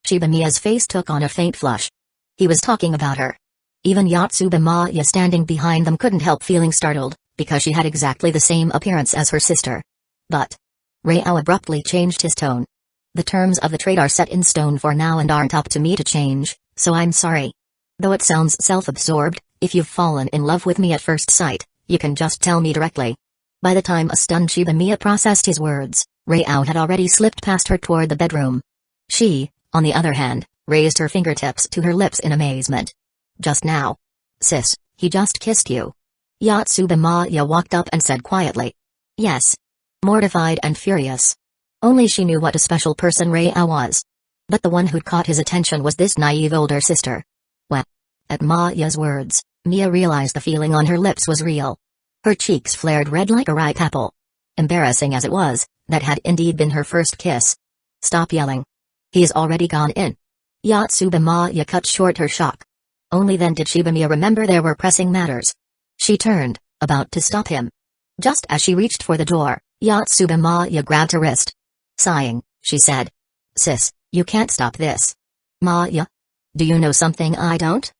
Shibamiya's face took on a faint flush. He was talking about her. Even Yatsubamaya standing behind them couldn't help feeling startled, because she had exactly the same appearance as her sister. But Rao abruptly changed his tone. "The terms of the trade are set in stone for now and aren't up to me to change, so I'm sorry. Though it sounds self-absorbed, if you've fallen in love with me at first sight, you can just tell me directly." By the time a stunned Shibamiya processed his words, Rao had already slipped past her toward the bedroom. She, on the other hand, raised her fingertips to her lips in amazement. "Just now. Sis, he just kissed you." Yatsubamaya walked up and said quietly. "Yes." Mortified and furious. Only she knew what a special person Rao was. But the one who'd caught his attention was this naive older sister. Well, at Maya's words, Mia realized the feeling on her lips was real. Her cheeks flared red like a ripe apple. Embarrassing as it was, that had indeed been her first kiss. "Stop yelling. He's already gone in." Yatsubamaya cut short her shock. Only then did Shibamiya remember there were pressing matters. She turned, about to stop him. Just as she reached for the door, Yatsubamaya grabbed her wrist. Sighing, she said. "Sis, you can't stop this." "Maya? Do you know something I don't?"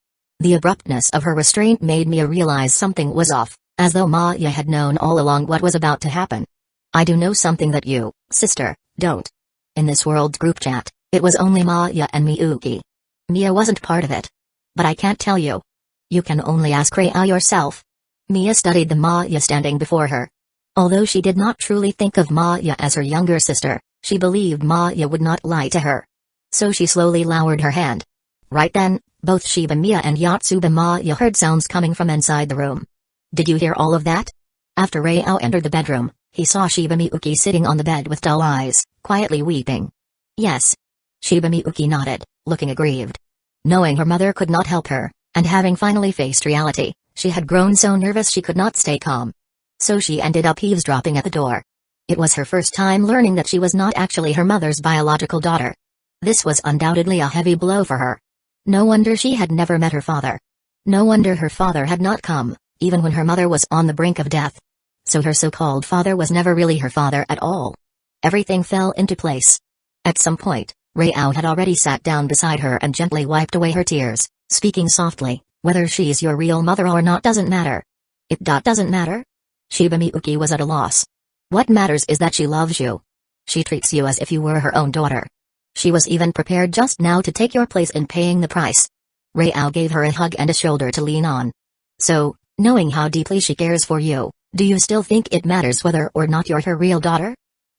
The abruptness of her restraint made Mia realize something was off, as though Maya had known all along what was about to happen. "I do know something that you, sister, don't." In this world's group chat, it was only Maya and Miyuki. Mia wasn't part of it. "But I can't tell you. You can only ask Rao yourself." Mia studied the Maya standing before her. Although she did not truly think of Maya as her younger sister, she believed Maya would not lie to her. So she slowly lowered her hand. Right then, both Shibamiya and Yatsubamaya heard sounds coming from inside the room. "Did you hear all of that?" After Rao entered the bedroom, he saw Shibamiyuki sitting on the bed with dull eyes, quietly weeping. "Yes." Shibamiyuki nodded, looking aggrieved. Knowing her mother could not help her, and having finally faced reality, she had grown so nervous she could not stay calm. So she ended up eavesdropping at the door. It was her first time learning that she was not actually her mother's biological daughter. This was undoubtedly a heavy blow for her. No wonder she had never met her father. No wonder her father had not come, even when her mother was on the brink of death. So her so-called father was never really her father at all. Everything fell into place. At some point, Rao had already sat down beside her and gently wiped away her tears, speaking softly, "Whether she's your real mother or not doesn't matter." It doesn't matter? Shibamiyuki was at a loss. What matters is that she loves you. She treats you as if you were her own daughter. She was even prepared just now to take your place in paying the price. Rao gave her a hug and a shoulder to lean on. "So, knowing how deeply she cares for you, do you still think it matters whether or not you're her real daughter?"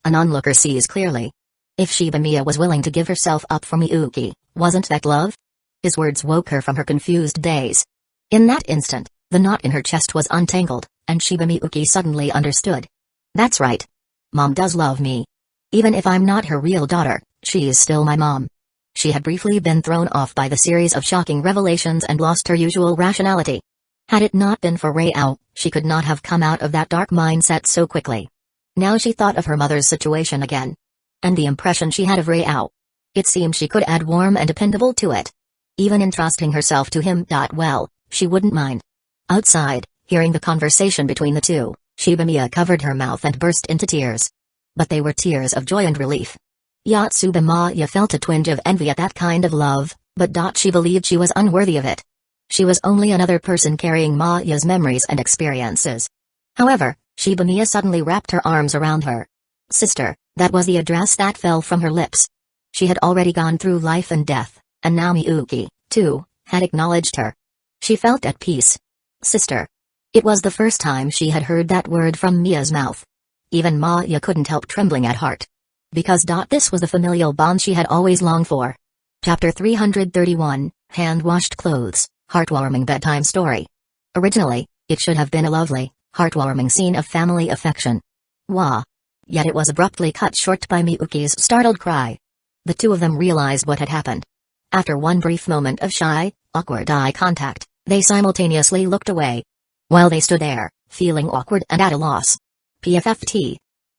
An onlooker sees clearly. If Shibamiya was willing to give herself up for Miyuki, wasn't that love? His words woke her from her confused daze. In that instant, the knot in her chest was untangled, and Shibamiyuki suddenly understood. That's right. Mom does love me. Even if I'm not her real daughter, she is still my mom. She had briefly been thrown off by the series of shocking revelations and lost her usual rationality. Had it not been for Rao, she could not have come out of that dark mindset so quickly. Now she thought of her mother's situation again. And the impression she had of Rao. It seemed she could add warm and dependable to it. Even entrusting herself to him. Well, she wouldn't mind. Outside, hearing the conversation between the two, Shibamiya covered her mouth and burst into tears. But they were tears of joy and relief. Yatsubamaya felt a twinge of envy at that kind of love, but she believed she was unworthy of it. She was only another person carrying Maya's memories and experiences. However, Shibamiya suddenly wrapped her arms around her. "Sister," that was the address that fell from her lips. She had already gone through life and death, and now Miyuki, too, had acknowledged her. She felt at peace. Sister. It was the first time she had heard that word from Mia's mouth. Even Maya couldn't help trembling at heart. Because this was the familial bond she had always longed for. Chapter 331, Hand-Washed Clothes, Heartwarming Bedtime Story. Originally, it should have been a lovely, heartwarming scene of family affection. Wah! Yet it was abruptly cut short by Miyuki's startled cry. The two of them realized what had happened. After one brief moment of shy, awkward eye contact, they simultaneously looked away. While they stood there, feeling awkward and at a loss. PFFT.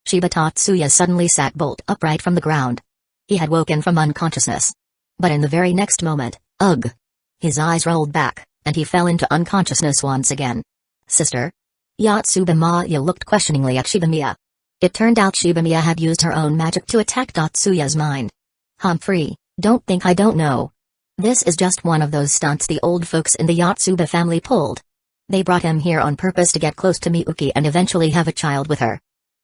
Shiba Tatsuya suddenly sat bolt upright from the ground. He had woken from unconsciousness. But in the very next moment, ugh! His eyes rolled back, and he fell into unconsciousness once again. Sister? Yatsubamaya looked questioningly at Shibamiya. It turned out Shibamiya had used her own magic to attack Tatsuya's mind. Humphrey, don't think I don't know. This is just one of those stunts the old folks in the Yotsuba family pulled. They brought him here on purpose to get close to Miyuki and eventually have a child with her.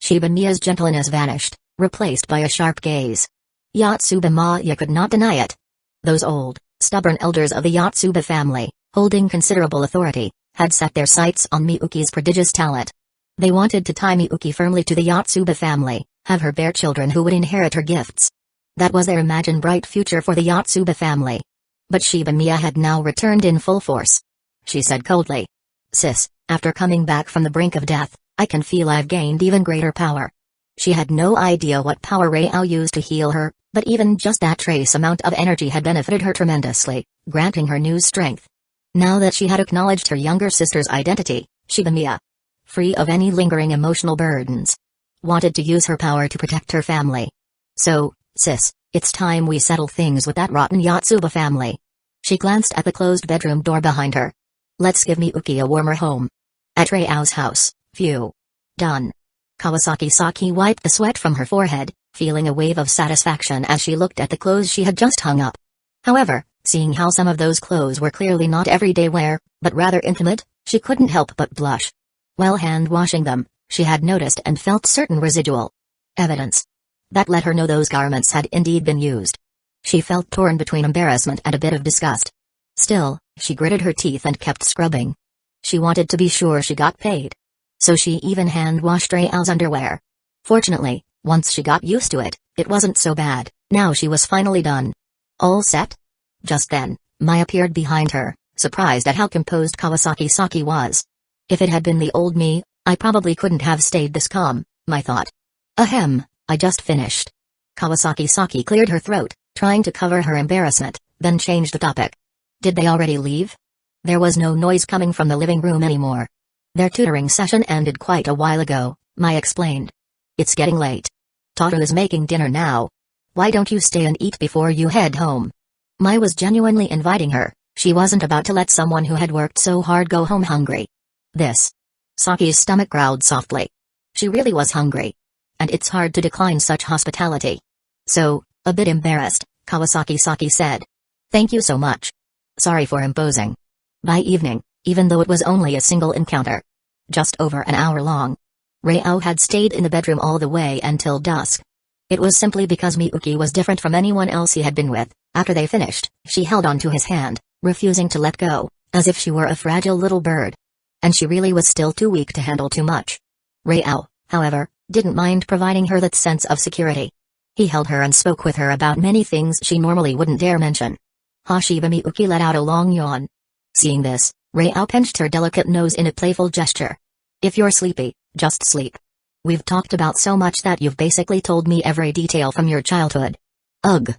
Shibamiya's gentleness vanished, replaced by a sharp gaze. Yatsubamaya could not deny it. Those old, stubborn elders of the Yotsuba family, holding considerable authority, had set their sights on Miyuki's prodigious talent. They wanted to tie Miyuki firmly to the Yotsuba family, have her bear children who would inherit her gifts. That was their imagined bright future for the Yotsuba family. But Shibamiya had now returned in full force. She said coldly. Sis, after coming back from the brink of death, I can feel I've gained even greater power. She had no idea what power Rao used to heal her, but even just that trace amount of energy had benefited her tremendously, granting her new strength. Now that she had acknowledged her younger sister's identity, Shibamiya, free of any lingering emotional burdens, wanted to use her power to protect her family. So, sis, it's time we settle things with that rotten Yotsuba family. She glanced at the closed bedroom door behind her. Let's give Miyuki a warmer home. At Rao's house, phew. Done. Kawasaki Saki wiped the sweat from her forehead, feeling a wave of satisfaction as she looked at the clothes she had just hung up. However, seeing how some of those clothes were clearly not everyday wear, but rather intimate, she couldn't help but blush. While hand-washing them, she had noticed and felt certain residual evidence that let her know those garments had indeed been used. She felt torn between embarrassment and a bit of disgust. Still, she gritted her teeth and kept scrubbing. She wanted to be sure she got paid. So she even hand-washed Rao's underwear. Fortunately, once she got used to it, it wasn't so bad. Now she was finally done. All set? Just then, Mai appeared behind her, surprised at how composed Kawasaki Saki was. If it had been the old me, I probably couldn't have stayed this calm, Mai thought. Ahem, I just finished. Kawasaki Saki cleared her throat, trying to cover her embarrassment, then changed the topic. Did they already leave? There was no noise coming from the living room anymore. Their tutoring session ended quite a while ago, Mai explained. It's getting late. Tata is making dinner now. Why don't you stay and eat before you head home? Mai was genuinely inviting her. She wasn't about to let someone who had worked so hard go home hungry. This. Saki's stomach growled softly. She really was hungry. And it's hard to decline such hospitality. So, a bit embarrassed, Kawasaki Saki said. Thank you so much. Sorry for imposing. By evening, even though it was only a single encounter, just over an hour long, Rao had stayed in the bedroom all the way until dusk. It was simply because Miyuki was different from anyone else he had been with. After they finished, she held onto his hand, refusing to let go, as if she were a fragile little bird. And she really was still too weak to handle too much. Rao, however, didn't mind providing her that sense of security. He held her and spoke with her about many things she normally wouldn't dare mention. Hashiba Miyuki let out a long yawn. Seeing this, Rao pinched her delicate nose in a playful gesture. If you're sleepy, just sleep. We've talked about so much that you've basically told me every detail from your childhood. Ugh.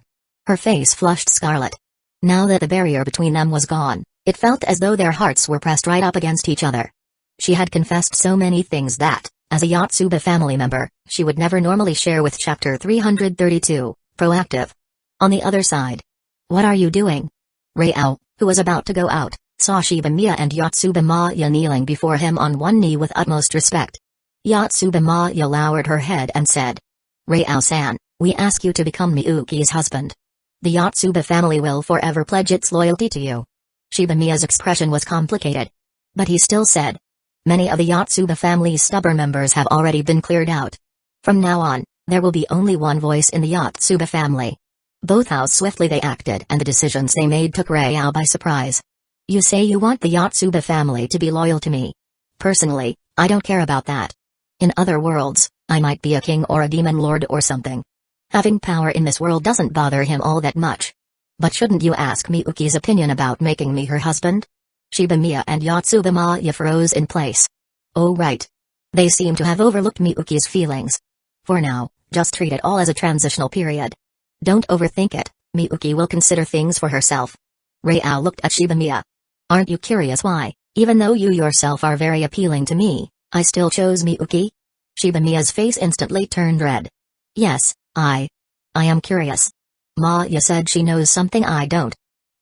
Her face flushed scarlet. Now that the barrier between them was gone, it felt as though their hearts were pressed right up against each other. She had confessed so many things that, as a Yotsuba family member, she would never normally share with Chapter 332, Proactive. On the other side. What are you doing? Rao, who was about to go out, saw Shibamiya and Yatsubamaya kneeling before him on one knee with utmost respect. Yatsubamaya lowered her head and said, Rao-san, we ask you to become Miyuki's husband. The Yotsuba family will forever pledge its loyalty to you. Shibamiya's expression was complicated. But he still said, many of the Yotsuba family's stubborn members have already been cleared out. From now on, there will be only one voice in the Yotsuba family. Both how swiftly they acted and the decisions they made took Rao by surprise. You say you want the Yotsuba family to be loyal to me. Personally, I don't care about that. In other worlds, I might be a king or a demon lord or something. Having power in this world doesn't bother him all that much. But shouldn't you ask Miyuki's opinion about making me her husband? Shibamiya and Yatsubamaya froze in place. Oh right. They seem to have overlooked Miyuki's feelings. For now, just treat it all as a transitional period. Don't overthink it, Miyuki will consider things for herself. Rao looked at Shibamiya. Aren't you curious why, even though you yourself are very appealing to me, I still chose Miyuki? Shibamiya's face instantly turned red. Yes, I am curious. Maya said she knows something I don't.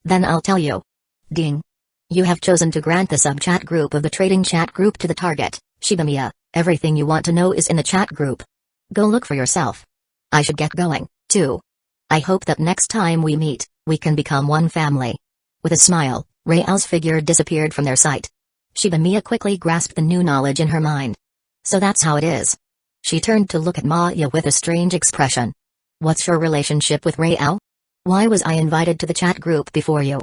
Then I'll tell you. Ding. You have chosen to grant the sub-chat group of the trading chat group to the target, Shibamiya. Everything you want to know is in the chat group. Go look for yourself. I should get going, too. I hope that next time we meet, we can become one family. With a smile, Rao's figure disappeared from their sight. Shibamiya quickly grasped the new knowledge in her mind. So that's how it is. She turned to look at Maya with a strange expression. What's your relationship with Rao? Why was I invited to the chat group before you?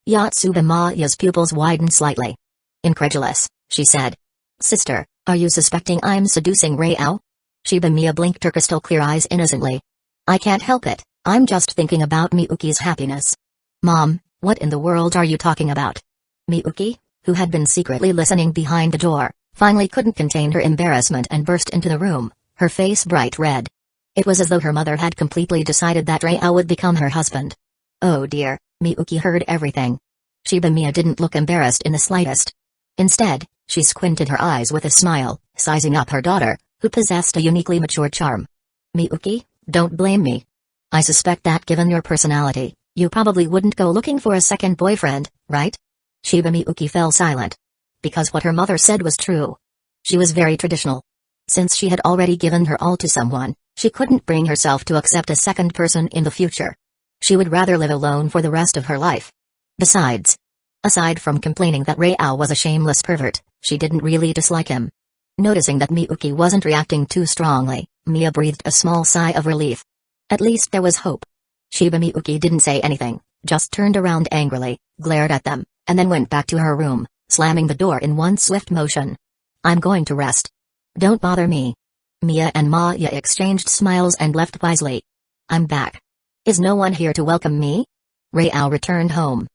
Yotsuba Maya's pupils widened slightly. Incredulous, she said. Sister, are you suspecting I'm seducing Rao? Shibamiya blinked her crystal clear eyes innocently. I can't help it, I'm just thinking about Miyuki's happiness. Mom, what in the world are you talking about? Miyuki, who had been secretly listening behind the door, finally couldn't contain her embarrassment and burst into the room, her face bright red. It was as though her mother had completely decided that Rao would become her husband. Oh dear, Miyuki heard everything. Shibamiya didn't look embarrassed in the slightest. Instead, she squinted her eyes with a smile, sizing up her daughter, who possessed a uniquely mature charm. Miyuki, don't blame me. I suspect that given your personality, you probably wouldn't go looking for a second boyfriend, right? Shiba Miyuki fell silent. Because what her mother said was true. She was very traditional. Since she had already given her all to someone, she couldn't bring herself to accept a second person in the future. She would rather live alone for the rest of her life. Besides, aside from complaining that Rao was a shameless pervert, she didn't really dislike him. Noticing that Miyuki wasn't reacting too strongly, Mia breathed a small sigh of relief. At least there was hope. Shiba Miyuki didn't say anything, just turned around angrily, glared at them, and then went back to her room, slamming the door in one swift motion. I'm going to rest. Don't bother me. Mia and Maya exchanged smiles and left wisely. I'm back. Is no one here to welcome me? Rao returned home.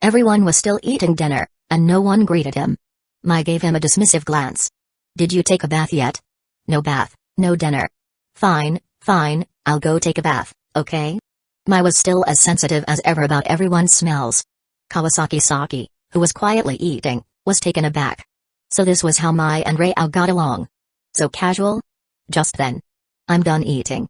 Everyone was still eating dinner, and no one greeted him. Mai gave him a dismissive glance. Did you take a bath yet? No bath, no dinner. Fine, I'll go take a bath, okay? Mai was still as sensitive as ever about everyone's smells. Kawasaki Saki, who was quietly eating, was taken aback. So this was how Mai and Rao got along. So casual? Just then. I'm done eating.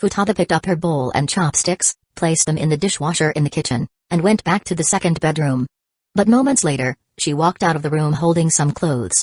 Futaba picked up her bowl and chopsticks, placed them in the dishwasher in the kitchen, and went back to the second bedroom. But moments later, she walked out of the room holding some clothes.